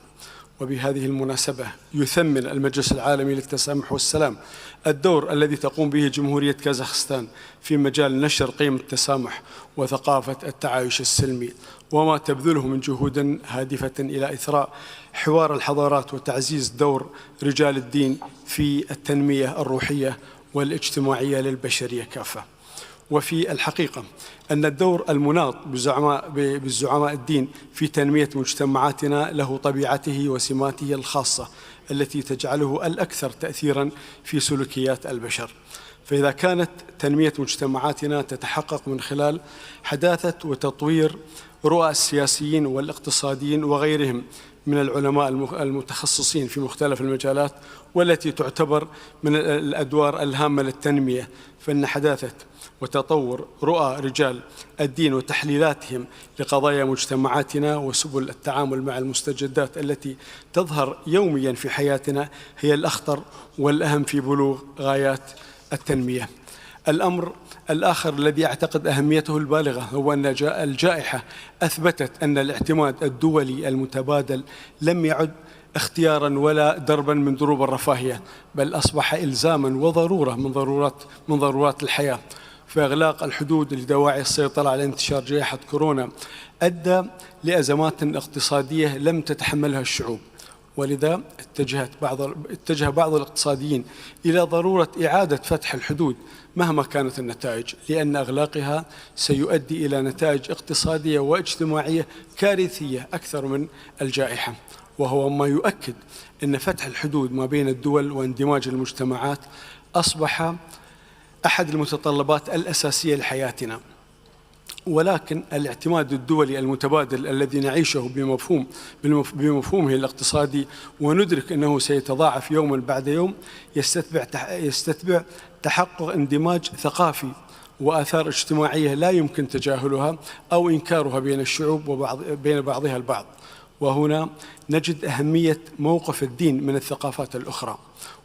وبهذه المناسبة يثمن المجلس العالمي للتسامح والسلام الدور الذي تقوم به جمهورية كازاخستان في مجال نشر قيم التسامح وثقافة التعايش السلمي، وما تبذله من جهود هادفة إلى إثراء حوار الحضارات وتعزيز دور رجال الدين في التنمية الروحية والاجتماعية للبشرية كافة. وفي الحقيقة أن الدور المناط بالزعماء الدين في تنمية مجتمعاتنا له طبيعته وسماته الخاصة التي تجعله الأكثر تأثيرا في سلوكيات البشر. فإذا كانت تنمية مجتمعاتنا تتحقق من خلال حداثة وتطوير رؤى السياسيين والاقتصاديين وغيرهم من العلماء المتخصصين في مختلف المجالات والتي تعتبر من الأدوار الهامة للتنمية، فإن حداثة وتطور رؤى رجال الدين وتحليلاتهم لقضايا مجتمعاتنا وسبل التعامل مع المستجدات التي تظهر يوميا في حياتنا هي الأخطر والأهم في بلوغ غايات التنمية. الأمر الآخر الذي أعتقد أهميته البالغة هو أن الجائحة أثبتت أن الاعتماد الدولي المتبادل لم يعد اختيارا ولا دربا من دروب الرفاهية، بل أصبح إلزاما وضرورة من ضرورات الحياة. فإغلاق الحدود لدواعي السيطرة على انتشار جائحة كورونا أدى لأزمات اقتصادية لم تتحملها الشعوب، ولذا اتجه بعض الاقتصاديين إلى ضرورة إعادة فتح الحدود مهما كانت النتائج، لأن إغلاقها سيؤدي إلى نتائج اقتصادية واجتماعية كارثية أكثر من الجائحة، وهو ما يؤكد أن فتح الحدود ما بين الدول واندماج المجتمعات أصبح أحد المتطلبات الأساسية لحياتنا. ولكن الاعتماد الدولي المتبادل الذي نعيشه بمفهومه الاقتصادي وندرك أنه سيتضاعف يوما بعد يوم يستتبع تحقق اندماج ثقافي وآثار اجتماعية لا يمكن تجاهلها أو إنكارها بين الشعوب وبين بعضها البعض. وهنا نجد أهمية موقف الدين من الثقافات الأخرى.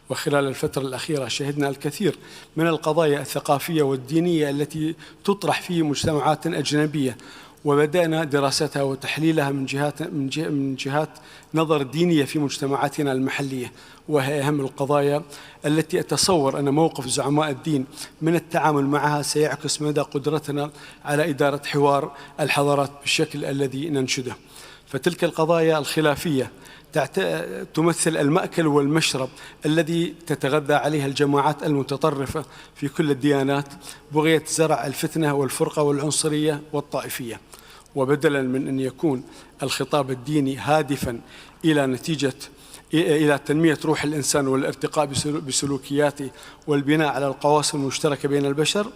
وخلال الفترة الأخيرة شهدنا الكثير من القضايا الثقافية والدينية التي تطرح في مجتمعات أجنبية، وبدأنا دراستها وتحليلها من جهات نظر دينية في مجتمعاتنا المحلية، وهي أهم القضايا التي أتصور أن موقف زعماء الدين من التعامل معها سيعكس مدى قدرتنا على إدارة حوار الحضارات بالشكل الذي ننشده. فتلك القضايا الخلافية تمثل المأكل والمشرب الذي تتغذى عليها الجماعات المتطرفة في كل الديانات بغية زرع الفتنة والفرقة والعنصرية والطائفية. وبدلا من أن يكون الخطاب الديني هادفا إلى تنمية روح الإنسان والارتقاء بسلوكياته والبناء على القواسم المشتركة بين البشر،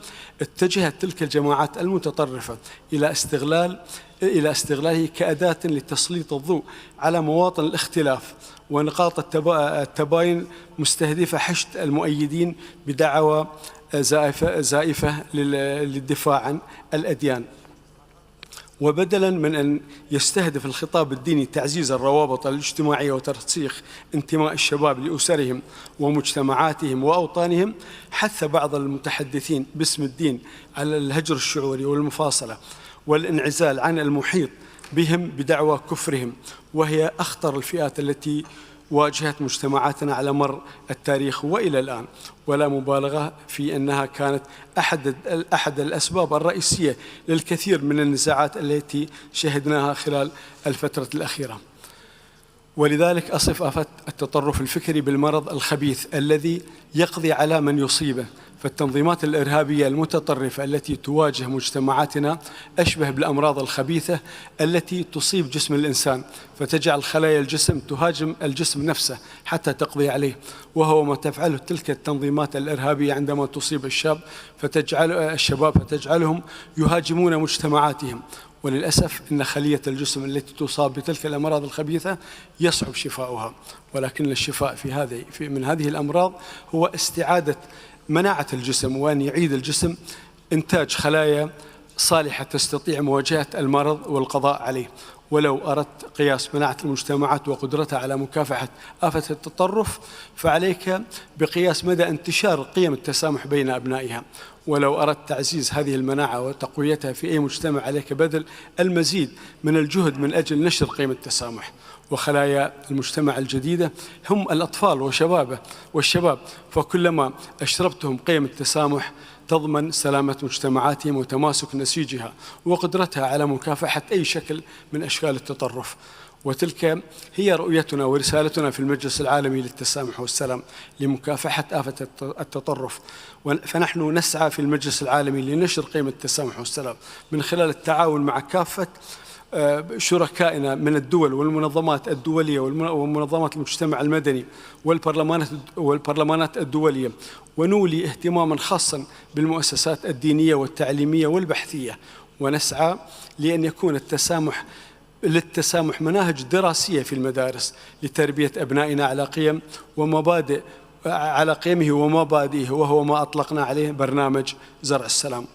اتجهت تلك الجماعات المتطرفة إلى استغلاله كأداة لتسليط الضوء على مواطن الاختلاف ونقاط التباين، مستهدفة حشد المؤيدين بدعوى زائفة للدفاع عن الأديان. وبدلا من أن يستهدف الخطاب الديني تعزيز الروابط الاجتماعية وترسيخ انتماء الشباب لأسرهم ومجتمعاتهم وأوطانهم، حث بعض المتحدثين باسم الدين على الهجر الشعوري والمفاصلة والانعزال عن المحيط بهم بدعوى كفرهم، وهي أخطر الفئات التي واجهت مجتمعاتنا على مر التاريخ وإلى الآن، ولا مبالغة في أنها كانت أحد الأسباب الرئيسية للكثير من النزاعات التي شهدناها خلال الفترة الأخيرة. ولذلك أصف آفة التطرف الفكري بالمرض الخبيث الذي يقضي على من يصيبه. فالتنظيمات الإرهابية المتطرفة التي تواجه مجتمعاتنا أشبه بالأمراض الخبيثة التي تصيب جسم الإنسان، فتجعل خلايا الجسم تهاجم الجسم نفسه حتى تقضي عليه، وهو ما تفعله تلك التنظيمات الإرهابية عندما تصيب الشباب فتجعلهم يهاجمون مجتمعاتهم. وللأسف إن خلية الجسم التي تصاب بتلك الأمراض الخبيثة يصعب شفاؤها، ولكن الشفاء من هذه الأمراض هو استعادة مناعة الجسم، وأن يعيد الجسم إنتاج خلايا صالحة تستطيع مواجهة المرض والقضاء عليه. ولو أردت قياس مناعة المجتمعات وقدرتها على مكافحة آفة التطرف فعليك بقياس مدى انتشار قيم التسامح بين أبنائها. ولو أردت تعزيز هذه المناعة وتقويتها في أي مجتمع عليك بذل المزيد من الجهد من أجل نشر قيم التسامح. وخلايا المجتمع الجديدة هم الأطفال والشباب، فكلما أشربتهم قيم التسامح تضمن سلامة مجتمعاتهم وتماسك نسيجها وقدرتها على مكافحة أي شكل من أشكال التطرف. وتلك هي رؤيتنا ورسالتنا في المجلس العالمي للتسامح والسلام لمكافحة آفة التطرف. فنحن نسعى في المجلس العالمي لنشر قيم التسامح والسلام من خلال التعاون مع كافة شركائنا من الدول والمنظمات الدولية ومنظمات المجتمع المدني والبرلمانات الدولية، ونولي اهتماما خاصا بالمؤسسات الدينية والتعليمية والبحثية. ونسعى لأن يكون للتسامح مناهج دراسية في المدارس لتربية أبنائنا على قيمه ومبادئه، وهو ما أطلقنا عليه برنامج زرع السلام.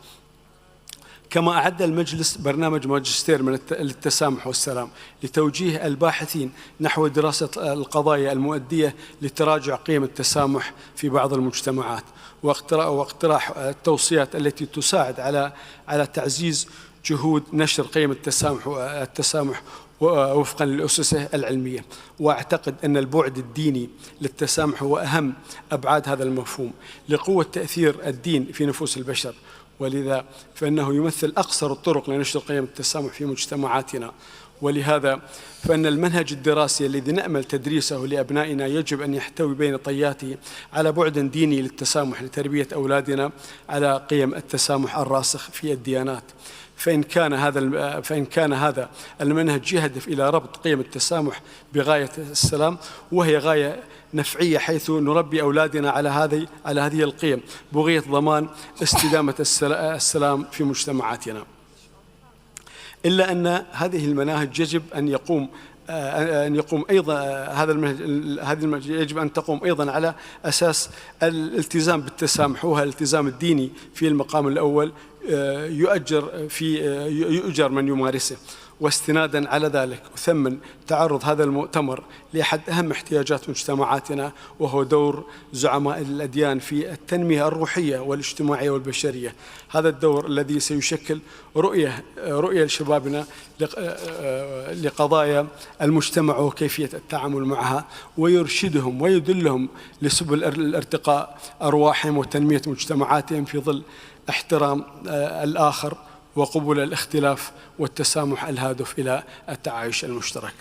كما أعد المجلس برنامج ماجستير للتسامح والسلام لتوجيه الباحثين نحو دراسة القضايا المؤدية لتراجع قيم التسامح في بعض المجتمعات، واقتراح التوصيات التي تساعد على تعزيز جهود نشر قيم التسامح وفقا للأسس العلمية. وأعتقد أن البعد الديني للتسامح هو أهم أبعاد هذا المفهوم لقوة تأثير الدين في نفوس البشر، ولذا فإنه يمثل أقصر الطرق لنشر قيم التسامح في مجتمعاتنا. ولهذا فإن المنهج الدراسي الذي نأمل تدريسه لأبنائنا يجب أن يحتوي بين طياته على بعد ديني للتسامح لتربية أولادنا على قيم التسامح الراسخ في الديانات. فإن كان هذا المنهج يهدف إلى ربط قيم التسامح بغاية السلام، وهي غاية نفعية، حيث نربي أولادنا على هذه القيم بغية ضمان استدامة السلام في مجتمعاتنا. إلا أن هذه المناهج يجب أن يقوم أيضا هذه المنهج يجب أن تقوم أيضا على أساس الالتزام بالتسامح، وهو الالتزام الديني في المقام الأول يؤجر من يمارسه. واستنادا على ذلك أثمن تعرض هذا المؤتمر لأحد أهم احتياجات مجتمعاتنا، وهو دور زعماء الأديان في التنمية الروحية والاجتماعية والبشرية. هذا الدور الذي سيشكل رؤية لشبابنا لقضايا المجتمع وكيفية التعامل معها، ويرشدهم ويدلهم لسبل الارتقاء أرواحهم وتنمية مجتمعاتهم في ظل احترام الآخر وقبول الاختلاف والتسامح الهادف إلى التعايش المشترك.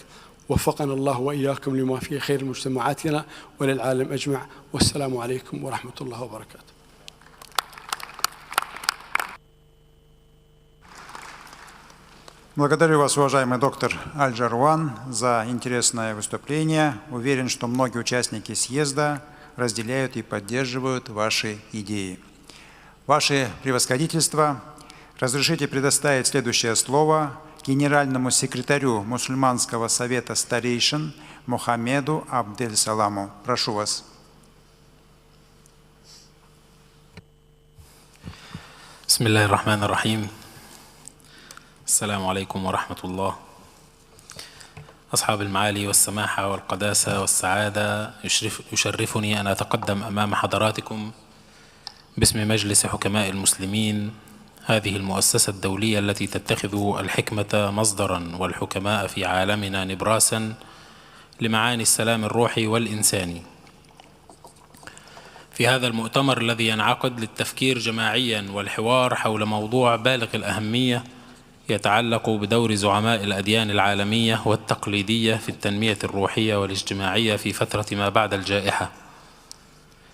وفقنا الله وإياكم لما فيه خير مجتمعاتنا وللعالم أجمع، والسلام عليكم ورحمة الله وبركاته. Благодарю вас, уважаемый доктор Аль-Джарван, за интересное выступление. Уверен, что многие участники съезда разделяют и поддерживают ваши идеи. Ваше превосходительство, разрешите предоставить следующее слово генеральному секретарю Мусульманского совета старейшин Мухаммеду Абдель-Саламу. Прошу вас. بسم الله الرحمن الرحيم. السلام عليكم ورحمة الله. أصحاب المعالي والسماحة والقداسة والسعادة، يشرفني أن أتقدم أمام حضراتكم باسم مجلس حكماء المسلمين، هذه المؤسسة الدولية التي تتخذ الحكمة مصدرا والحكماء في عالمنا نبراسا لمعاني السلام الروحي والإنساني. في هذا المؤتمر الذي ينعقد للتفكير جماعيا والحوار حول موضوع بالغ الأهمية يتعلق بدور زعماء الأديان العالمية والتقليدية في التنمية الروحية والاجتماعية في فترة ما بعد الجائحة،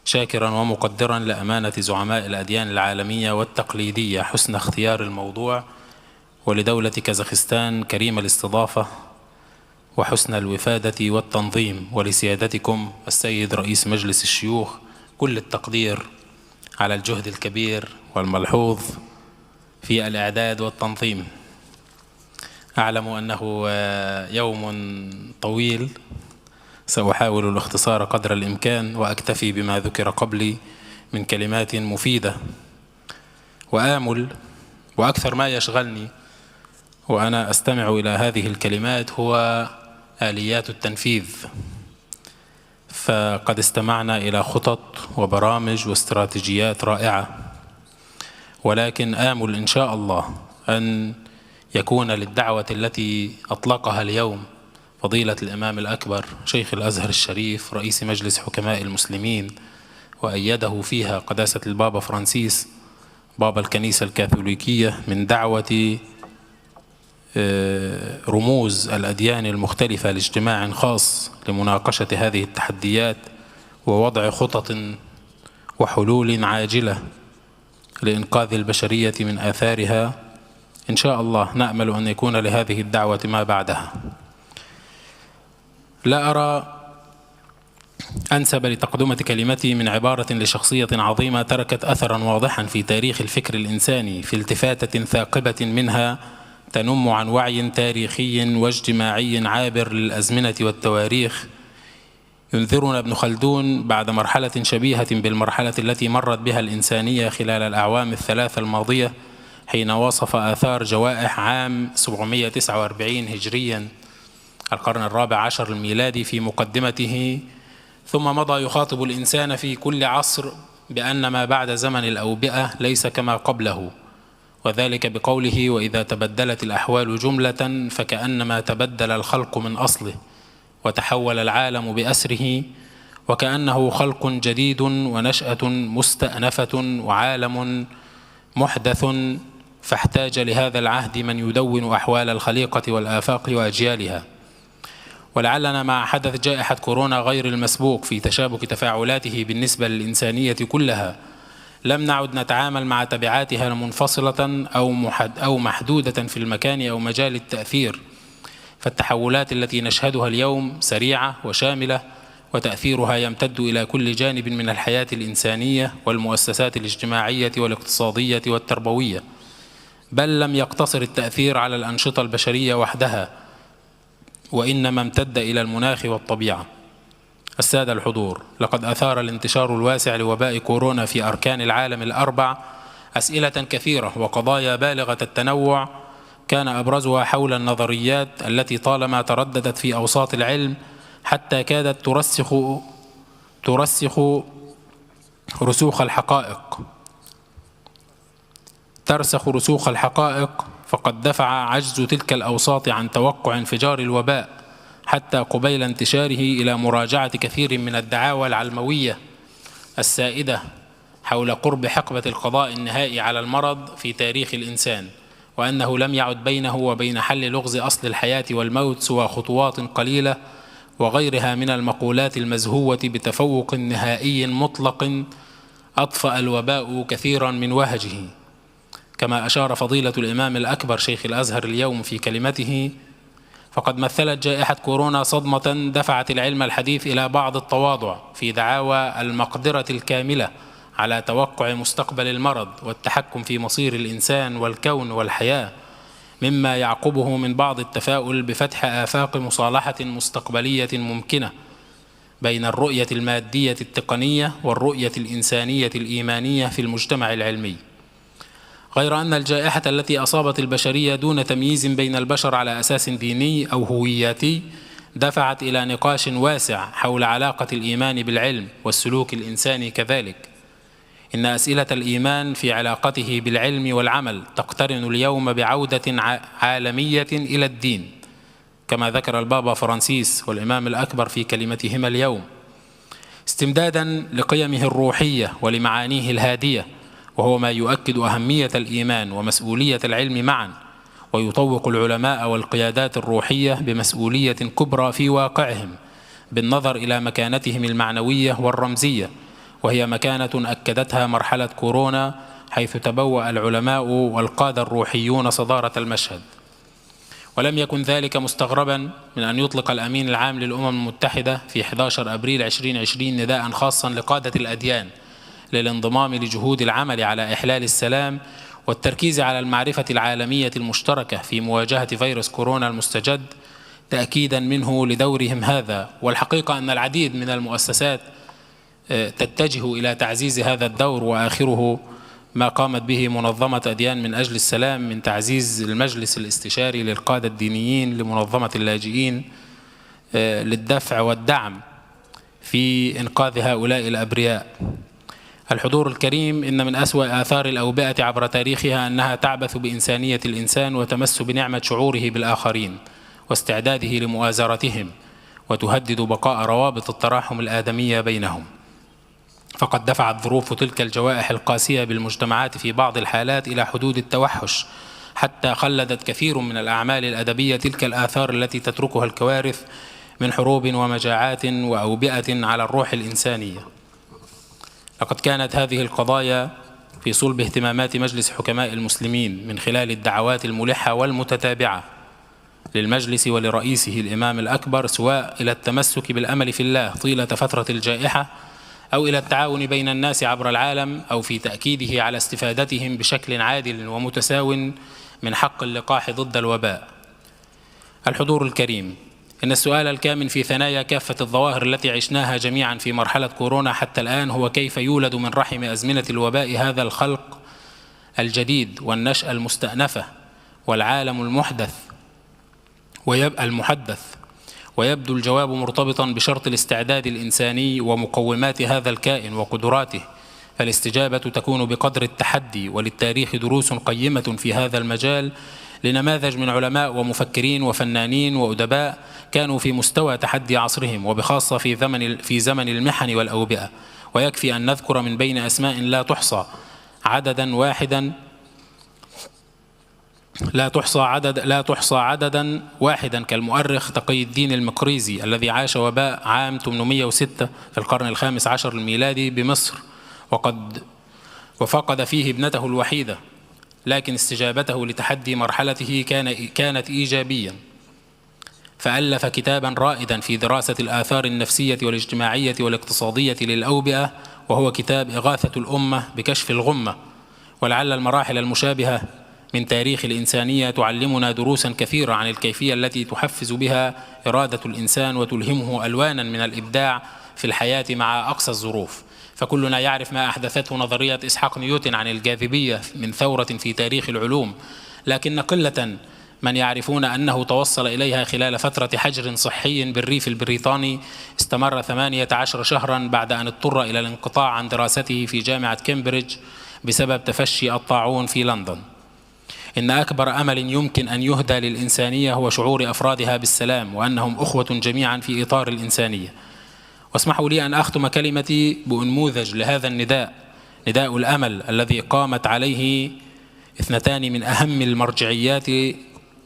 شاكرا ومقدرا لأمانة زعماء الأديان العالمية والتقليدية حسن اختيار الموضوع، ولدولة كازاخستان كريم الاستضافة وحسن الوفادة والتنظيم، ولسيادتكم السيد رئيس مجلس الشيوخ كل التقدير على الجهد الكبير والملحوظ في الإعداد والتنظيم. أعلم أنه يوم طويل، سأحاول الاختصار قدر الإمكان وأكتفي بما ذكر قبلي من كلمات مفيدة، وآمل وأكثر ما يشغلني وأنا أستمع إلى هذه الكلمات هو آليات التنفيذ. فقد استمعنا إلى خطط وبرامج واستراتيجيات رائعة، ولكن آمل إن شاء الله أن يكون للدعوة التي أطلقها اليوم فضيلة الإمام الأكبر شيخ الأزهر الشريف رئيس مجلس حكماء المسلمين، وأيده فيها قداسة البابا فرانسيس بابا الكنيسة الكاثوليكية، من دعوة رموز الأديان المختلفة لاجتماع خاص لمناقشة هذه التحديات ووضع خطط وحلول عاجلة لإنقاذ البشرية من آثارها. إن شاء الله نأمل أن يكون لهذه الدعوة ما بعدها. لا أرى أنسب لتقدمة كلمتي من عبارة لشخصية عظيمة تركت أثرا واضحا في تاريخ الفكر الإنساني، في التفاتة ثاقبة منها تنم عن وعي تاريخي واجتماعي عابر للأزمنة والتواريخ. ينذرنا ابن خلدون بعد مرحلة شبيهة بالمرحلة التي مرت بها الإنسانية خلال الأعوام الثلاثة الماضية، حين وصف آثار جوائح عام 749 هجريا القرن الرابع عشر الميلادي في مقدمته، ثم مضى يخاطب الإنسان في كل عصر بأن ما بعد زمن الأوبئة ليس كما قبله، وذلك بقوله: وإذا تبدلت الأحوال جملة فكأنما تبدل الخلق من أصله وتحول العالم بأسره، وكأنه خلق جديد ونشأة مستأنفة وعالم محدث فاحتاج لهذا العهد من يدون أحوال الخليقة والآفاق وأجيالها. ولعلنا مع حدث جائحة كورونا غير المسبوق في تشابك تفاعلاته بالنسبة للإنسانية كلها لم نعد نتعامل مع تبعاتها منفصلة أو محدودة في المكان أو مجال التأثير، فالتحولات التي نشهدها اليوم سريعة وشاملة، وتأثيرها يمتد إلى كل جانب من الحياة الإنسانية والمؤسسات الاجتماعية والاقتصادية والتربوية، بل لم يقتصر التأثير على الأنشطة البشرية وحدها، وإنما امتد إلى المناخ والطبيعة. السادة الحضور، لقد أثار الانتشار الواسع لوباء كورونا في أركان العالم الأربع أسئلة كثيرة وقضايا بالغة التنوع، كان أبرزها حول النظريات التي ترسخ في أوساط العلم حتى كادت ترسخ رسوخ الحقائق، فقد دفع عجز تلك الأوساط عن توقع انفجار الوباء حتى قبيل انتشاره إلى مراجعة كثير من الدعاوى العلموية السائدة حول قرب حقبة القضاء النهائي على المرض في تاريخ الإنسان، وأنه لم يعد بينه وبين حل لغز أصل الحياة والموت سوى خطوات قليلة، وغيرها من المقولات المزهوة بتفوق نهائي مطلق أطفأ الوباء كثيرا من وهجه. كما أشار فضيلة الإمام الأكبر شيخ الأزهر اليوم في كلمته، فقد مثلت جائحة كورونا صدمة دفعت العلم الحديث إلى بعض التواضع في دعاوى المقدرة الكاملة على توقع مستقبل المرض والتحكم في مصير الإنسان والكون والحياة، مما يعقبه من بعض التفاؤل بفتح آفاق مصالحة مستقبلية ممكنة بين الرؤية المادية التقنية والرؤية الإنسانية الإيمانية في المجتمع العلمي. غير أن الجائحة التي أصابت البشرية دون تمييز بين البشر على أساس ديني أو هوياتي دفعت إلى نقاش واسع حول علاقة الإيمان بالعلم والسلوك الإنساني كذلك. إن أسئلة الإيمان في علاقته بالعلم والعمل تقترن اليوم بعودة عالمية إلى الدين، كما ذكر البابا فرانسيس والإمام الأكبر في كلمتهما اليوم، استمدادا لقيمه الروحية ولمعانيه الهادية، وهو ما يؤكد أهمية الإيمان ومسؤولية العلم معا، ويطوق العلماء والقيادات الروحية بمسؤولية كبرى في واقعهم بالنظر إلى مكانتهم المعنوية والرمزية، وهي مكانة أكدتها مرحلة كورونا، حيث تبوأ العلماء والقادة الروحيون صدارة المشهد. ولم يكن ذلك مستغربا من أن يطلق الأمين العام للأمم المتحدة في 11 أبريل 2020 نداء خاصا لقادة الأديان للانضمام لجهود العمل على إحلال السلام والتركيز على المعرفة العالمية المشتركة في مواجهة فيروس كورونا المستجد، تأكيدا منه لدورهم هذا. والحقيقة أن العديد من المؤسسات تتجه إلى تعزيز هذا الدور، وآخره ما قامت به منظمة أديان من أجل السلام من تعزيز المجلس الاستشاري للقادة الدينيين لمنظمة اللاجئين للدفع والدعم في إنقاذ هؤلاء الأبرياء. الحضور الكريم، إن من أسوأ آثار الأوبئة عبر تاريخها أنها تعبث بإنسانية الإنسان وتمس بنعمة شعوره بالآخرين واستعداده لمؤازرتهم، وتهدد بقاء روابط التراحم الآدمية بينهم. فقد دفعت ظروف تلك الجوائح القاسية بالمجتمعات في بعض الحالات إلى حدود التوحش، حتى خلدت كثير من الأعمال الأدبية تلك الآثار التي تتركها الكوارث من حروب ومجاعات وأوبئة على الروح الإنسانية. لقد كانت هذه القضايا في صلب اهتمامات مجلس حكماء المسلمين من خلال الدعوات الملحة والمتتابعة للمجلس ولرئيسه الإمام الأكبر، سواء إلى التمسك بالأمل في الله طيلة فترة الجائحة، أو إلى التعاون بين الناس عبر العالم، أو في تأكيده على استفادتهم بشكل عادل ومتساو من حق اللقاح ضد الوباء. الحضور الكريم، إن السؤال الكامن في ثنايا كافة الظواهر التي عشناها جميعا في مرحلة كورونا حتى الآن هو كيف يولد من رحم أزمنة الوباء هذا الخلق الجديد والنشأة المستأنفة والعالم المحدث ويبدو الجواب مرتبطا بشرط الاستعداد الإنساني ومقومات هذا الكائن وقدراته، فالاستجابة تكون بقدر التحدي. وللتاريخ دروس قيمة في هذا المجال لنماذج من علماء ومفكرين وفنانين وأدباء كانوا في مستوى تحدي عصرهم، وبخاصة في زمن المحن والأوبئة. ويكفي أن نذكر من بين أسماء لا تحصى عددا واحدا لا تحصى عددا واحدا كالمؤرخ تقي الدين المقريزي الذي عاش وباء عام 806 في القرن الخامس عشر الميلادي بمصر، وفقد فيه ابنته الوحيدة، لكن استجابته لتحدي مرحلته كانت إيجابيا، فألف كتابا رائدا في دراسة الآثار النفسية والاجتماعية والاقتصادية للأوبئة، وهو كتاب إغاثة الأمة بكشف الغمة. ولعل المراحل المشابهة من تاريخ الإنسانية تعلمنا دروسا كثيرة عن الكيفية التي تحفز بها إرادة الإنسان وتلهمه ألوانا من الإبداع في الحياة مع أقصى الظروف. فكلنا يعرف ما أحدثته نظرية إسحاق نيوتن عن الجاذبية من ثورة في تاريخ العلوم، لكن قلة من يعرفون أنه توصل إليها خلال فترة حجر صحي بالريف البريطاني استمر 18 شهرا بعد أن اضطر إلى الانقطاع عن دراسته في جامعة كامبريدج بسبب تفشي الطاعون في لندن. إن أكبر أمل يمكن أن يهدى للإنسانية هو شعور أفرادها بالسلام وأنهم أخوة جميعا في إطار الإنسانية. واسمحوا لي أن أختم كلمتي بأنموذج لهذا النداء، نداء الأمل الذي قامت عليه اثنتان من أهم المرجعيات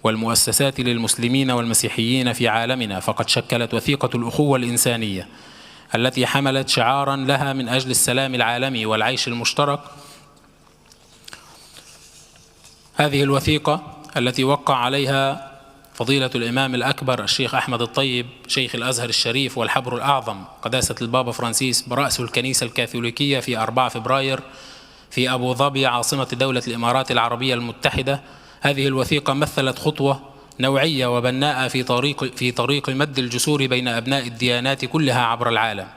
والمؤسسات للمسلمين والمسيحيين في عالمنا، فقد شكلت وثيقة الأخوة الإنسانية التي حملت شعارا لها من أجل السلام العالمي والعيش المشترك. هذه الوثيقة التي وقع عليها فضيلة الإمام الأكبر الشيخ أحمد الطيب شيخ الأزهر الشريف والحبر الأعظم قداسة البابا فرانسيس برأس الكنيسة الكاثوليكية في 4 فبراير في أبو ظبي عاصمة دولة الإمارات العربية المتحدة. هذه الوثيقة مثلت خطوة نوعية وبناءة في طريق مد الجسور بين أبناء الديانات كلها عبر العالم،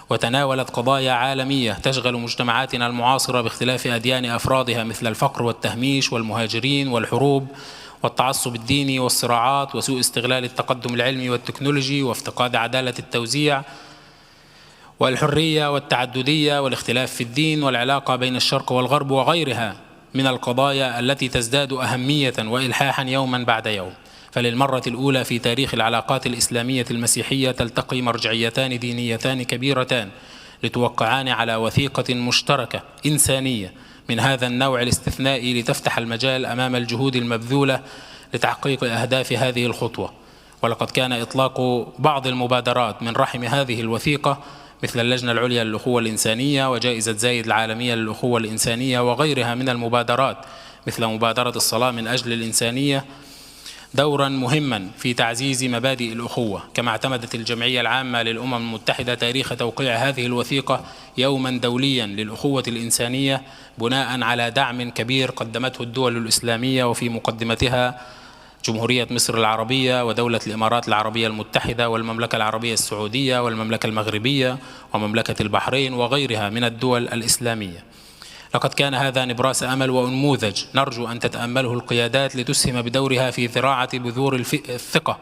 وتناولت قضايا عالمية تشغل مجتمعاتنا المعاصرة باختلاف أديان أفرادها مثل الفقر والتهميش والمهاجرين والحروب والتعصب الديني والصراعات وسوء استغلال التقدم العلمي والتكنولوجي وافتقاد عدالة التوزيع والحرية والتعددية والاختلاف في الدين والعلاقة بين الشرق والغرب وغيرها من القضايا التي تزداد أهمية وإلحاحا يوما بعد يوم. فللمرة الأولى في تاريخ العلاقات الإسلامية المسيحية تلتقي مرجعيتان دينيتان كبيرتان لتوقعان على وثيقة مشتركة إنسانية من هذا النوع الاستثنائي لتفتح المجال أمام الجهود المبذولة لتحقيق أهداف هذه الخطوة. ولقد كان إطلاق بعض المبادرات من رحم هذه الوثيقة مثل اللجنة العليا للأخوة الإنسانية وجائزة زايد العالمية للأخوة الإنسانية وغيرها من المبادرات مثل مبادرة الصلاة من أجل الإنسانية دورا مهما في تعزيز مبادئ الأخوة. كما اعتمدت الجمعية العامة للأمم المتحدة تاريخ توقيع هذه الوثيقة يوما دوليا للأخوة الإنسانية بناء على دعم كبير قدمته الدول الإسلامية وفي مقدمتها جمهورية مصر العربية ودولة الإمارات العربية المتحدة والمملكة العربية السعودية والمملكة المغربية ومملكة البحرين وغيرها من الدول الإسلامية. لقد كان هذا نبراس أمل وأنموذج نرجو أن تتأمله القيادات لتسهم بدورها في زراعة بذور الثقة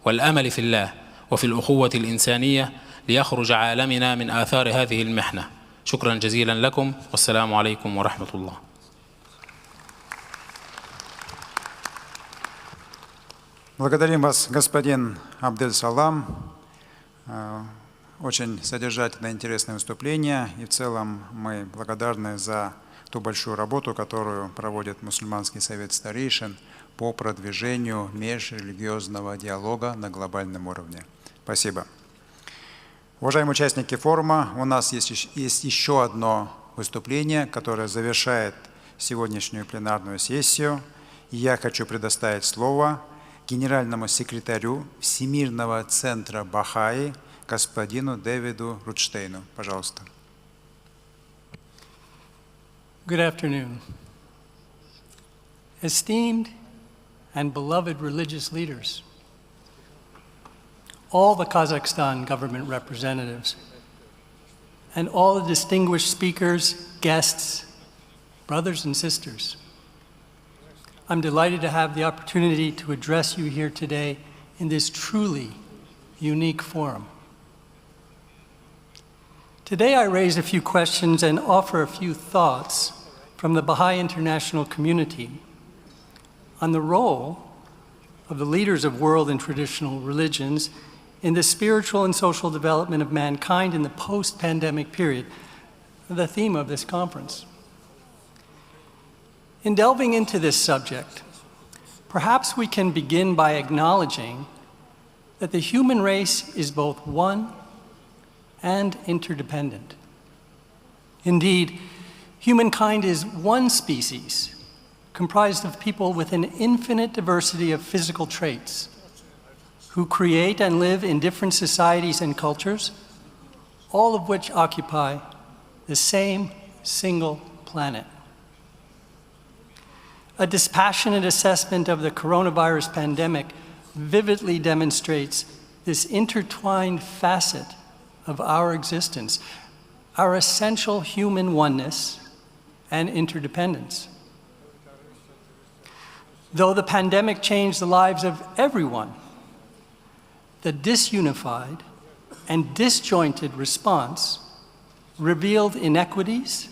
والأمل في الله وفي الأخوة الإنسانية ليخرج عالمنا من آثار هذه المحنة. شكرا جزيلا لكم والسلام عليكم ورحمة الله. Благодарим вас, господин Абдель-Салам. Очень содержательное, интересное выступление. И в целом мы благодарны за ту большую работу, которую проводит Мусульманский совет старейшин по продвижению межрелигиозного диалога на глобальном уровне. Спасибо. Уважаемые участники форума, у нас есть еще одно выступление, которое завершает сегодняшнюю пленарную сессию. И я хочу предоставить слово генеральному секретарю Всемирного центра Бахаи господину Дэвиду Рудштейну. Пожалуйста. Good afternoon. Esteemed and beloved religious leaders, all the Kazakhstan government representatives, and all the distinguished speakers, guests, brothers and sisters, I'm delighted to have the opportunity to address you here today in this truly unique forum. Today I raise a few questions and offer a few thoughts from the Baha'i international community on the role of the leaders of world and traditional religions in the spiritual and social development of mankind in the post-pandemic period, the theme of this conference. In delving into this subject, perhaps we can begin by acknowledging that the human race is both one and interdependent. Indeed, humankind is one species comprised of people with an infinite diversity of physical traits who create and live in different societies and cultures, all of which occupy the same single planet. A dispassionate assessment of the coronavirus pandemic vividly demonstrates this intertwined facet of our existence, our essential human oneness and interdependence. Though the pandemic changed the lives of everyone, the disunified and disjointed response revealed inequities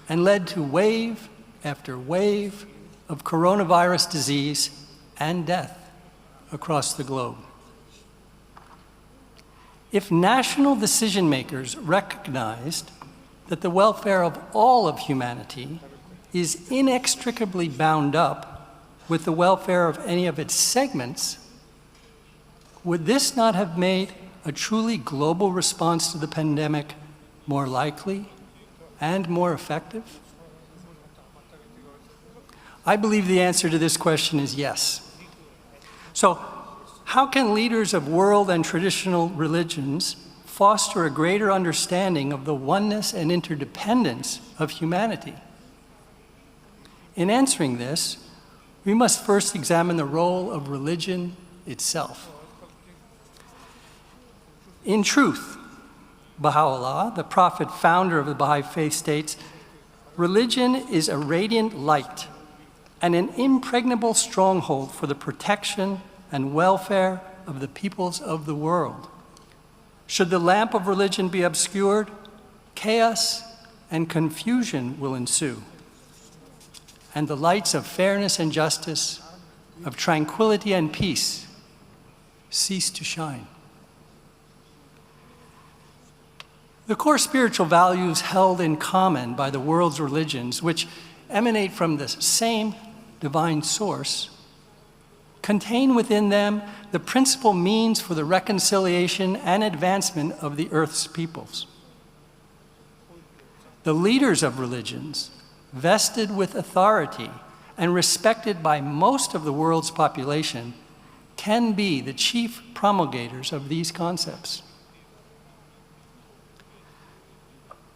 and led to wave after wave of coronavirus disease and death across the globe. If national decision makers recognized that the welfare of all of humanity is inextricably bound up with the welfare of any of its segments, would this not have made a truly global response to the pandemic more likely and more effective? I believe the answer to this question is yes. So, how can leaders of world and traditional religions foster a greater understanding of the oneness and interdependence of humanity? In answering this, we must first examine the role of religion itself. In truth, Baha'u'llah, the prophet founder of the Baha'i faith, states, "Religion is a radiant light and an impregnable stronghold for the protection and welfare of the peoples of the world. Should the lamp of religion be obscured, chaos and confusion will ensue, and the lights of fairness and justice, of tranquility and peace, cease to shine." The core spiritual values held in common by the world's religions, which emanate from the same divine source, contain within them the principal means for the reconciliation and advancement of the earth's peoples. The leaders of religions, vested with authority and respected by most of the world's population, can be the chief promulgators of these concepts.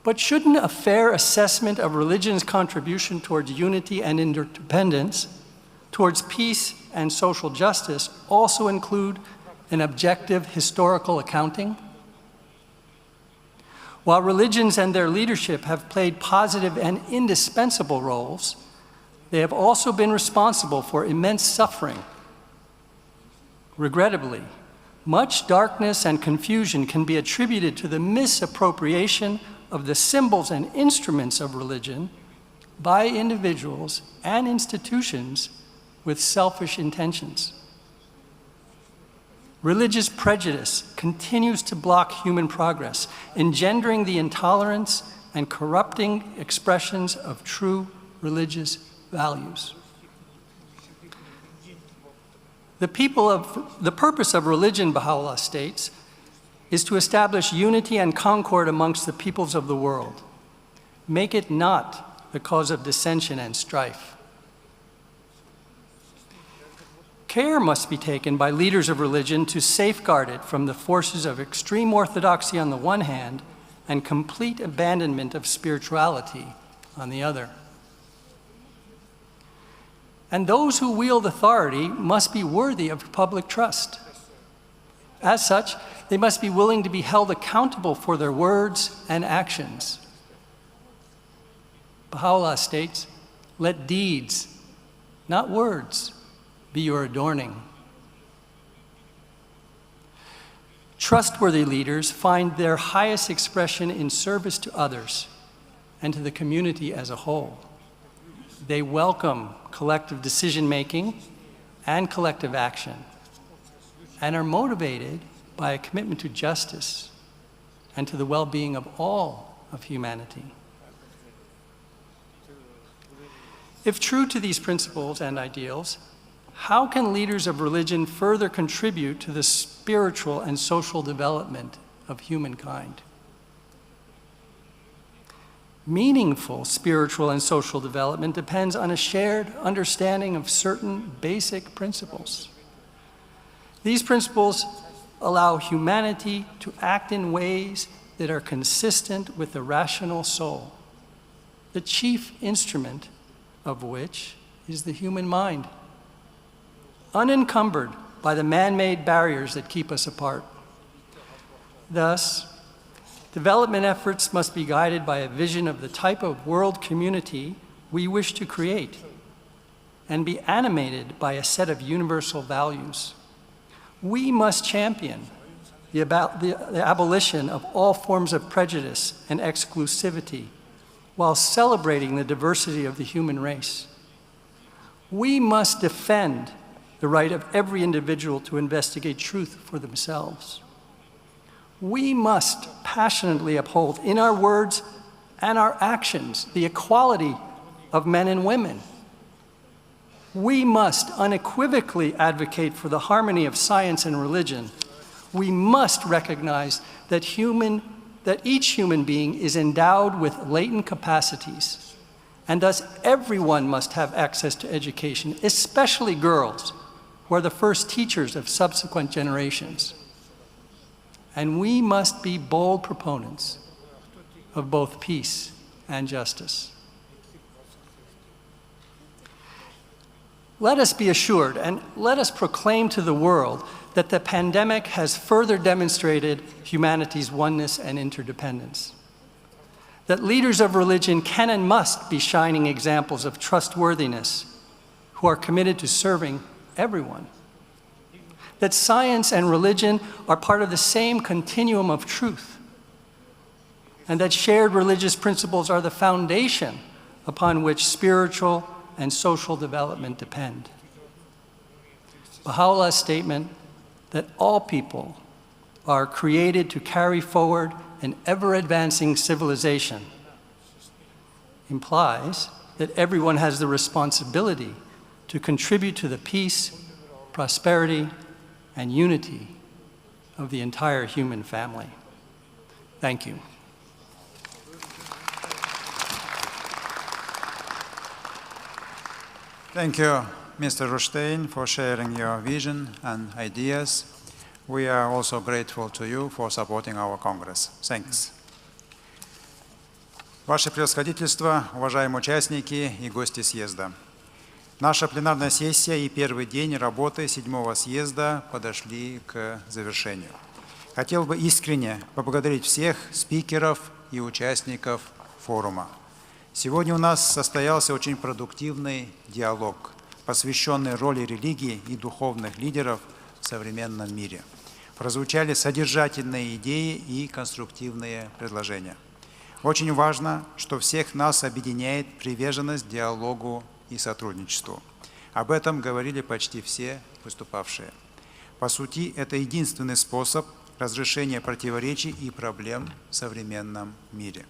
But shouldn't a fair assessment of religion's contribution towards unity and interdependence, towards peace and social justice, also include an objective historical accounting? While religions and their leadership have played positive and indispensable roles, they have also been responsible for immense suffering. Regrettably, much darkness and confusion can be attributed to the misappropriation of the symbols and instruments of religion by individuals and institutions with selfish intentions. Religious prejudice continues to block human progress, engendering the intolerance and corrupting expressions of true religious values. The purpose of religion, Baha'u'llah states, is to establish unity and concord amongst the peoples of the world. Make it not the cause of dissension and strife. Care must be taken by leaders of religion to safeguard it from the forces of extreme orthodoxy on the one hand and complete abandonment of spirituality on the other. And those who wield authority must be worthy of public trust. As such, they must be willing to be held accountable for their words and actions. Baha'u'llah states, "Let deeds, not words, be your adorning." Trustworthy leaders find their highest expression in service to others and to the community as a whole. They welcome collective decision-making and collective action and are motivated by a commitment to justice and to the well-being of all of humanity. If true to these principles and ideals, how can leaders of religion further contribute to the spiritual and social development of humankind? Meaningful spiritual and social development depends on a shared understanding of certain basic principles. These principles allow humanity to act in ways that are consistent with the rational soul, the chief instrument of which is the human mind, unencumbered by the man-made barriers that keep us apart. Thus, development efforts must be guided by a vision of the type of world community we wish to create and be animated by a set of universal values. We must champion the abolition of all forms of prejudice and exclusivity while celebrating the diversity of the human race. We must defend the right of every individual to investigate truth for themselves. We must passionately uphold in our words and our actions the equality of men and women. We must unequivocally advocate for the harmony of science and religion. We must recognize that each human being is endowed with latent capacities, and thus everyone must have access to education, especially girls, who are the first teachers of subsequent generations. And we must be bold proponents of both peace and justice. Let us be assured and let us proclaim to the world that the pandemic has further demonstrated humanity's oneness and interdependence. That leaders of religion can and must be shining examples of trustworthiness who are committed to serving everyone. That science and religion are part of the same continuum of truth, and that shared religious principles are the foundation upon which spiritual and social development depend. Baha'u'llah's statement that all people are created to carry forward an ever-advancing civilization implies that everyone has the responsibility to contribute to the peace, prosperity, and unity of the entire human family. Thank you. Thank you, Mr. Rushtain, for sharing your vision and ideas. We are also grateful to you for supporting our Congress. Thanks. Ваше превосходительство, уважаемые участники и гости съезда. Наша пленарная сессия и первый день работы VII съезда подошли к завершению. Хотел бы искренне поблагодарить всех спикеров и участников форума. Сегодня у нас состоялся очень продуктивный диалог, посвященный роли религии и духовных лидеров в современном мире. Прозвучали содержательные идеи и конструктивные предложения. Очень важно, что всех нас объединяет приверженность диалогу и сотрудничеству. Об этом говорили почти все выступавшие. По сути, это единственный способ разрешения противоречий и проблем в современном мире.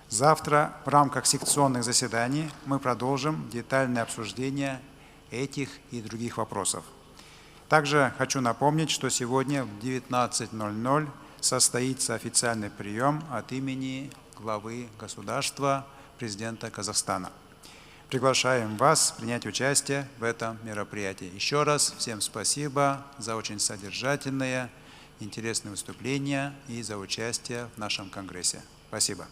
Завтра в рамках секционных заседаний мы продолжим детальное обсуждение этих и других вопросов. Также хочу напомнить, что сегодня в 19:00 состоится официальный прием от имени главы государства, президента Казахстана. Приглашаем вас принять участие в этом мероприятии. Еще раз всем спасибо за очень содержательные, интересные выступления и за участие в нашем Конгрессе. Спасибо.